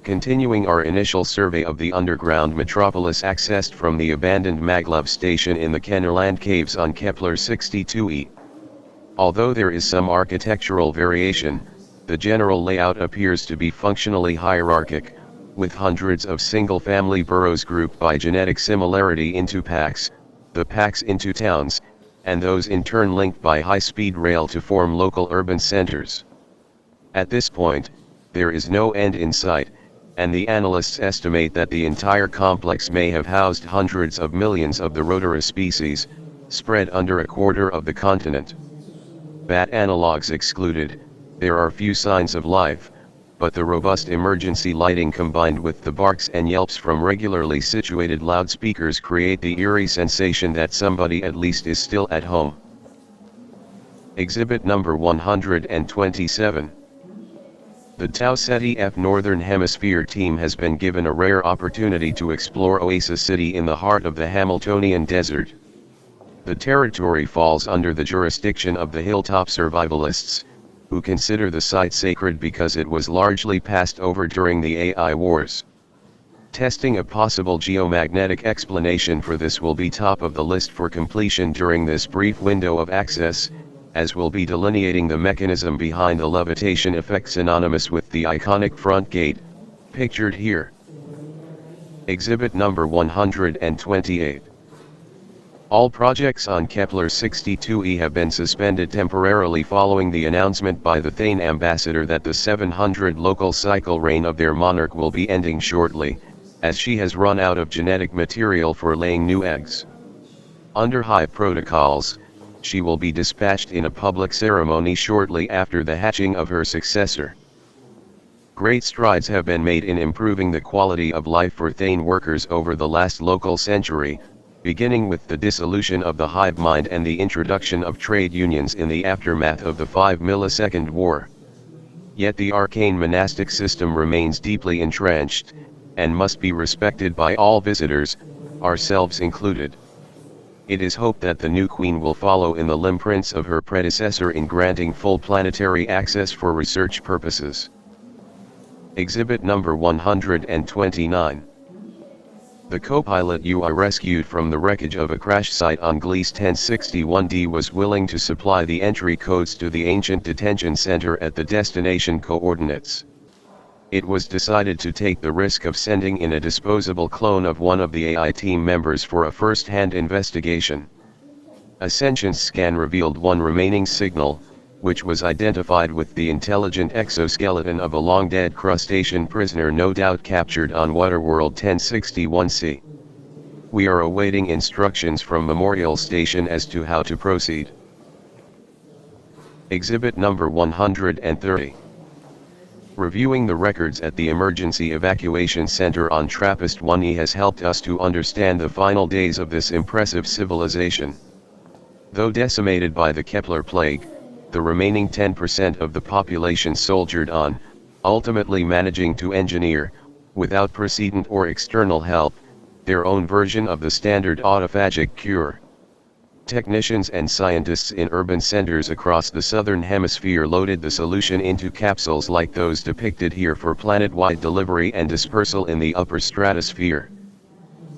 Continuing our initial survey of the underground metropolis accessed from the abandoned Maglev station in the Kennerland Caves on Kepler 62e. Although there is some architectural variation, the general layout appears to be functionally hierarchic, with hundreds of single-family boroughs grouped by genetic similarity into packs, the packs into towns, and those in turn linked by high-speed rail to form local urban centers. At this point, there is no end in sight, and the analysts estimate that the entire complex may have housed hundreds of millions of the Rotara species, spread under a quarter of the continent. Bat analogs excluded, there are few signs of life, but the robust emergency lighting combined with the barks and yelps from regularly situated loudspeakers create the eerie sensation that somebody at least is still at home. Exhibit number 127. The Tau Ceti F Northern Hemisphere team has been given a rare opportunity to explore Oasis City in the heart of the Hamiltonian Desert. The territory falls under the jurisdiction of the Hilltop Survivalists, who consider the site sacred because it was largely passed over during the AI wars. Testing a possible geomagnetic explanation for this will be top of the list for completion during this brief window of access, as will be delineating the mechanism behind the levitation effect synonymous with the iconic front gate, pictured here. Exhibit number 128. All projects on Kepler 62e have been suspended temporarily following the announcement by the Thane ambassador that the 700 local cycle reign of their monarch will be ending shortly, as she has run out of genetic material for laying new eggs. Under high protocols, she will be dispatched in a public ceremony shortly after the hatching of her successor. Great strides have been made in improving the quality of life for Thane workers over the last local century, beginning with the dissolution of the hive mind and the introduction of trade unions in the aftermath of the 5-millisecond war. Yet the arcane monastic system remains deeply entrenched, and must be respected by all visitors, ourselves included. It is hoped that the new queen will follow in the limprints of her predecessor in granting full planetary access for research purposes. Exhibit number 129. The co-pilot UI rescued from the wreckage of a crash site on Gliese 1061D was willing to supply the entry codes to the ancient detention center at the destination coordinates. It was decided to take the risk of sending in a disposable clone of one of the AI team members for a first-hand investigation. A sentience scan revealed one remaining signal, which was identified with the intelligent exoskeleton of a long-dead crustacean prisoner no doubt captured on Waterworld 1061C. We are awaiting instructions from Memorial Station as to how to proceed. Exhibit number 130. Reviewing the records at the Emergency Evacuation Center on TRAPPIST-1E has helped us to understand the final days of this impressive civilization. Though decimated by the Kepler plague, the remaining 10% of the population soldiered on, ultimately managing to engineer, without precedent or external help, their own version of the standard autophagic cure. Technicians and scientists in urban centers across the southern hemisphere loaded the solution into capsules like those depicted here for planet-wide delivery and dispersal in the upper stratosphere.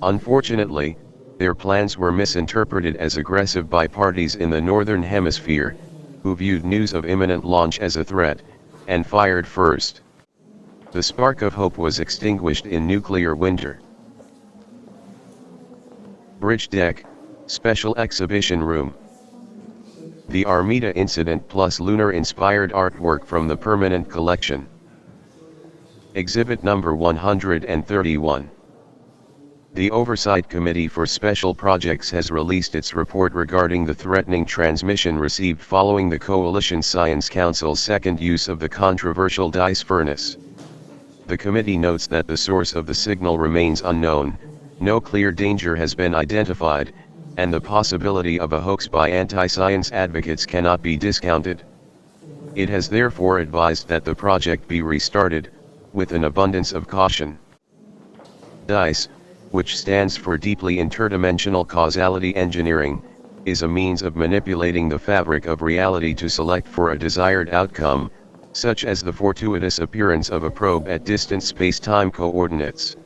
Unfortunately, their plans were misinterpreted as aggressive by parties in the northern hemisphere, who viewed news of imminent launch as a threat, and fired first. The spark of hope was extinguished in nuclear winter. Bridge deck, special exhibition room. The Armida incident plus lunar-inspired artwork from the permanent collection. Exhibit number 131. The Oversight Committee for Special Projects has released its report regarding the threatening transmission received following the Coalition Science Council's second use of the controversial DICE furnace. The committee notes that the source of the signal remains unknown, no clear danger has been identified, and the possibility of a hoax by anti-science advocates cannot be discounted. It has therefore advised that the project be restarted, with an abundance of caution. DICE, which stands for Deeply Interdimensional Causality Engineering, is a means of manipulating the fabric of reality to select for a desired outcome, such as the fortuitous appearance of a probe at distant space-time coordinates.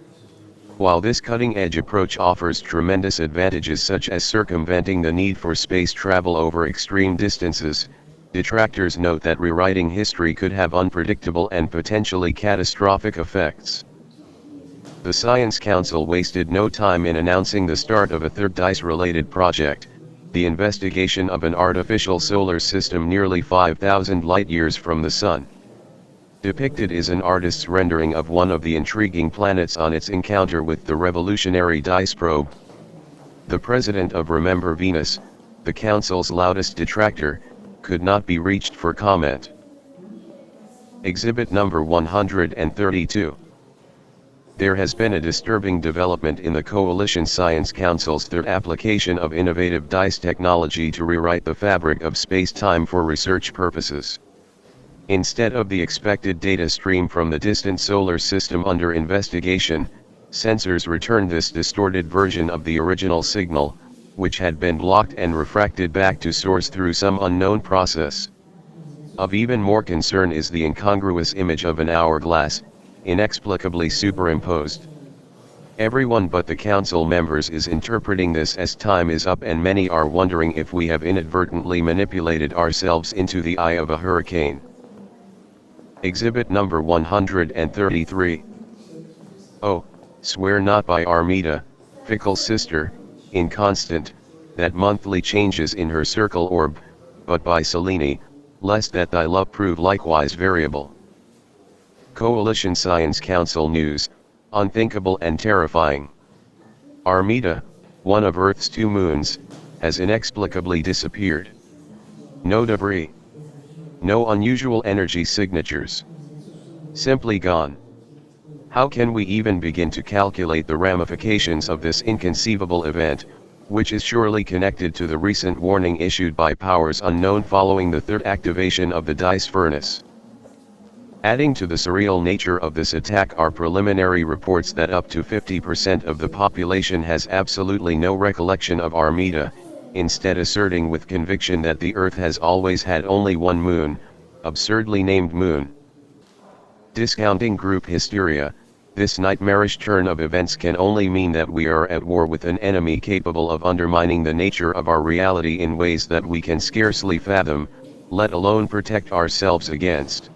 While this cutting-edge approach offers tremendous advantages such as circumventing the need for space travel over extreme distances, detractors note that rewriting history could have unpredictable and potentially catastrophic effects. The Science Council wasted no time in announcing the start of a third DICE-related project, the investigation of an artificial solar system nearly 5,000 light-years from the Sun. Depicted is an artist's rendering of one of the intriguing planets on its encounter with the revolutionary DICE probe. The president of Remember Venus, the Council's loudest detractor, could not be reached for comment. Exhibit number 132. There has been a disturbing development in the Coalition Science Council's third application of innovative DICE technology to rewrite the fabric of space-time for research purposes. Instead of the expected data stream from the distant solar system under investigation, sensors returned this distorted version of the original signal, which had been blocked and refracted back to source through some unknown process. Of even more concern is the incongruous image of an hourglass, inexplicably superimposed. Everyone but the council members is interpreting this as time is up, and many are wondering if we have inadvertently manipulated ourselves into the eye of a hurricane. Exhibit number 133. Oh, swear not by Armida, fickle sister, inconstant, that monthly changes in her circle orb, but by Selene, lest that thy love prove likewise variable. Coalition Science Council News, unthinkable and terrifying. Armida, one of Earth's two moons, has inexplicably disappeared. No debris. No unusual energy signatures. Simply gone. How can we even begin to calculate the ramifications of this inconceivable event, which is surely connected to the recent warning issued by powers unknown following the third activation of the DICE furnace? Adding to the surreal nature of this attack are preliminary reports that up to 50% of the population has absolutely no recollection of Armida, instead asserting with conviction that the Earth has always had only one moon, absurdly named Moon. Discounting group hysteria, this nightmarish turn of events can only mean that we are at war with an enemy capable of undermining the nature of our reality in ways that we can scarcely fathom, let alone protect ourselves against.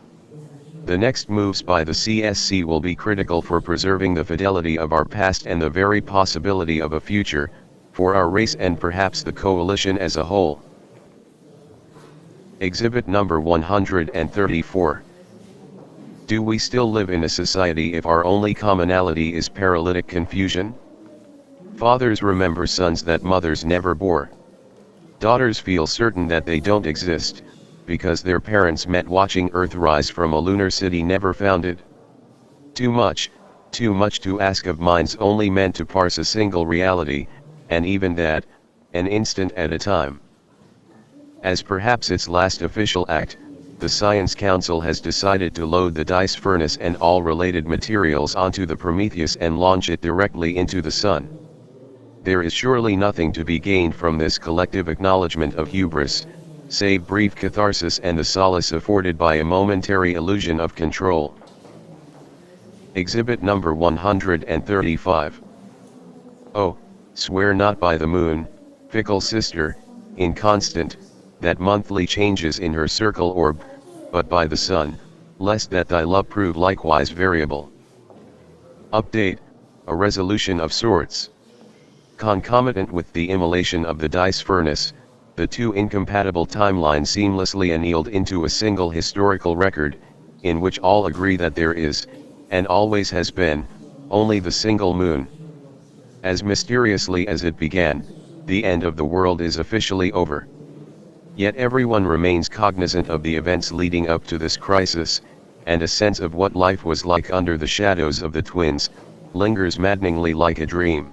The next moves by the CSC will be critical for preserving the fidelity of our past and the very possibility of a future, for our race and perhaps the coalition as a whole. Exhibit number 134. Do we still live in a society if our only commonality is paralytic confusion? Fathers remember sons that mothers never bore. Daughters feel certain that they don't exist, because their parents met watching Earth rise from a lunar city never founded. Too much to ask of minds only meant to parse a single reality, and even that, an instant at a time. As perhaps its last official act, the Science Council has decided to load the dice furnace and all related materials onto the Prometheus and launch it directly into the sun. There is surely nothing to be gained from this collective acknowledgement of hubris, save brief catharsis and the solace afforded by a momentary illusion of control. Exhibit number 135. Oh, swear not by the moon, fickle sister, inconstant, that monthly changes in her circle orb, but by the sun, lest that thy love prove likewise variable. Update, a resolution of sorts. Concomitant with the immolation of the dice furnace, the two incompatible timelines seamlessly annealed into a single historical record, in which all agree that there is, and always has been, only the single moon. As mysteriously as it began, the end of the world is officially over. Yet everyone remains cognizant of the events leading up to this crisis, and a sense of what life was like under the shadows of the twins, lingers maddeningly like a dream.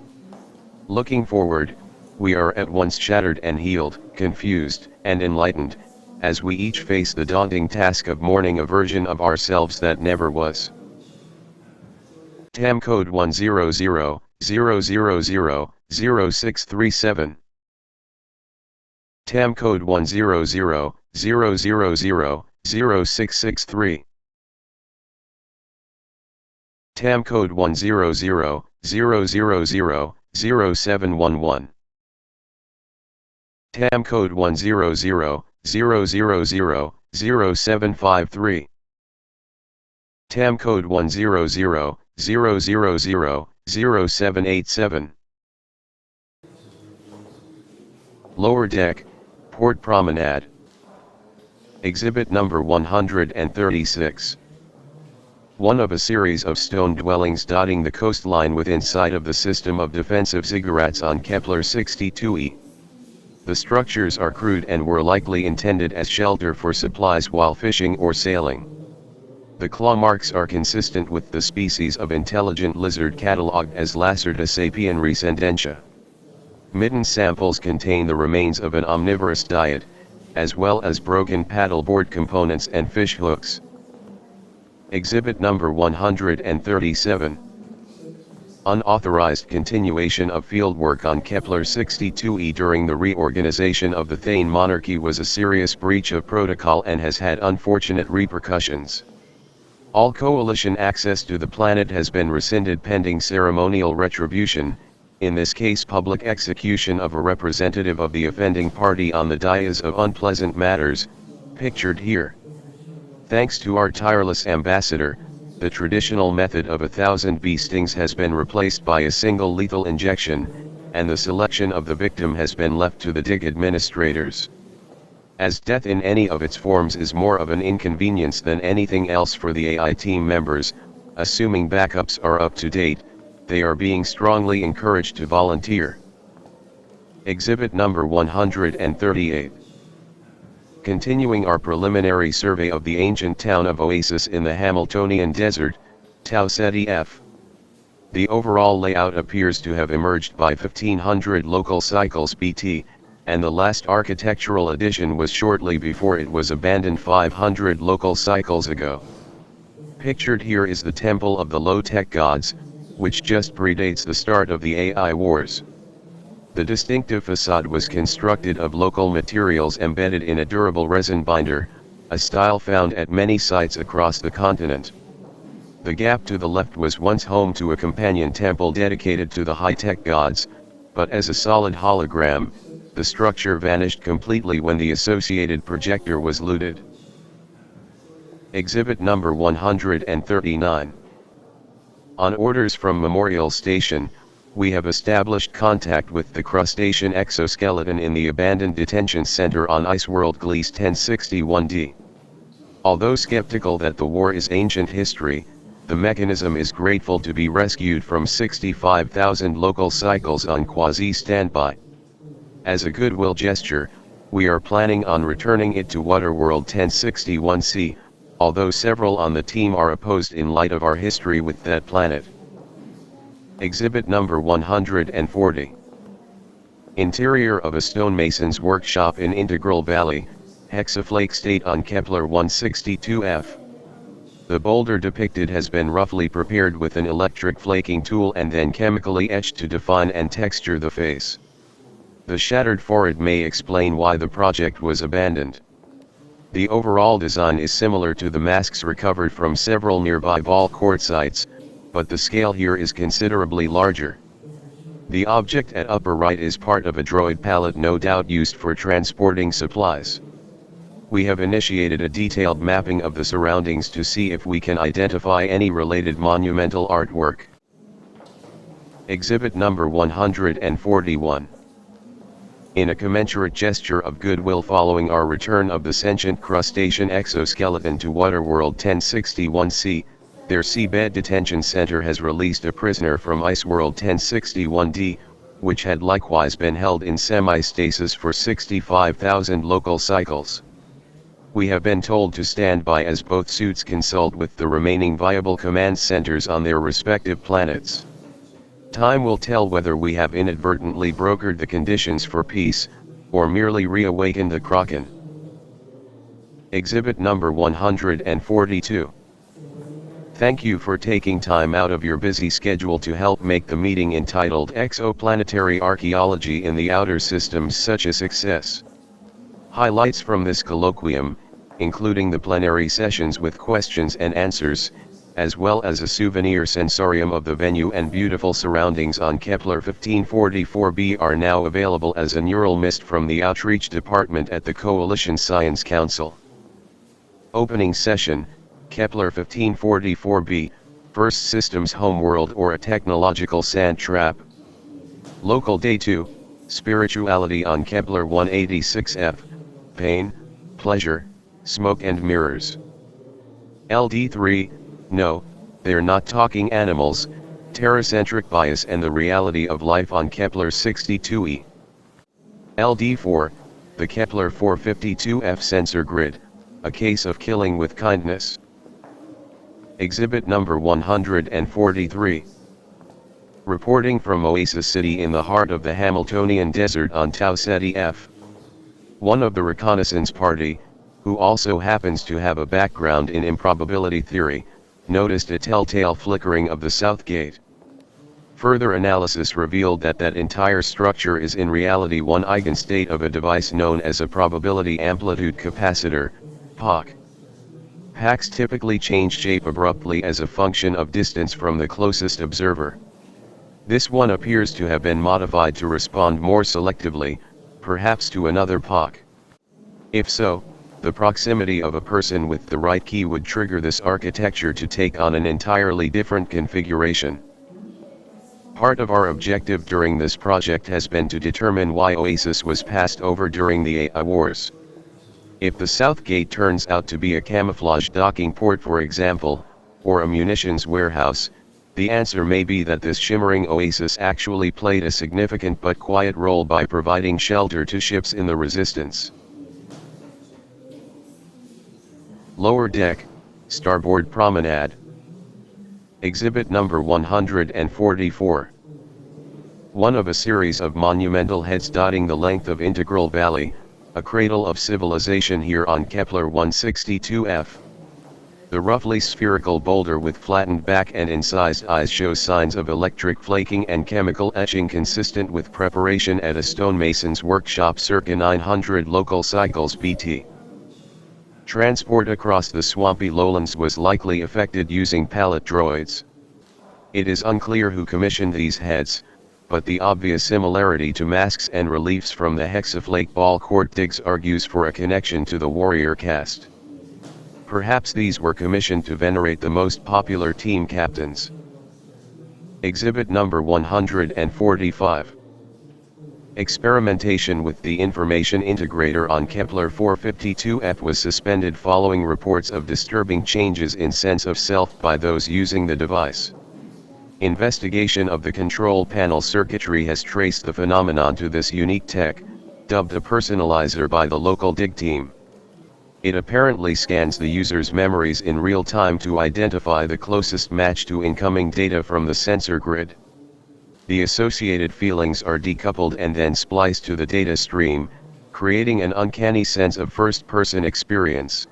Looking forward, we are at once shattered and healed, confused and enlightened, as we each face the daunting task of mourning a version of ourselves that never was. TAM code 10000000637. TAM code 10000000663. TAM code 10000000711. TAM code 10000000753. TAM code 10000000787. Lower Deck, Port Promenade. Exhibit number 136. One of a series of stone dwellings dotting the coastline within sight of the system of defensive ziggurats on Kepler 62e. The structures are crude and were likely intended as shelter for supplies while fishing or sailing. The claw marks are consistent with the species of intelligent lizard catalogued as Lacerta sapien rescendentia. Mitten samples contain the remains of an omnivorous diet, as well as broken paddleboard components and fish hooks. Exhibit number 137. Unauthorized continuation of fieldwork on Kepler 62e during the reorganization of the Thane monarchy was a serious breach of protocol and has had unfortunate repercussions. All coalition access to the planet has been rescinded pending ceremonial retribution, in this case public execution of a representative of the offending party on the dais of unpleasant matters, pictured here. Thanks to our tireless ambassador, the traditional method of 1,000 bee stings has been replaced by a single lethal injection, and the selection of the victim has been left to the dig administrators. As death in any of its forms is more of an inconvenience than anything else for the AI team members, assuming backups are up to date, they are being strongly encouraged to volunteer. Exhibit number 138. Continuing our preliminary survey of the ancient town of Oasis in the Hamiltonian Desert, Tau Ceti F. The overall layout appears to have emerged by 1500 local cycles BT, and the last architectural addition was shortly before it was abandoned 500 local cycles ago. Pictured here is the Temple of the Low-Tech Gods, which just predates the start of the AI wars. The distinctive facade was constructed of local materials embedded in a durable resin binder, a style found at many sites across the continent. The gap to the left was once home to a companion temple dedicated to the high-tech gods, but as a solid hologram, the structure vanished completely when the associated projector was looted. Exhibit number 139. On orders from Memorial Station, we have established contact with the crustacean exoskeleton in the abandoned detention center on Iceworld Gliese 1061d. Although skeptical that the war is ancient history, the mechanism is grateful to be rescued from 65,000 local cycles on quasi-standby. As a goodwill gesture, We are planning on returning it to Waterworld 1061C, although several on the team are opposed in light of our history with that planet. Exhibit number 140. Interior of a stonemason's workshop in Integral Valley, Hexaflake State on Kepler 162f. The boulder depicted has been roughly prepared with an electric flaking tool and then chemically etched to define and texture the face. The shattered forehead may explain why the project was abandoned. The overall design is similar to the masks recovered from several nearby ball court sites, but the scale here is considerably larger. The object at upper right is part of a droid pallet, no doubt used for transporting supplies. We have initiated a detailed mapping of the surroundings to see if we can identify any related monumental artwork. Exhibit number 141. In a commensurate gesture of goodwill following our return of the sentient crustacean exoskeleton to Waterworld 1061C, their seabed detention center has released a prisoner from Iceworld 1061D, which had likewise been held in semi-stasis for 65,000 local cycles. We have been told to stand by as both suits consult with the remaining viable command centers on their respective planets. Time will tell whether we have inadvertently brokered the conditions for peace, or merely reawakened the Kraken. Exhibit number 142. Thank you for taking time out of your busy schedule to help make the meeting entitled Exoplanetary Archaeology in the Outer Systems such a success. Highlights from this colloquium, including the plenary sessions with questions and answers, as well as a souvenir sensorium of the venue and beautiful surroundings on Kepler 1544b, are now available as a neural mist from the Outreach Department at the Coalition Science Council. Opening session, Kepler 1544b, First Systems Homeworld or a Technological Sand Trap. Local Day 2, Spirituality on Kepler 186f, Pain, Pleasure, Smoke and Mirrors. LD3, No, they're not talking animals, Terracentric Bias and the Reality of Life on Kepler 62e. LD4, the Kepler 452f Sensor Grid, A Case of Killing with Kindness. Exhibit number 143. Reporting from Oasis City in the heart of the Hamiltonian Desert on Tau Ceti F. One of the reconnaissance party, who also happens to have a background in improbability theory, noticed a telltale flickering of the south gate. Further analysis revealed that that entire structure is in reality one eigenstate of a device known as a probability amplitude capacitor, PAC. PACs typically change shape abruptly as a function of distance from the closest observer. This one appears to have been modified to respond more selectively, perhaps to another PAC. If so, the proximity of a person with the right key would trigger this architecture to take on an entirely different configuration. Part of our objective during this project has been to determine why Oasis was passed over during the AI Wars. If the south gate turns out to be a camouflage docking port, for example, or a munitions warehouse, the answer may be that this shimmering oasis actually played a significant but quiet role by providing shelter to ships in the Resistance. Lower Deck, Starboard Promenade. Exhibit number 144. One of a series of monumental heads dotting the length of Integral Valley, a cradle of civilization here on Kepler 162f. The roughly spherical boulder with flattened back and incised eyes shows signs of electric flaking and chemical etching consistent with preparation at a stonemason's workshop circa 900 local cycles BT. Transport across the swampy lowlands was likely effected using pallet droids. It is unclear who commissioned these heads, but the obvious similarity to masks and reliefs from the Hexaflake ball court digs argues for a connection to the warrior caste. Perhaps these were commissioned to venerate the most popular team captains. Exhibit number 145. Experimentation with the information integrator on Kepler 452f was suspended following reports of disturbing changes in sense of self by those using the device. Investigation of the control panel circuitry has traced the phenomenon to this unique tech, dubbed a personalizer by the local dig team. It apparently scans the user's memories in real time to identify the closest match to incoming data from the sensor grid. The associated feelings are decoupled and then spliced to the data stream, creating an uncanny sense of first-person experience.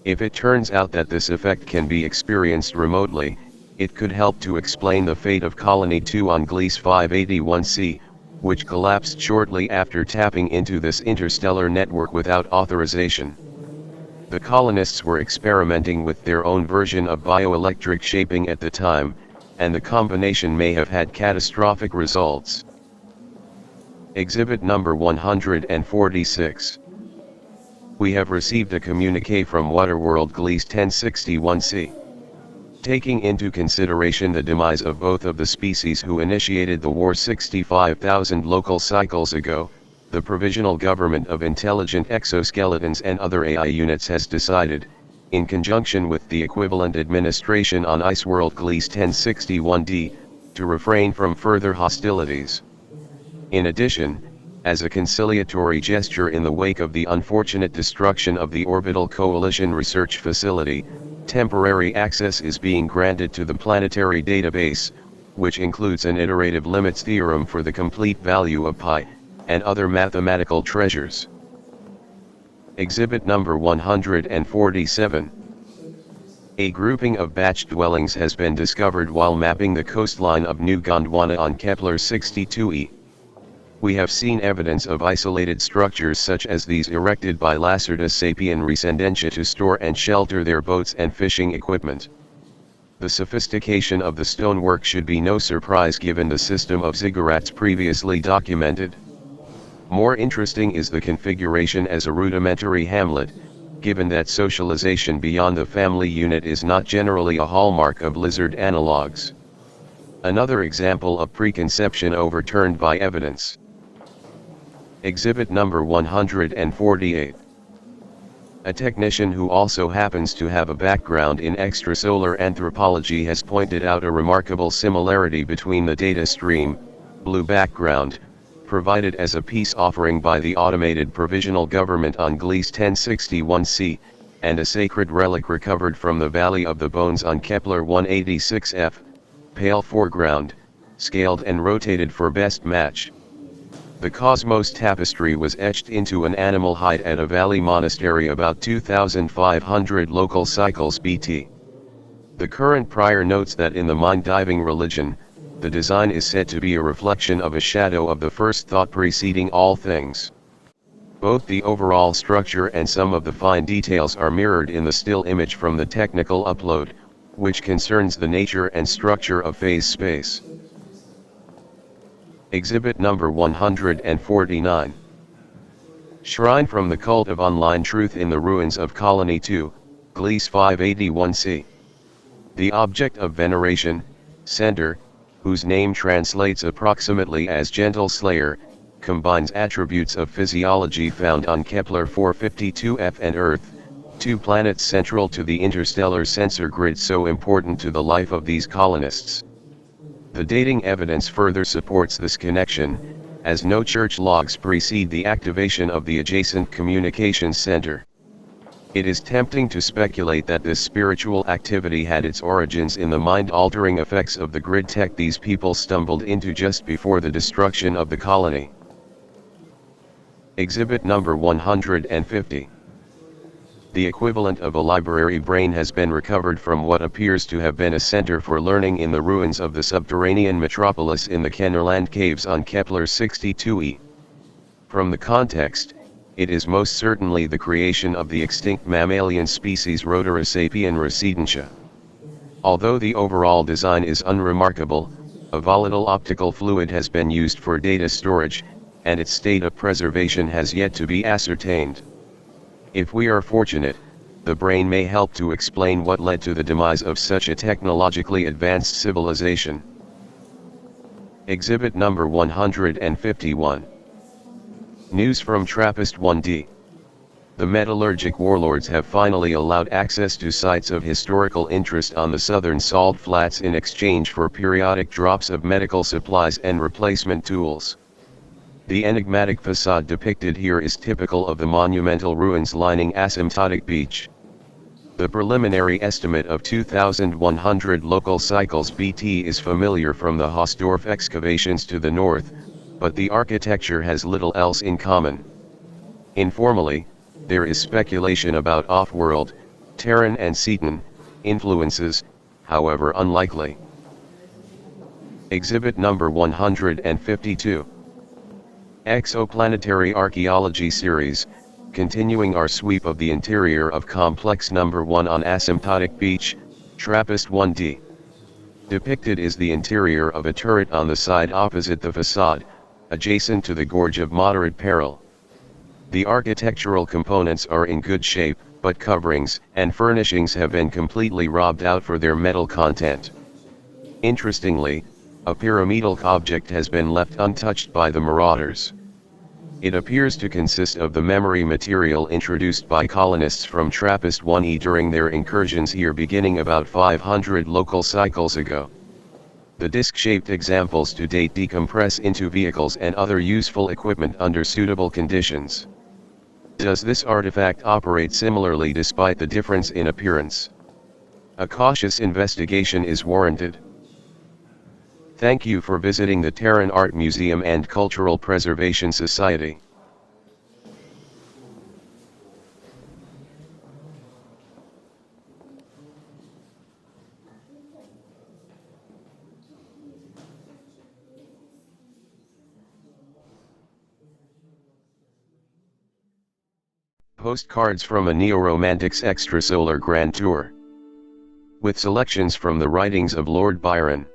If it turns out that this effect can be experienced remotely, it could help to explain the fate of Colony 2 on Gliese 581c, which collapsed shortly after tapping into this interstellar network without authorization. The colonists were experimenting with their own version of bioelectric shaping at the time, and the combination may have had catastrophic results. Exhibit number 146. We have received a communique from Waterworld Gliese 1061c. Taking into consideration the demise of both of the species who initiated the war 65,000 local cycles ago, the Provisional Government of Intelligent Exoskeletons and other AI units has decided, in conjunction with the equivalent administration on Iceworld Gliese 1061d, to refrain from further hostilities. In addition, as a conciliatory gesture in the wake of the unfortunate destruction of the Orbital Coalition Research Facility, temporary access is being granted to the planetary database, which includes an iterative limits theorem for the complete value of pi, and other mathematical treasures. Exhibit number 147. A grouping of batch dwellings has been discovered while mapping the coastline of New Gondwana on Kepler 62e. We have seen evidence of isolated structures such as these erected by Lacerta sapien rescendentia to store and shelter their boats and fishing equipment. The sophistication of the stonework should be no surprise given the system of ziggurats previously documented. More interesting is the configuration as a rudimentary hamlet, given that socialization beyond the family unit is not generally a hallmark of lizard analogues. Another example of preconception overturned by evidence. Exhibit number 148. A technician who also happens to have a background in extrasolar anthropology has pointed out a remarkable similarity between the data stream, blue background, provided as a peace offering by the automated provisional government on Gliese 1061c, and a sacred relic recovered from the Valley of the Bones on Kepler 186f, pale foreground, scaled and rotated for best match. The Cosmos tapestry was etched into an animal hide at a valley monastery about 2,500 local cycles BT. The current prior notes that in the mind-diving religion, the design is said to be a reflection of a shadow of the first thought preceding all things. Both the overall structure and some of the fine details are mirrored in the still image from the technical upload, which concerns the nature and structure of phase space. Exhibit number 149. Shrine from the Cult of Online Truth in the ruins of Colony 2, Gliese 581c. The object of veneration, Center, whose name translates approximately as Gentle Slayer, combines attributes of physiology found on Kepler 452f and Earth, two planets central to the interstellar sensor grid so important to the life of these colonists. The dating evidence further supports this connection, as no church logs precede the activation of the adjacent communications center. It is tempting to speculate that this spiritual activity had its origins in the mind-altering effects of the grid tech these people stumbled into just before the destruction of the colony. Exhibit number 150. The equivalent of a library brain has been recovered from what appears to have been a center for learning in the ruins of the subterranean metropolis in the Kennerland Caves on Kepler 62e. From the context, it is most certainly the creation of the extinct mammalian species Rhodora sapien rescendentia. Although the overall design is unremarkable, a volatile optical fluid has been used for data storage, and its state of preservation has yet to be ascertained. If we are fortunate, the brain may help to explain what led to the demise of such a technologically advanced civilization. Exhibit number 151. News from Trappist 1D. The metallurgic warlords have finally allowed access to sites of historical interest on the southern salt flats in exchange for periodic drops of medical supplies and replacement tools. The enigmatic facade depicted here is typical of the monumental ruins lining asymptotic beach. The preliminary estimate of 2,100 local cycles BT is familiar from the Hausdorff excavations to the north, but the architecture has little else in common. Informally, there is speculation about off-world, Terran and Cetan, influences, however unlikely. Exhibit number 152. Exoplanetary Archaeology Series, continuing our sweep of the interior of Complex Number 1 on Asymptotic Beach, TRAPPIST-1D. Depicted is the interior of a turret on the side opposite the facade, adjacent to the gorge of moderate peril. The architectural components are in good shape, but coverings and furnishings have been completely robbed out for their metal content. Interestingly, a pyramidal object has been left untouched by the marauders. It appears to consist of the memory material introduced by colonists from TRAPPIST-1E during their incursions here beginning about 500 local cycles ago. The disc-shaped examples to date decompress into vehicles and other useful equipment under suitable conditions. Does this artifact operate similarly despite the difference in appearance? A cautious investigation is warranted. Thank you for visiting the Terran Art Museum and Cultural Preservation Society. Postcards from a Neo-Romantics Extrasolar Grand Tour. With selections from the writings of Lord Byron.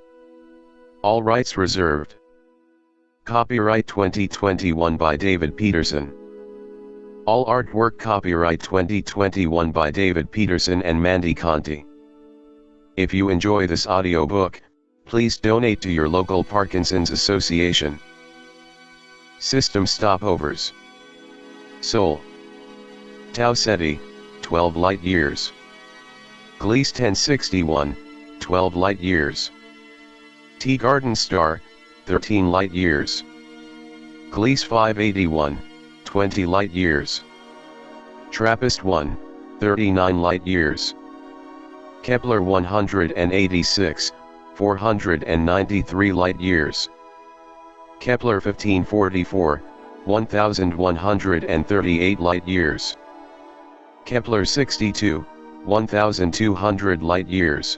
All rights reserved. Copyright 2021 by David Peterson. All artwork copyright 2021 by David Peterson and Mandy Conti. If you enjoy this audiobook, please donate to your local Parkinson's Association. System stopovers. Sol. Tau Ceti, 12 light years. Gliese 1061, 12 light years. T Garden Star, 13 light years. Gliese 581, 20 light years. TRAPPIST-1, 39 light years. Kepler 186, 493 light years. Kepler 1544, 1138 light years. Kepler 62, 1200 light years.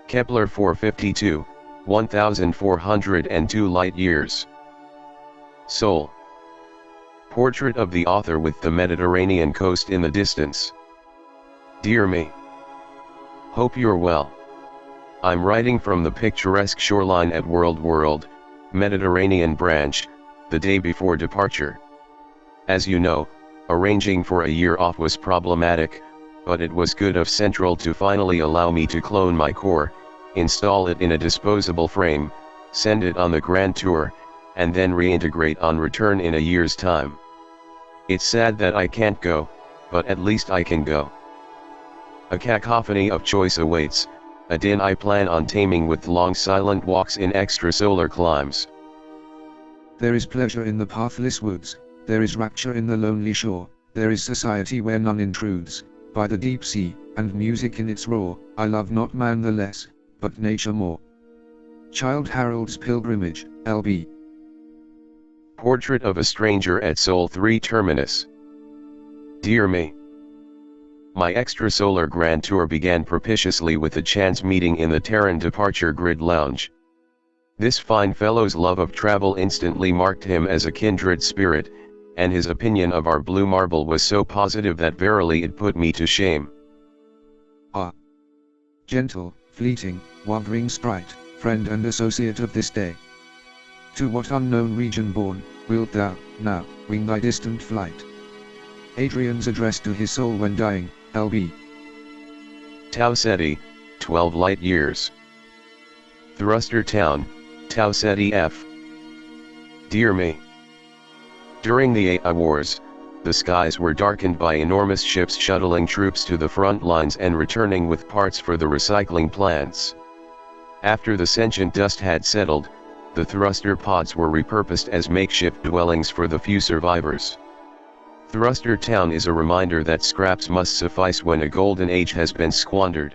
Kepler 452, 1402 light years. Sol. Portrait of the author with the Mediterranean coast in the distance. Dear me. Hope you're well. I'm writing from the picturesque shoreline at World, Mediterranean branch, the day before departure. As you know, arranging for a year off was problematic, but it was good of Central to finally allow me to clone my core, install it in a disposable frame, send it on the grand tour, and then reintegrate on return in a year's time. It's sad that I can't go, but at least I can go. A cacophony of choice awaits, a din I plan on taming with long silent walks in extrasolar climes. There is pleasure in the pathless woods, there is rapture in the lonely shore, there is society where none intrudes, by the deep sea, and music in its roar. I love not man the less, but nature more. Childe Harold's Pilgrimage, L.B. Portrait of a stranger at Sol 3 Terminus. Dear me. My extrasolar grand tour began propitiously with a chance meeting in the Terran departure grid lounge. This fine fellow's love of travel instantly marked him as a kindred spirit, and his opinion of our blue marble was so positive that verily it put me to shame. Ah! Gentle, fleeting, wandering sprite, friend and associate of this day. To what unknown region born, wilt thou, now, wing thy distant flight? Adrian's address to his soul when dying, L.B. Tau Ceti, 12 light years. Thruster Town, Tau Ceti F. Dear me. During the AI Wars, the skies were darkened by enormous ships shuttling troops to the front lines and returning with parts for the recycling plants. After the sentient dust had settled, the thruster pods were repurposed as makeshift dwellings for the few survivors. Thruster Town is a reminder that scraps must suffice when a golden age has been squandered.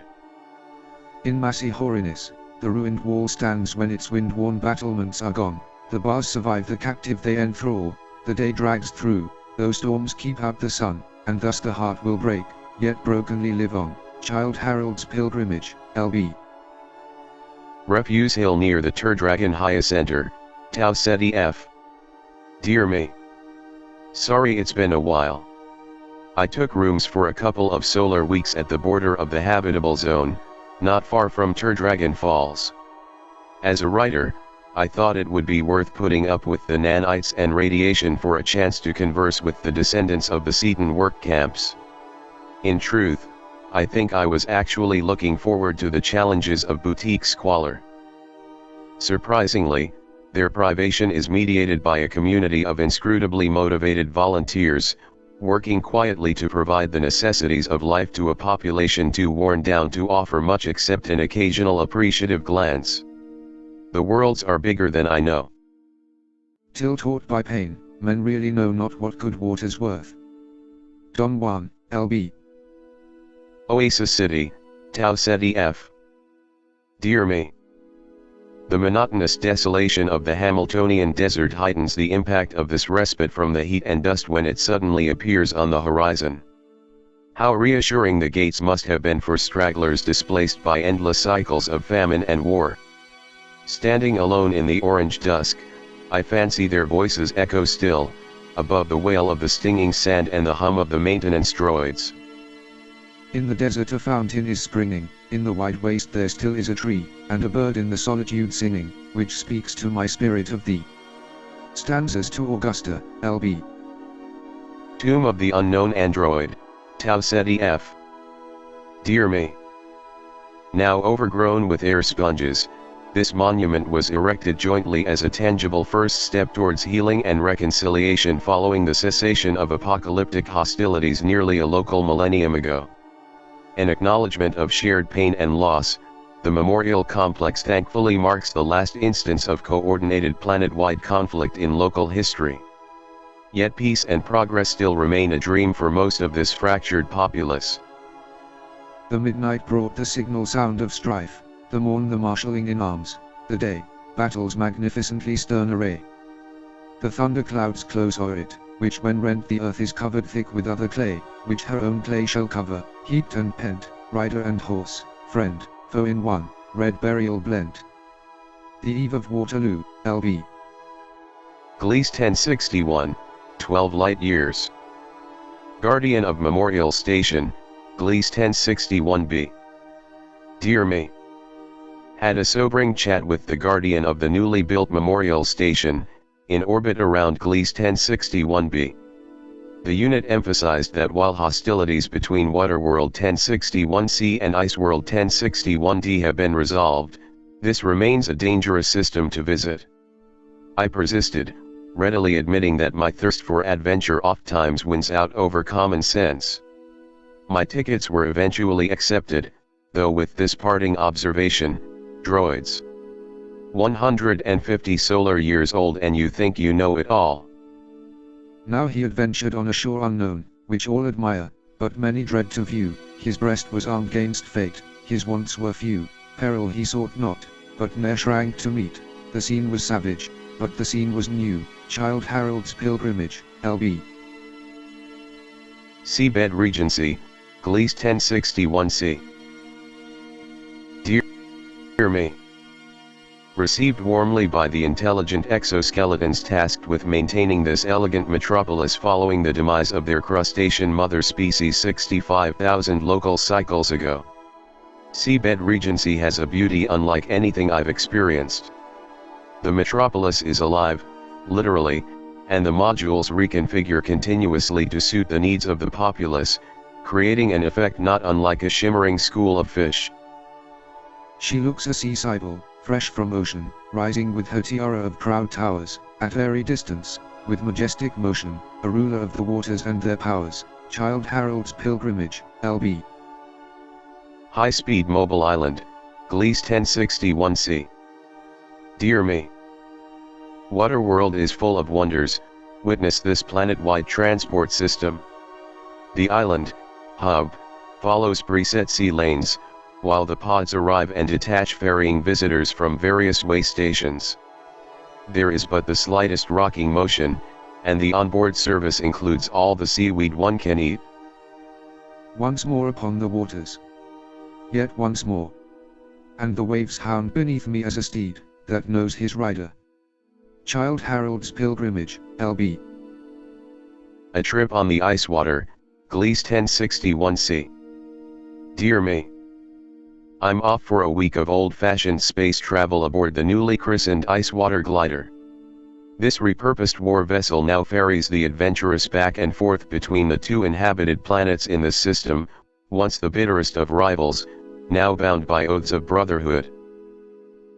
In Massey Horiness, the ruined wall stands when its wind-worn battlements are gone. The bars survive the captive they enthrall, the day drags through, though storms keep out the sun, and thus the heart will break, yet brokenly live on. Childe Harold's Pilgrimage, L.B. Refuse Hill near the Turdragon Hyacinter, Tau Ceti F. Dear me. Sorry it's been a while. I took rooms for a couple of solar weeks at the border of the habitable zone, not far from Turdragon Falls. As a writer, I thought it would be worth putting up with the nanites and radiation for a chance to converse with the descendants of the Seton work camps. In truth, I think I was actually looking forward to the challenges of boutique squalor. Surprisingly, their privation is mediated by a community of inscrutably motivated volunteers, working quietly to provide the necessities of life to a population too worn down to offer much except an occasional appreciative glance. The worlds are bigger than I know. Till taught by pain, men really know not what good water's worth. Don Juan, L.B. Oasis City, Tau Ceti F. Dear me. The monotonous desolation of the Hamiltonian desert heightens the impact of this respite from the heat and dust when it suddenly appears on the horizon. How reassuring the gates must have been for stragglers displaced by endless cycles of famine and war. Standing alone in the orange dusk, I fancy their voices echo still, above the wail of the stinging sand and the hum of the maintenance droids. In the desert a fountain is springing, in the wide waste there still is a tree, and a bird in the solitude singing, which speaks to my spirit of thee. Stanzas to Augusta, L.B. Tomb of the Unknown Android, Tau Ceti F. Dear me. Now overgrown with air sponges, this monument was erected jointly as a tangible first step towards healing and reconciliation following the cessation of apocalyptic hostilities nearly a local millennium ago. An acknowledgement of shared pain and loss, the memorial complex thankfully marks the last instance of coordinated planet-wide conflict in local history. Yet peace and progress still remain a dream for most of this fractured populace. The midnight brought the signal sound of strife, the morn the marshalling in arms, the day, battle's magnificently stern array. The thunderclouds close o'er it, which when rent the earth is covered thick with other clay, which her own clay shall cover, heaped and pent, rider and horse, friend, foe in one, red burial blent. The eve of Waterloo, L.B. Gliese 1061, 12 light years. Guardian of Memorial Station, Gliese 1061b. Dear me. Had a sobering chat with the guardian of the newly built Memorial Station, in orbit around Gliese 1061b. The unit emphasized that while hostilities between Waterworld 1061c and Iceworld 1061d have been resolved, this remains a dangerous system to visit. I persisted, readily admitting that my thirst for adventure oftentimes wins out over common sense. My tickets were eventually accepted, though with this parting observation: droids. 150 solar years old and you think you know it all. Now he adventured on a shore unknown, which all admire, but many dread to view. His breast was armed gainst fate, his wants were few, peril he sought not, but ne'er shrank to meet. The scene was savage, but the scene was new. Childe Harold's Pilgrimage, L.B. Seabed Regency, Gliese 1061c. Dear me. Received warmly by the intelligent exoskeletons tasked with maintaining this elegant metropolis following the demise of their crustacean mother species 65,000 local cycles ago. Seabed Regency has a beauty unlike anything I've experienced. The metropolis is alive, literally, and the modules reconfigure continuously to suit the needs of the populace, creating an effect not unlike a shimmering school of fish. She looks a sea sibyl, fresh from ocean, rising with her tiara of proud towers, at airy distance, with majestic motion, a ruler of the waters and their powers. Childe Harold's Pilgrimage, L.B. High-speed mobile island, Gliese 1061c. Dear me. Waterworld is full of wonders. Witness this planet-wide transport system. The island, hub, follows preset sea lanes, while the pods arrive and detach ferrying visitors from various way stations. There is but the slightest rocking motion, and the onboard service includes all the seaweed one can eat. Once more upon the waters. Yet once more. And the waves hound beneath me as a steed, that knows his rider. Childe Harold's Pilgrimage, LB. A trip on the ice water, Gliese 1061c. Dear me. I'm off for a week of old-fashioned space travel aboard the newly christened ice water glider. This repurposed war vessel now ferries the adventurous back and forth between the two inhabited planets in this system, once the bitterest of rivals, now bound by oaths of brotherhood.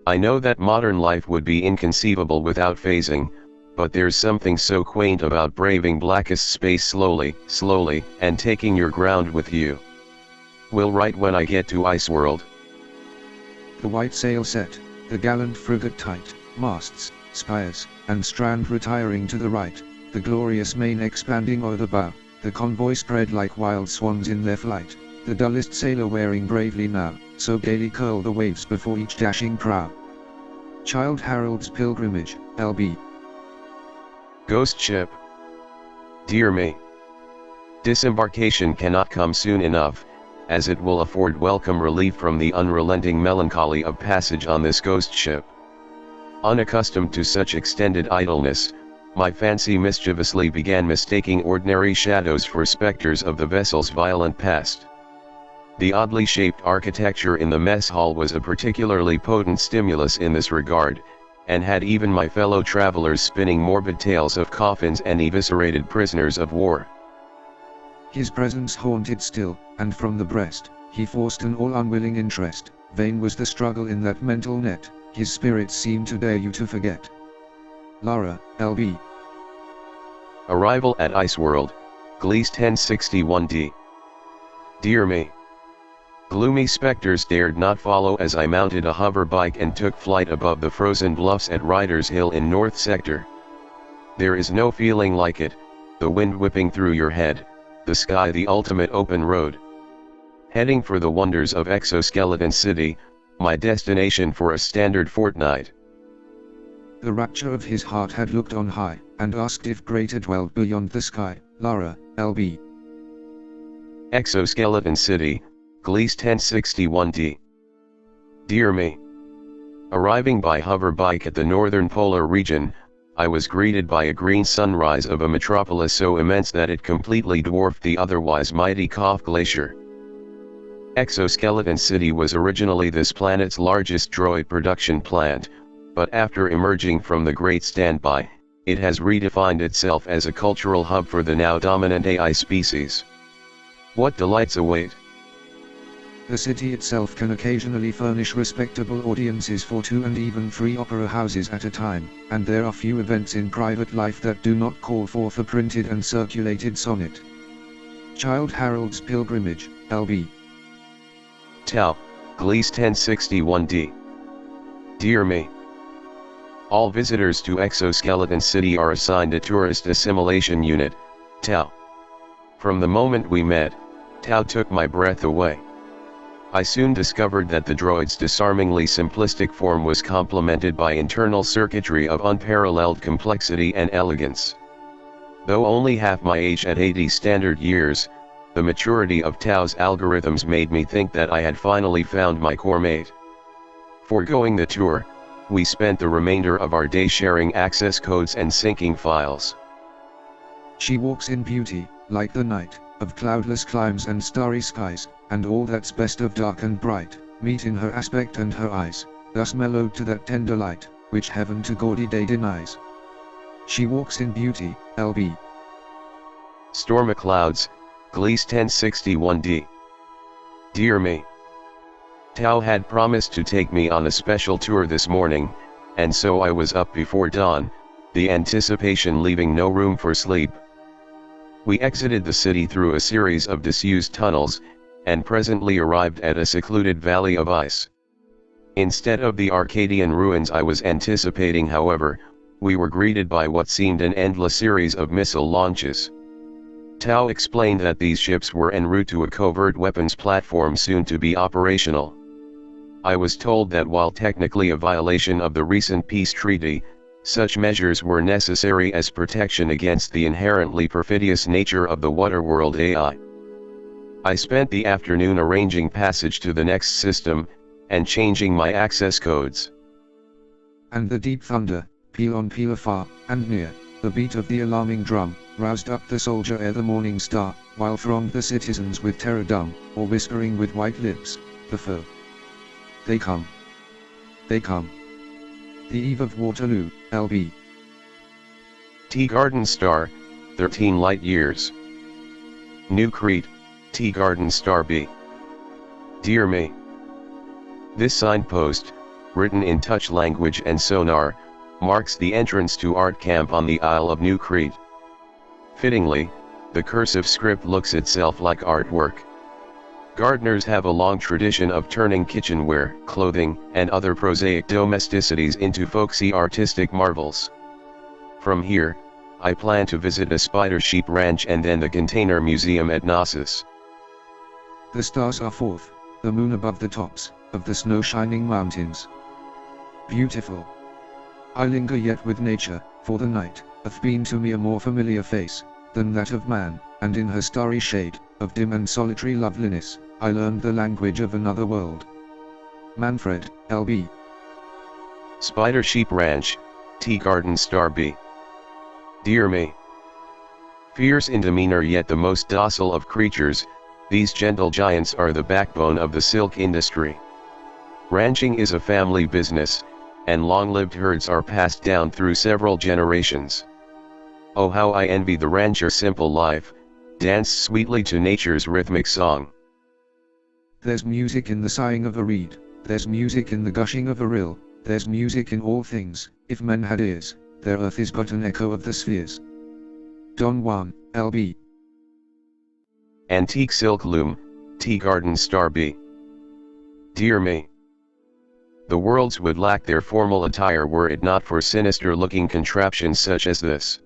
I know that modern life would be inconceivable without phasing, but there's something so quaint about braving blackest space slowly, and taking your ground with you. Will write when I get to Iceworld. The white sail set, the gallant frigate tight, masts, spires, and strand retiring to the right, the glorious main expanding o'er the bow, the convoy spread like wild swans in their flight, the dullest sailor wearing bravely now, so gaily curl the waves before each dashing prow. Childe Harold's Pilgrimage, LB. Ghost ship. Dear me. Disembarkation cannot come soon enough, as it will afford welcome relief from the unrelenting melancholy of passage on this ghost ship. Unaccustomed to such extended idleness, my fancy mischievously began mistaking ordinary shadows for specters of the vessel's violent past. The oddly shaped architecture in the mess hall was a particularly potent stimulus in this regard, and had even my fellow travelers spinning morbid tales of coffins and eviscerated prisoners of war. His presence haunted still, and from the breast, he forced an all-unwilling interest. Vain was the struggle in that mental net, his spirit seemed to dare you to forget. Lara, LB. Arrival at Iceworld, Gliese 1061d. Dear me. Gloomy specters dared not follow as I mounted a hover bike and took flight above the frozen bluffs at Riders Hill in North Sector. There is no feeling like it, the wind whipping through your head, the sky the ultimate open road. Heading for the wonders of Exoskeleton City, my destination for a standard fortnight. The rapture of his heart had looked on high, and asked if greater dwelled beyond the sky. Lara, LB. Exoskeleton City, Gliese 1061d. Dear me. Arriving by hover bike at the northern polar region, I was greeted by a green sunrise of a metropolis so immense that it completely dwarfed the otherwise mighty Koth Glacier. Exoskeleton City was originally this planet's largest droid production plant, but after emerging from the Great Standby, it has redefined itself as a cultural hub for the now dominant AI species. What delights await! The city itself can occasionally furnish respectable audiences for 2 and even 3 opera houses at a time, and there are few events in private life that do not call forth a printed and circulated sonnet. Childe Harold's Pilgrimage, LB. Tau, Gliese 1061d. Dear me. All visitors to Exoskeleton City are assigned a tourist assimilation unit, Tau. From the moment we met, Tau took my breath away. I soon discovered that the droid's disarmingly simplistic form was complemented by internal circuitry of unparalleled complexity and elegance. Though only half my age at 80 standard years, the maturity of Tau's algorithms made me think that I had finally found my core mate. Foregoing the tour, we spent the remainder of our day sharing access codes and syncing files. She walks in beauty, like the night, of cloudless climes and starry skies, and all that's best of dark and bright, meet in her aspect and her eyes, thus mellowed to that tender light, which heaven to gaudy day denies. She walks in beauty, LB. Storm o' Clouds, Gliese 1061d. Dear me. Tau had promised to take me on a special tour this morning, and so I was up before dawn, the anticipation leaving no room for sleep. We exited the city through a series of disused tunnels, and presently arrived at a secluded valley of ice. Instead of the Arcadian ruins I was anticipating, however, we were greeted by what seemed an endless series of missile launches. Tao explained that these ships were en route to a covert weapons platform soon to be operational. I was told that while technically a violation of the recent peace treaty, such measures were necessary as protection against the inherently perfidious nature of the Waterworld AI. I spent the afternoon arranging passage to the next system, and changing my access codes. And the deep thunder, peal on peal afar, and near, the beat of the alarming drum, roused up the soldier ere the morning star, while thronged the citizens with terror dumb, or whispering with white lips, the foe. They come. They come. The eve of Waterloo, LB. Tea Garden Star, 13 light years. New Crete, Tea Garden Star B. Dear me. This signpost, written in touch language and sonar, marks the entrance to Art Camp on the Isle of New Crete. Fittingly, the cursive script looks itself like artwork. Gardeners have a long tradition of turning kitchenware, clothing, and other prosaic domesticities into folksy artistic marvels. From here, I plan to visit a spider sheep ranch and then the container museum at Knossos. The stars are forth, the moon above the tops of the snow-shining mountains. Beautiful. I linger yet with nature, for the night hath been to me a more familiar face than that of man, and in her starry shade of dim and solitary loveliness, I learned the language of another world. Manfred, L.B. Spider Sheep Ranch, Tea Garden Star B. Dear me. Fierce in demeanor yet the most docile of creatures, these gentle giants are the backbone of the silk industry. Ranching is a family business, and long-lived herds are passed down through several generations. Oh, how I envy the rancher's simple life, dance sweetly to nature's rhythmic song. There's music in the sighing of a reed, there's music in the gushing of a rill, there's music in all things. If men had ears, their earth is but an echo of the spheres. Don Juan, L.B. Antique Silk Loom, Tea Garden Star B. Dear me. The worlds would lack their formal attire were it not for sinister-looking contraptions such as this.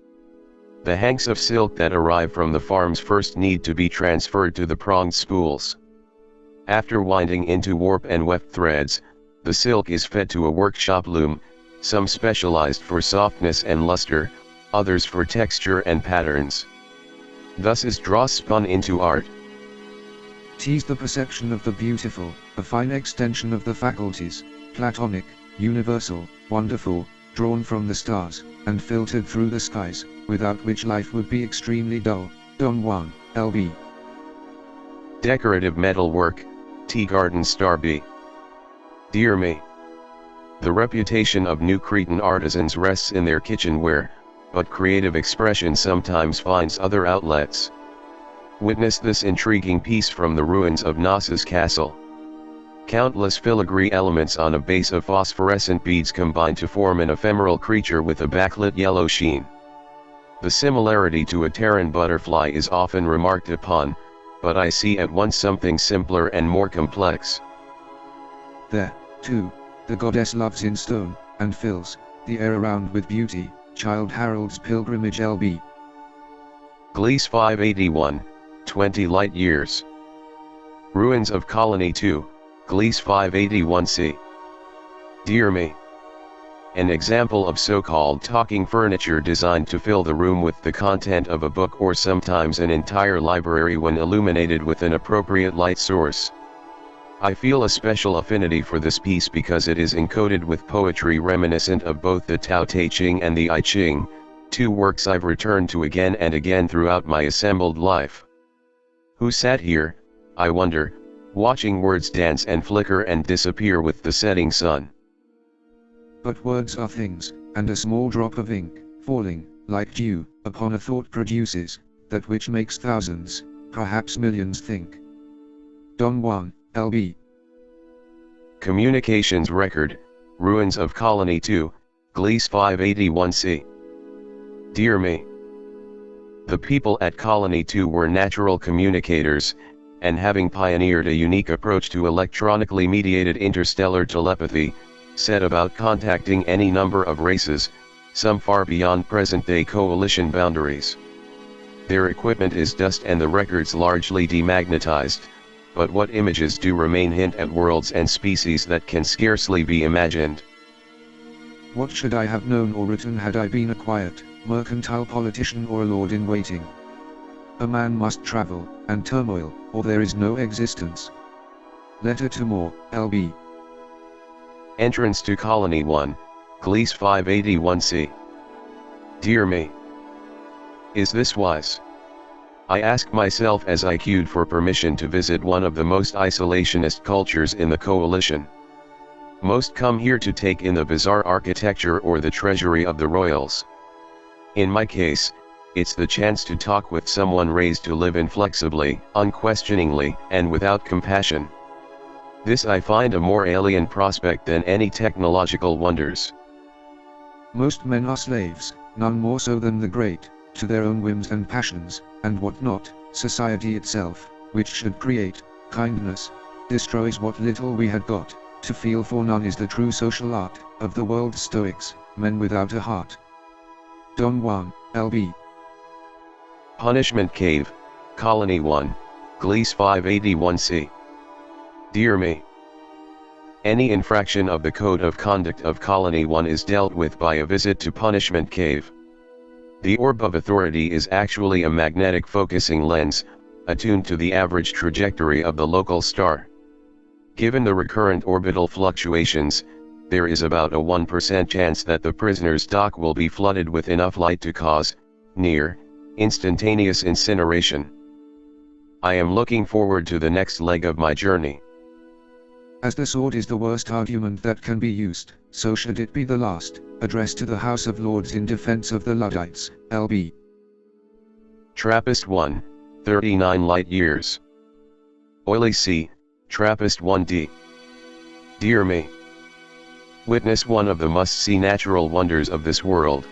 The hanks of silk that arrive from the farms first need to be transferred to the pronged spools. After winding into warp and weft threads, the silk is fed to a workshop loom, some specialized for softness and luster, others for texture and patterns. Thus is dross spun into art. 'Tis the perception of the beautiful, a fine extension of the faculties, platonic, universal, wonderful, drawn from the stars, and filtered through the skies, without which life would be extremely dull. Don Juan, L.B. Decorative metalwork, Tea Garden Star B. Dear me. The reputation of New Cretan artisans rests in their kitchenware, but creative expression sometimes finds other outlets. Witness this intriguing piece from the ruins of Knossos Castle. Countless filigree elements on a base of phosphorescent beads combine to form an ephemeral creature with a backlit yellow sheen. The similarity to a Terran butterfly is often remarked upon, but I see at once something simpler and more complex. There, too, the goddess loves in stone, and fills the air around with beauty. Childe Harold's Pilgrimage, L.B. Gliese 581, 20 light years. Ruins of Colony 2, Gliese 581c. Dear me. An example of so-called talking furniture designed to fill the room with the content of a book or sometimes an entire library when illuminated with an appropriate light source. I feel a special affinity for this piece because it is encoded with poetry reminiscent of both the Tao Te Ching and the I Ching, two works I've returned to again and again throughout my assembled life. Who sat here, I wonder, watching words dance and flicker and disappear with the setting sun? But words are things, and a small drop of ink, falling, like dew, upon a thought produces, that which makes thousands, perhaps millions think. Don Juan, L.B. Communications Record, Ruins of Colony 2, Gliese 581c. Dear me. The people at Colony 2 were natural communicators, and having pioneered a unique approach to electronically mediated interstellar telepathy, set about contacting any number of races, some far beyond present-day coalition boundaries. Their equipment is dust and the records largely demagnetized, but what images do remain hint at worlds and species that can scarcely be imagined. What should I have known or written had I been a quiet, mercantile politician or a lord-in-waiting? A man must travel, and turmoil, or there is no existence. Letter to Moore, L.B. Entrance to Colony 1, Gliese 581c. Dear me. Is this wise? I ask myself as I queued for permission to visit one of the most isolationist cultures in the coalition. Most come here to take in the bizarre architecture or the treasury of the royals. In my case, it's the chance to talk with someone raised to live inflexibly, unquestioningly, and without compassion. This I find a more alien prospect than any technological wonders. Most men are slaves, none more so than the great, to their own whims and passions, and what not, society itself, which should create kindness, destroys what little we had got. To feel for none is the true social art of the world's Stoics, men without a heart. Don Juan, L.B. Punishment Cave, Colony 1, Gliese 581c. Dear me. Any infraction of the Code of Conduct of Colony 1 is dealt with by a visit to Punishment Cave. The orb of authority is actually a magnetic focusing lens, attuned to the average trajectory of the local star. Given the recurrent orbital fluctuations, there is about a 1% chance that the prisoner's dock will be flooded with enough light to cause, near, instantaneous incineration. I am looking forward to the next leg of my journey. As the sword is the worst argument that can be used, so should it be the last, addressed to the House of Lords in defense of the Luddites, L.B. Trappist 1, 39 light years. Oily Sea, Trappist 1d. Dear me. Witness one of the must-see natural wonders of this world.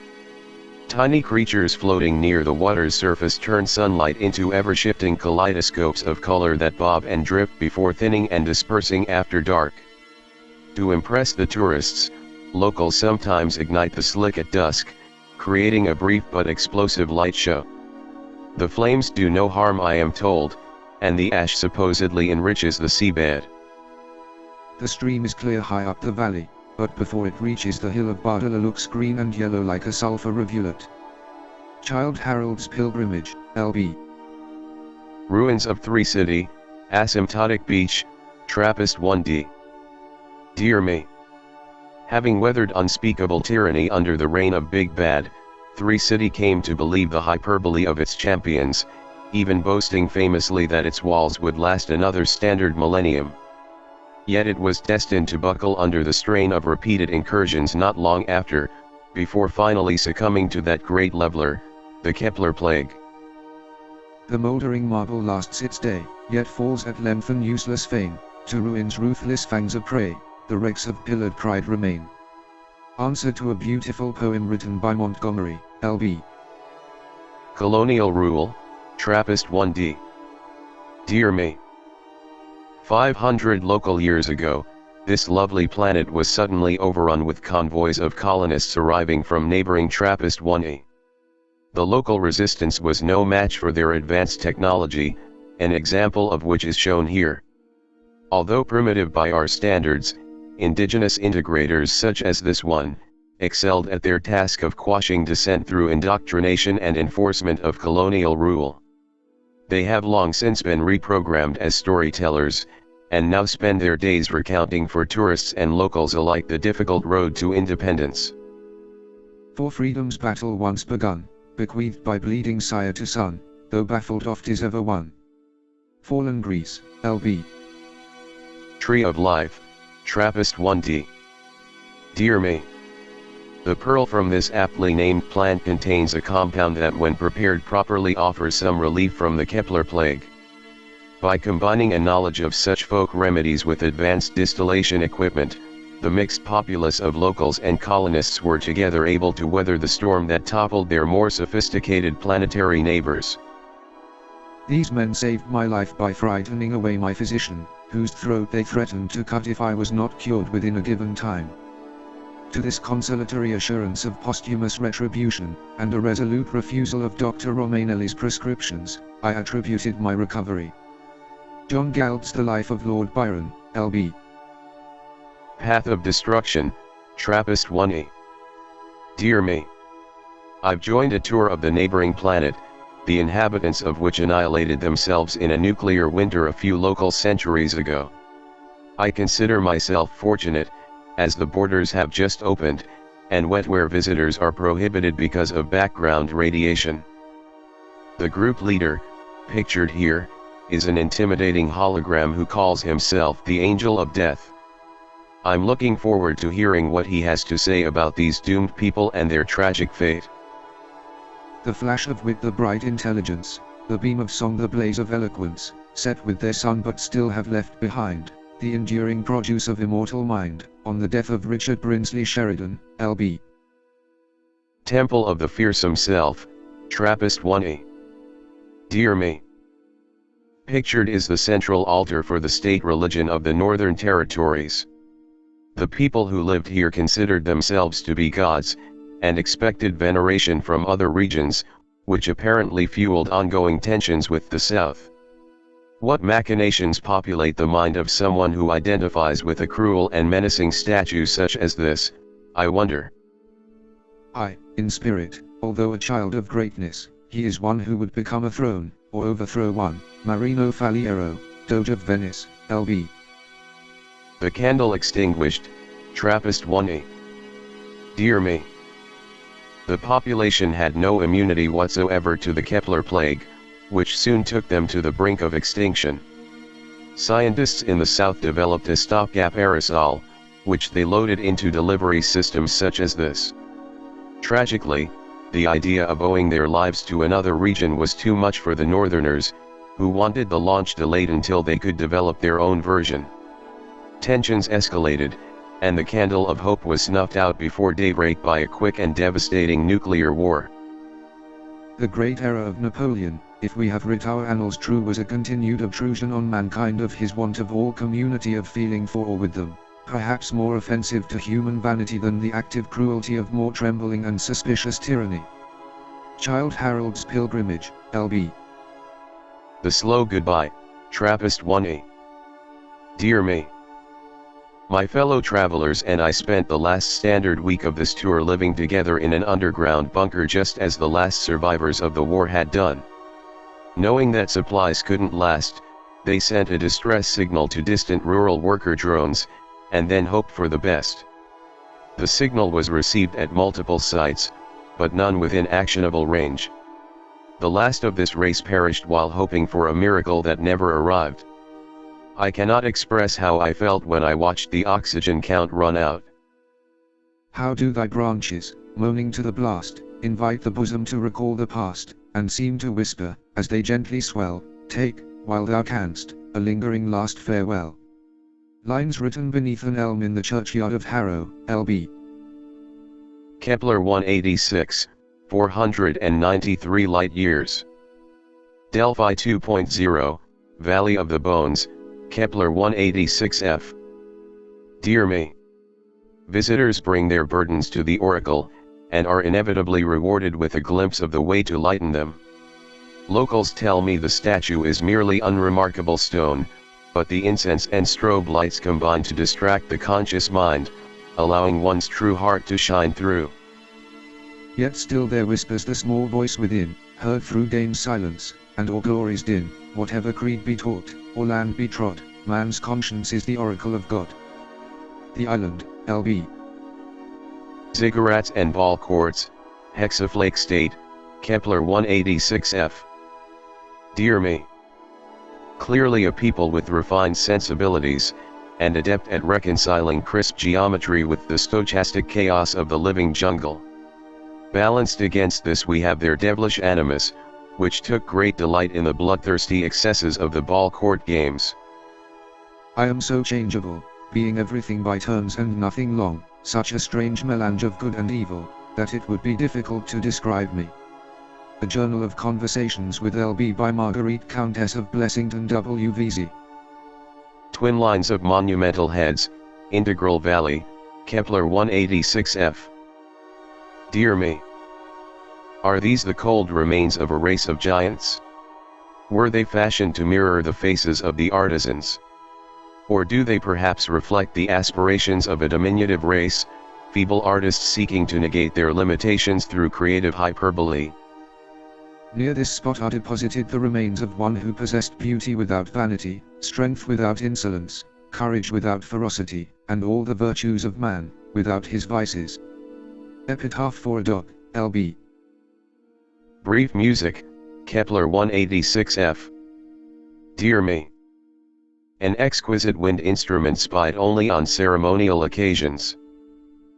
Tiny creatures floating near the water's surface turn sunlight into ever-shifting kaleidoscopes of color that bob and drift before thinning and dispersing after dark. To impress the tourists, locals sometimes ignite the slick at dusk, creating a brief but explosive light show. The flames do no harm, I am told, and the ash supposedly enriches the seabed. The stream is clear high up the valley, but before it reaches the hill of Bardala looks green and yellow like a sulfur rivulet. Childe Harold's Pilgrimage, L.B. Ruins of Three City, Asymptotic Beach, Trappist 1d. Dear me. Having weathered unspeakable tyranny under the reign of Big Bad, Three City came to believe the hyperbole of its champions, even boasting famously that its walls would last another standard millennium. Yet it was destined to buckle under the strain of repeated incursions not long after, before finally succumbing to that great leveler, the Kepler Plague. The mouldering marble lasts its day, yet falls at length an useless fame, to ruin's ruthless fangs of prey, the wrecks of pillared pride remain. Answer to a beautiful poem written by Montgomery, L.B. Colonial Rule, Trappist 1d. Dear me. 500 local years ago, this lovely planet was suddenly overrun with convoys of colonists arriving from neighboring Trappist 1a. The local resistance was no match for their advanced technology, an example of which is shown here. Although primitive by our standards, indigenous integrators such as this one, excelled at their task of quashing dissent through indoctrination and enforcement of colonial rule. They have long since been reprogrammed as storytellers, and now spend their days recounting for tourists and locals alike the difficult road to independence. For freedom's battle once begun, bequeathed by bleeding sire to son, though baffled oft is ever won. Fallen Greece, L.B. Tree of Life, Trappist 1d. Dear me. The pearl from this aptly named plant contains a compound that when prepared properly offers some relief from the Kepler Plague. By combining a knowledge of such folk remedies with advanced distillation equipment, the mixed populace of locals and colonists were together able to weather the storm that toppled their more sophisticated planetary neighbors. These men saved my life by frightening away my physician, whose throat they threatened to cut if I was not cured within a given time. To this consolatory assurance of posthumous retribution, and a resolute refusal of Dr. Romanelli's prescriptions, I attributed my recovery. John Galt's The Life of Lord Byron, L.B. Path of Destruction, Trappist 1A. Dear me. I've joined a tour of the neighboring planet, the inhabitants of which annihilated themselves in a nuclear winter a few local centuries ago. I consider myself fortunate, as the borders have just opened, and wet-where visitors are prohibited because of background radiation. The group leader, pictured here, is an intimidating hologram who calls himself the Angel of Death. I'm looking forward to hearing what he has to say about these doomed people and their tragic fate. The flash of wit, the bright intelligence, the beam of song, the blaze of eloquence, set with their sun but still have left behind, the enduring produce of immortal mind, on the death of Richard Brinsley Sheridan, L.B. Temple of the Fearsome Self, Trappist 1A. Dear me. Pictured is the central altar for the state religion of the Northern Territories. The people who lived here considered themselves to be gods, and expected veneration from other regions, which apparently fueled ongoing tensions with the South. What machinations populate the mind of someone who identifies with a cruel and menacing statue such as this, I wonder? I, in spirit, although a child of greatness, he is one who would become a throne, or overthrow one, Marino Faliero, Doge of Venice, L.B. The candle extinguished, Trappist 1A. Dear me. The population had no immunity whatsoever to the Kepler plague, which soon took them to the brink of extinction. Scientists in the South developed a stopgap aerosol, which they loaded into delivery systems such as this. Tragically, the idea of owing their lives to another region was too much for the Northerners, who wanted the launch delayed until they could develop their own version. Tensions escalated, and the candle of hope was snuffed out before daybreak by a quick and devastating nuclear war. The great error of Napoleon, if we have writ our annals true, was a continued obtrusion on mankind of his want of all community of feeling for or with them, perhaps more offensive to human vanity than the active cruelty of more trembling and suspicious tyranny. Childe Harold's Pilgrimage, L.B. The Slow Goodbye, Trappist 1A. Dear me. My fellow travelers and I spent the last standard week of this tour living together in an underground bunker just as the last survivors of the war had done. Knowing that supplies couldn't last, they sent a distress signal to distant rural worker drones, and then hoped for the best. The signal was received at multiple sites, but none within actionable range. The last of this race perished while hoping for a miracle that never arrived. I cannot express how I felt when I watched the oxygen count run out. How do thy branches, moaning to the blast, invite the bosom to recall the past, and seem to whisper, as they gently swell, take, while thou canst, a lingering last farewell. Lines written beneath an elm in the churchyard of Harrow, L.B. Kepler 186, 493 light-years. Delphi 2.0, Valley of the Bones, Kepler 186f. Dear me. Visitors bring their burdens to the oracle, and are inevitably rewarded with a glimpse of the way to lighten them. Locals tell me the statue is merely unremarkable stone, but the incense and strobe lights combine to distract the conscious mind, allowing one's true heart to shine through. Yet still there whispers the small voice within, heard through Dane's silence, and all glory's din, whatever creed be taught, or land be trod, man's conscience is the oracle of God. The Island, L.B. Ziggurats and ball courts, Hexaflake State, Kepler 186f. Dear me. Clearly a people with refined sensibilities, and adept at reconciling crisp geometry with the stochastic chaos of the living jungle. Balanced against this we have their devilish animus, which took great delight in the bloodthirsty excesses of the ball court games. I am so changeable, being everything by turns and nothing long, such a strange melange of good and evil, that it would be difficult to describe me. A Journal of Conversations with L.B. by Marguerite Countess of Blessington WVZ. Twin lines of monumental heads, Integral Valley, Kepler 186f. Dear me! Are these the cold remains of a race of giants? Were they fashioned to mirror the faces of the artisans? Or do they perhaps reflect the aspirations of a diminutive race, feeble artists seeking to negate their limitations through creative hyperbole? Near this spot are deposited the remains of one who possessed beauty without vanity, strength without insolence, courage without ferocity, and all the virtues of man, without his vices. Epitaph for Audiobook, L.B. Brief music, Kepler 186f. Dear me! An exquisite wind instrument spied only on ceremonial occasions.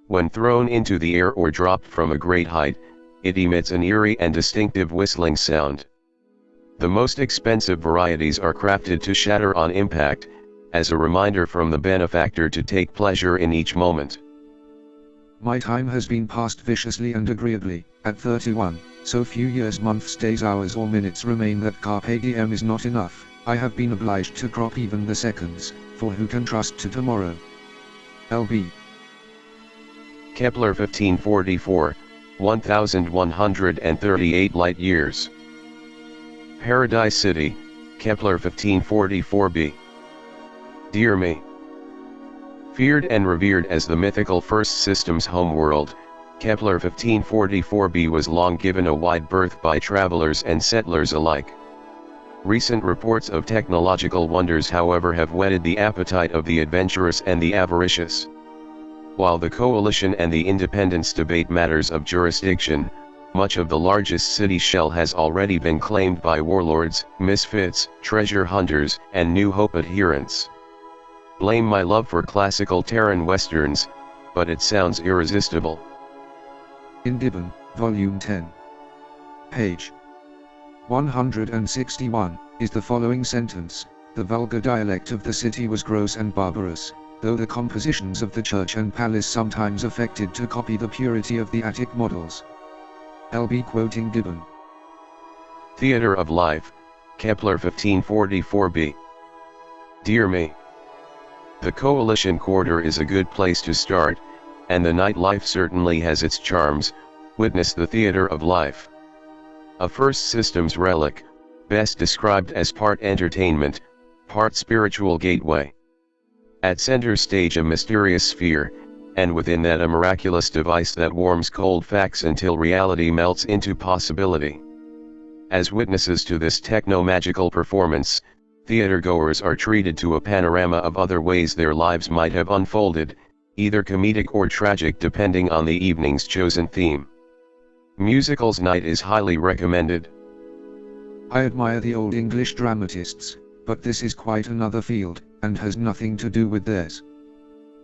When thrown into the air or dropped from a great height, it emits an eerie and distinctive whistling sound. The most expensive varieties are crafted to shatter on impact, as a reminder from the benefactor to take pleasure in each moment. My time has been passed viciously and agreeably. At 31, so few years, months, days, hours or minutes remain that carpe diem is not enough. I have been obliged to crop even the seconds, for who can trust to tomorrow? L.B. Kepler 1544, 1138 light years. Paradise City, Kepler 1544b. Dear me! Feared and revered as the mythical first system's homeworld, Kepler 1544b was long given a wide berth by travelers and settlers alike. Recent reports of technological wonders, however, have whetted the appetite of the adventurous and the avaricious. While the coalition and the independents debate matters of jurisdiction, much of the largest city shell has already been claimed by warlords, misfits, treasure hunters, and New Hope adherents. Blame my love for classical Terran westerns, but it sounds irresistible. In Gibbon, Volume 10. Page 161, is the following sentence: the vulgar dialect of the city was gross and barbarous, though the compositions of the church and palace sometimes affected to copy the purity of the Attic models. L.B. quoting Gibbon. Theater of Life, Kepler 1544b. Dear me! The Coalition Quarter is a good place to start, and the nightlife certainly has its charms. Witness the Theater of Life. A First Systems relic, best described as part entertainment, part spiritual gateway. At center stage a mysterious sphere, and within that a miraculous device that warms cold facts until reality melts into possibility. As witnesses to this techno-magical performance, theatergoers are treated to a panorama of other ways their lives might have unfolded, either comedic or tragic depending on the evening's chosen theme. Musicals night is highly recommended. I admire the old English dramatists, but this is quite another field, and has nothing to do with theirs.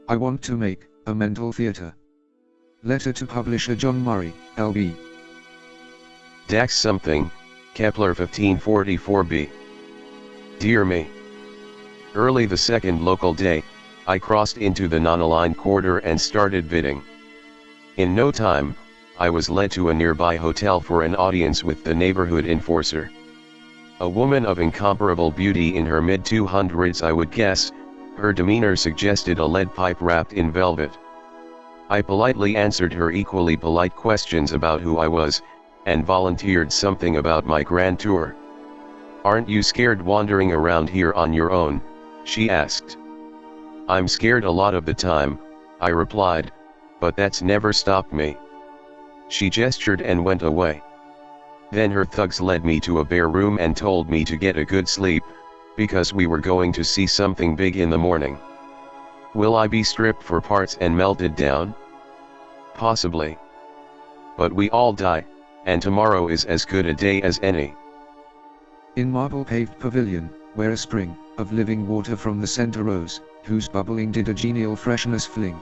I want to make a mental theatre. Letter to publisher John Murray, L.B. Dax something, Kepler 1544b. Dear me! Early the second local day, I crossed into the non-aligned quarter and started bidding. In no time, I was led to a nearby hotel for an audience with the neighborhood enforcer. A woman of incomparable beauty in her mid-200s I would guess, her demeanor suggested a lead pipe wrapped in velvet. I politely answered her equally polite questions about who I was, and volunteered something about my grand tour. "Aren't you scared wandering around here on your own?" she asked. "I'm scared a lot of the time," I replied, "but that's never stopped me." She gestured and went away. Then her thugs led me to a bare room and told me to get a good sleep, because we were going to see something big in the morning. Will I be stripped for parts and melted down? Possibly. But we all die, and tomorrow is as good a day as any. In marble-paved pavilion, where a spring of living water from the center rose, whose bubbling did a genial freshness fling,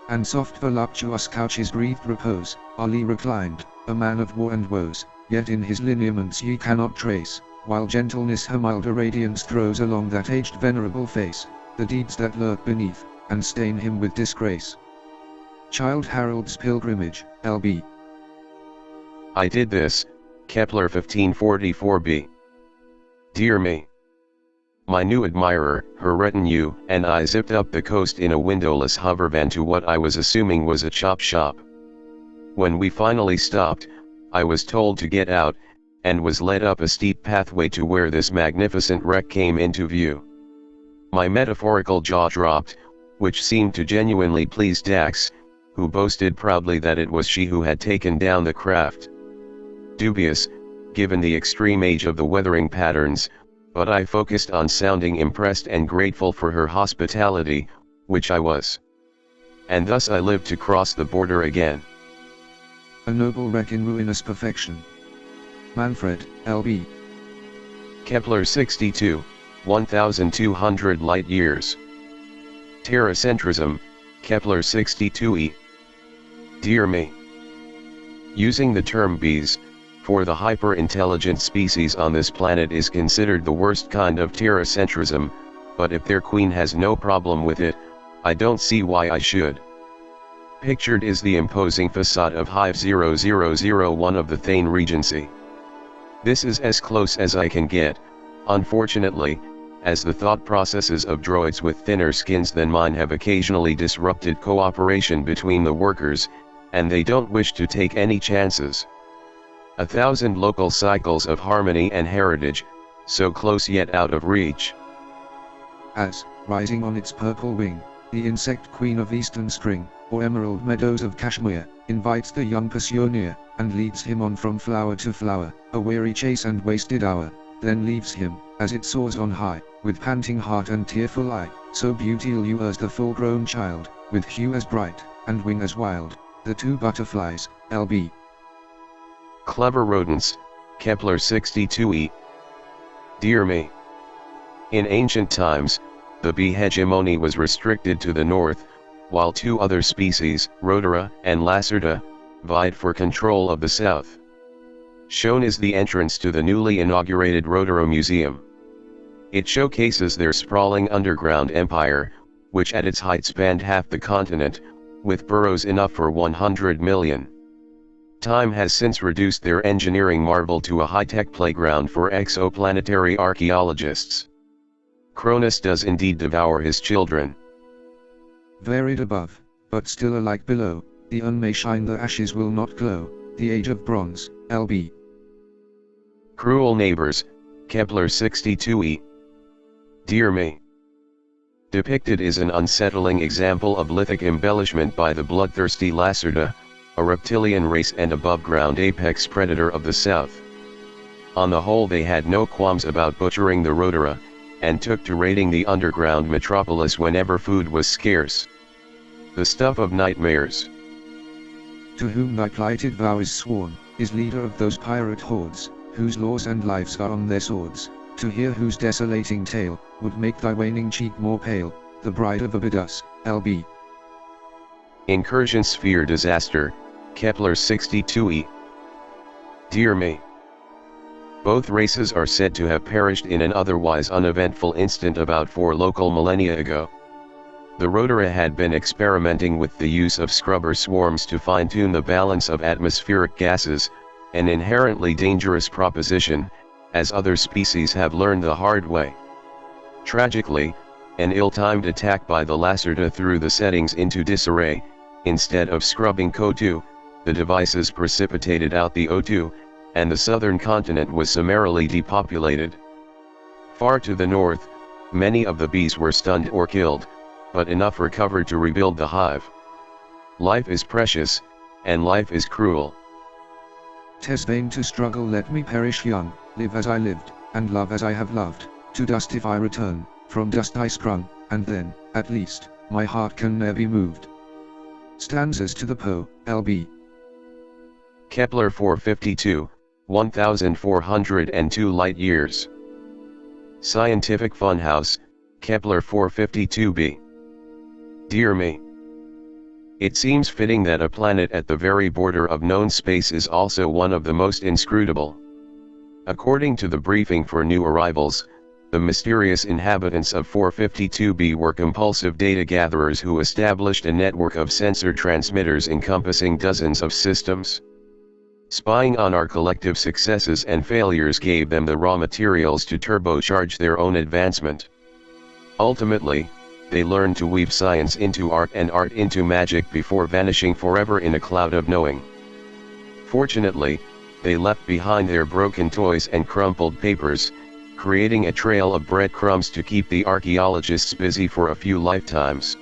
and soft voluptuous couches breathed repose, Ali reclined, a man of war and woes, yet in his lineaments ye cannot trace, while gentleness her milder radiance throws along that aged venerable face, the deeds that lurk beneath, and stain him with disgrace. Childe Harold's Pilgrimage, L.B. I did this, Kepler 1544b. Dear me! My new admirer, her retinue, and I zipped up the coast in a windowless hovervan to what I was assuming was a chop shop. When we finally stopped, I was told to get out, and was led up a steep pathway to where this magnificent wreck came into view. My metaphorical jaw dropped, which seemed to genuinely please Dax, who boasted proudly that it was she who had taken down the craft. Dubious, given the extreme age of the weathering patterns, but I focused on sounding impressed and grateful for her hospitality, which I was. And thus I lived to cross the border again. A noble wreck in ruinous perfection. Manfred, L.B. Kepler 62, 1200 light-years. Terracentrism, Kepler 62e. Dear me. Using the term bees, for the hyper-intelligent species on this planet is considered the worst kind of terracentrism, but if their queen has no problem with it, I don't see why I should. Pictured is the imposing facade of Hive 0001 of the Thane Regency. This is as close as I can get, unfortunately, as the thought processes of droids with thinner skins than mine have occasionally disrupted cooperation between the workers, and they don't wish to take any chances. 1,000 local cycles of harmony and heritage, so close yet out of reach. As, rising on its purple wing, the insect queen of eastern spring, or emerald meadows of Kashmir, invites the young pioneer, and leads him on from flower to flower, a weary chase and wasted hour, then leaves him, as it soars on high, with panting heart and tearful eye, so beautiful you as the full-grown child, with hue as bright, and wing as wild, the two butterflies, L.B. Clever rodents, Kepler 62e. Dear me. In ancient times, the bee hegemony was restricted to the north, while two other species, Rhodora and Lacerta, vied for control of the south. Shown is the entrance to the newly inaugurated Rhodora Museum. It showcases their sprawling underground empire, which at its height spanned half the continent, with burrows enough for 100 million. Time has since reduced their engineering marvel to a high-tech playground for exoplanetary archaeologists. Cronus does indeed devour his children. Varied above, but still alike below, the un may shine, the ashes will not glow, the age of bronze, L.B. Cruel neighbors, Kepler 62e. Dear me. Depicted is an unsettling example of lithic embellishment by the bloodthirsty Lacerta, a reptilian race and above-ground apex predator of the south. On the whole, they had no qualms about butchering the Rhodora, and took to raiding the underground metropolis whenever food was scarce. The stuff of nightmares. To whom thy plighted vow is sworn, is leader of those pirate hordes, whose laws and lives are on their swords, to hear whose desolating tale, would make thy waning cheek more pale, the bride of Abydos, L.B. Incursion sphere disaster, Kepler 62e. Dear me. Both races are said to have perished in an otherwise uneventful instant about 4 local millennia ago. The Rhodora had been experimenting with the use of scrubber swarms to fine-tune the balance of atmospheric gases, an inherently dangerous proposition, as other species have learned the hard way. Tragically, an ill-timed attack by the Lacerta threw the settings into disarray. Instead of scrubbing CO2, the devices precipitated out the O2, and the southern continent was summarily depopulated. Far to the north, many of the bees were stunned or killed, but enough recovered to rebuild the hive. Life is precious, and life is cruel. 'Tis vain to struggle, let me perish young, live as I lived, and love as I have loved, to dust if I return, from dust I sprung, and then, at least, my heart can ne'er be moved. Stanzas to the Poe, L.B. Kepler 452, 1402 light-years. Scientific Funhouse, Kepler 452b. Dear me. It seems fitting that a planet at the very border of known space is also one of the most inscrutable. According to the briefing for new arrivals, the mysterious inhabitants of 452b were compulsive data gatherers who established a network of sensor transmitters encompassing dozens of systems. Spying on our collective successes and failures gave them the raw materials to turbocharge their own advancement. Ultimately, they learned to weave science into art and art into magic before vanishing forever in a cloud of knowing. Fortunately, they left behind their broken toys and crumpled papers, creating a trail of breadcrumbs to keep the archaeologists busy for a few lifetimes.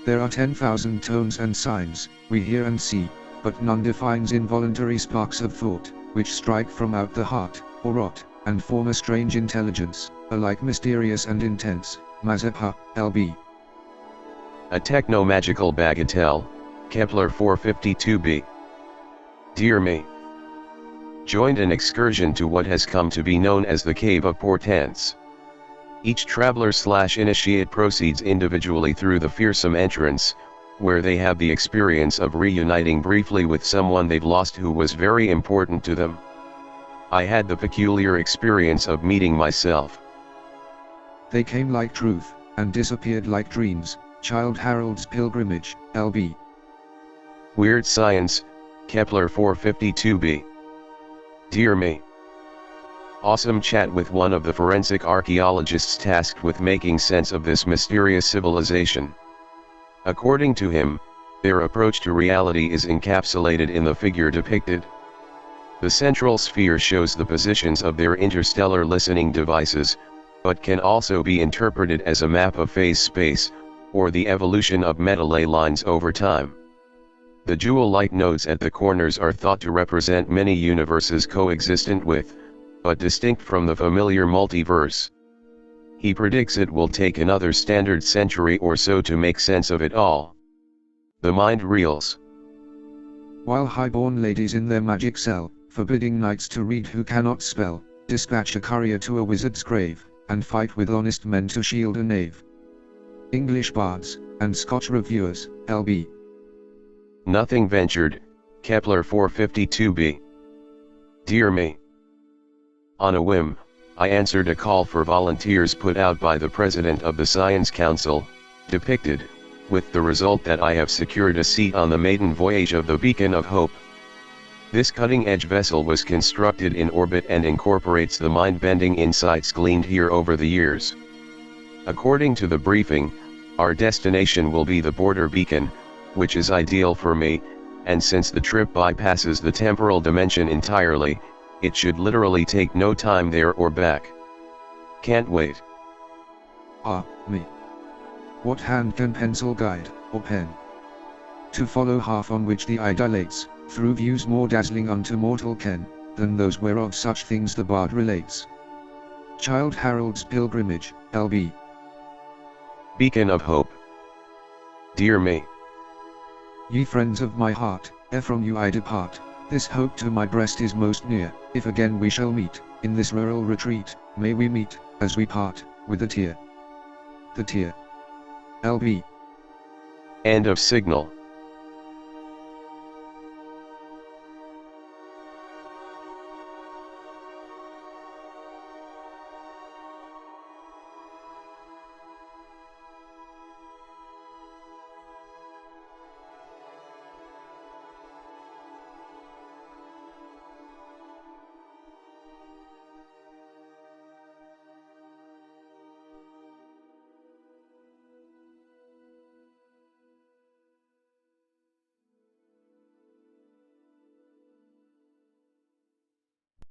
There are 10,000 tones and signs, we hear and see, but none defines involuntary sparks of thought, which strike from out the heart, or rot, and form a strange intelligence, alike mysterious and intense. Mazeppa, L.B. A techno-magical bagatelle, Kepler 452b. Dear me. Joined an excursion to what has come to be known as the Cave of Portents. Each traveler/initiate proceeds individually through the fearsome entrance, where they have the experience of reuniting briefly with someone they've lost who was very important to them. I had the peculiar experience of meeting myself. They came like truth, and disappeared like dreams. Childe Harold's Pilgrimage, L.B. Weird Science, Kepler 452b. Dear me. Awesome chat with one of the forensic archaeologists tasked with making sense of this mysterious civilization. According to him, their approach to reality is encapsulated in the figure depicted. The central sphere shows the positions of their interstellar listening devices, but can also be interpreted as a map of phase space, or the evolution of metal lines over time. The jewel-like nodes at the corners are thought to represent many universes coexistent with, but distinct from the familiar multiverse. He predicts it will take another standard century or so to make sense of it all. The mind reels. While high-born ladies in their magic cell, forbidding knights to read who cannot spell, dispatch a courier to a wizard's grave, and fight with honest men to shield a knave. English bards, and Scotch reviewers, L.B. Nothing ventured, Kepler 452b. Dear me. On a whim, I answered a call for volunteers put out by the President of the Science Council, depicted, with the result that I have secured a seat on the maiden voyage of the Beacon of Hope. This cutting-edge vessel was constructed in orbit and incorporates the mind-bending insights gleaned here over the years. According to the briefing, our destination will be the border beacon, which is ideal for me, and since the trip bypasses the temporal dimension entirely, it should literally take no time there or back. Can't wait. Ah, me. What hand can pencil guide, or pen? To follow half on which the eye dilates, through views more dazzling unto mortal ken, than those whereof such things the bard relates. Childe Harold's Pilgrimage, L.B. Beacon of Hope. Dear me. Ye friends of my heart, ere from you I depart, this hope to my breast is most near. If again we shall meet, in this rural retreat, may we meet, as we part, with a tear. The tear. L.B. End of signal.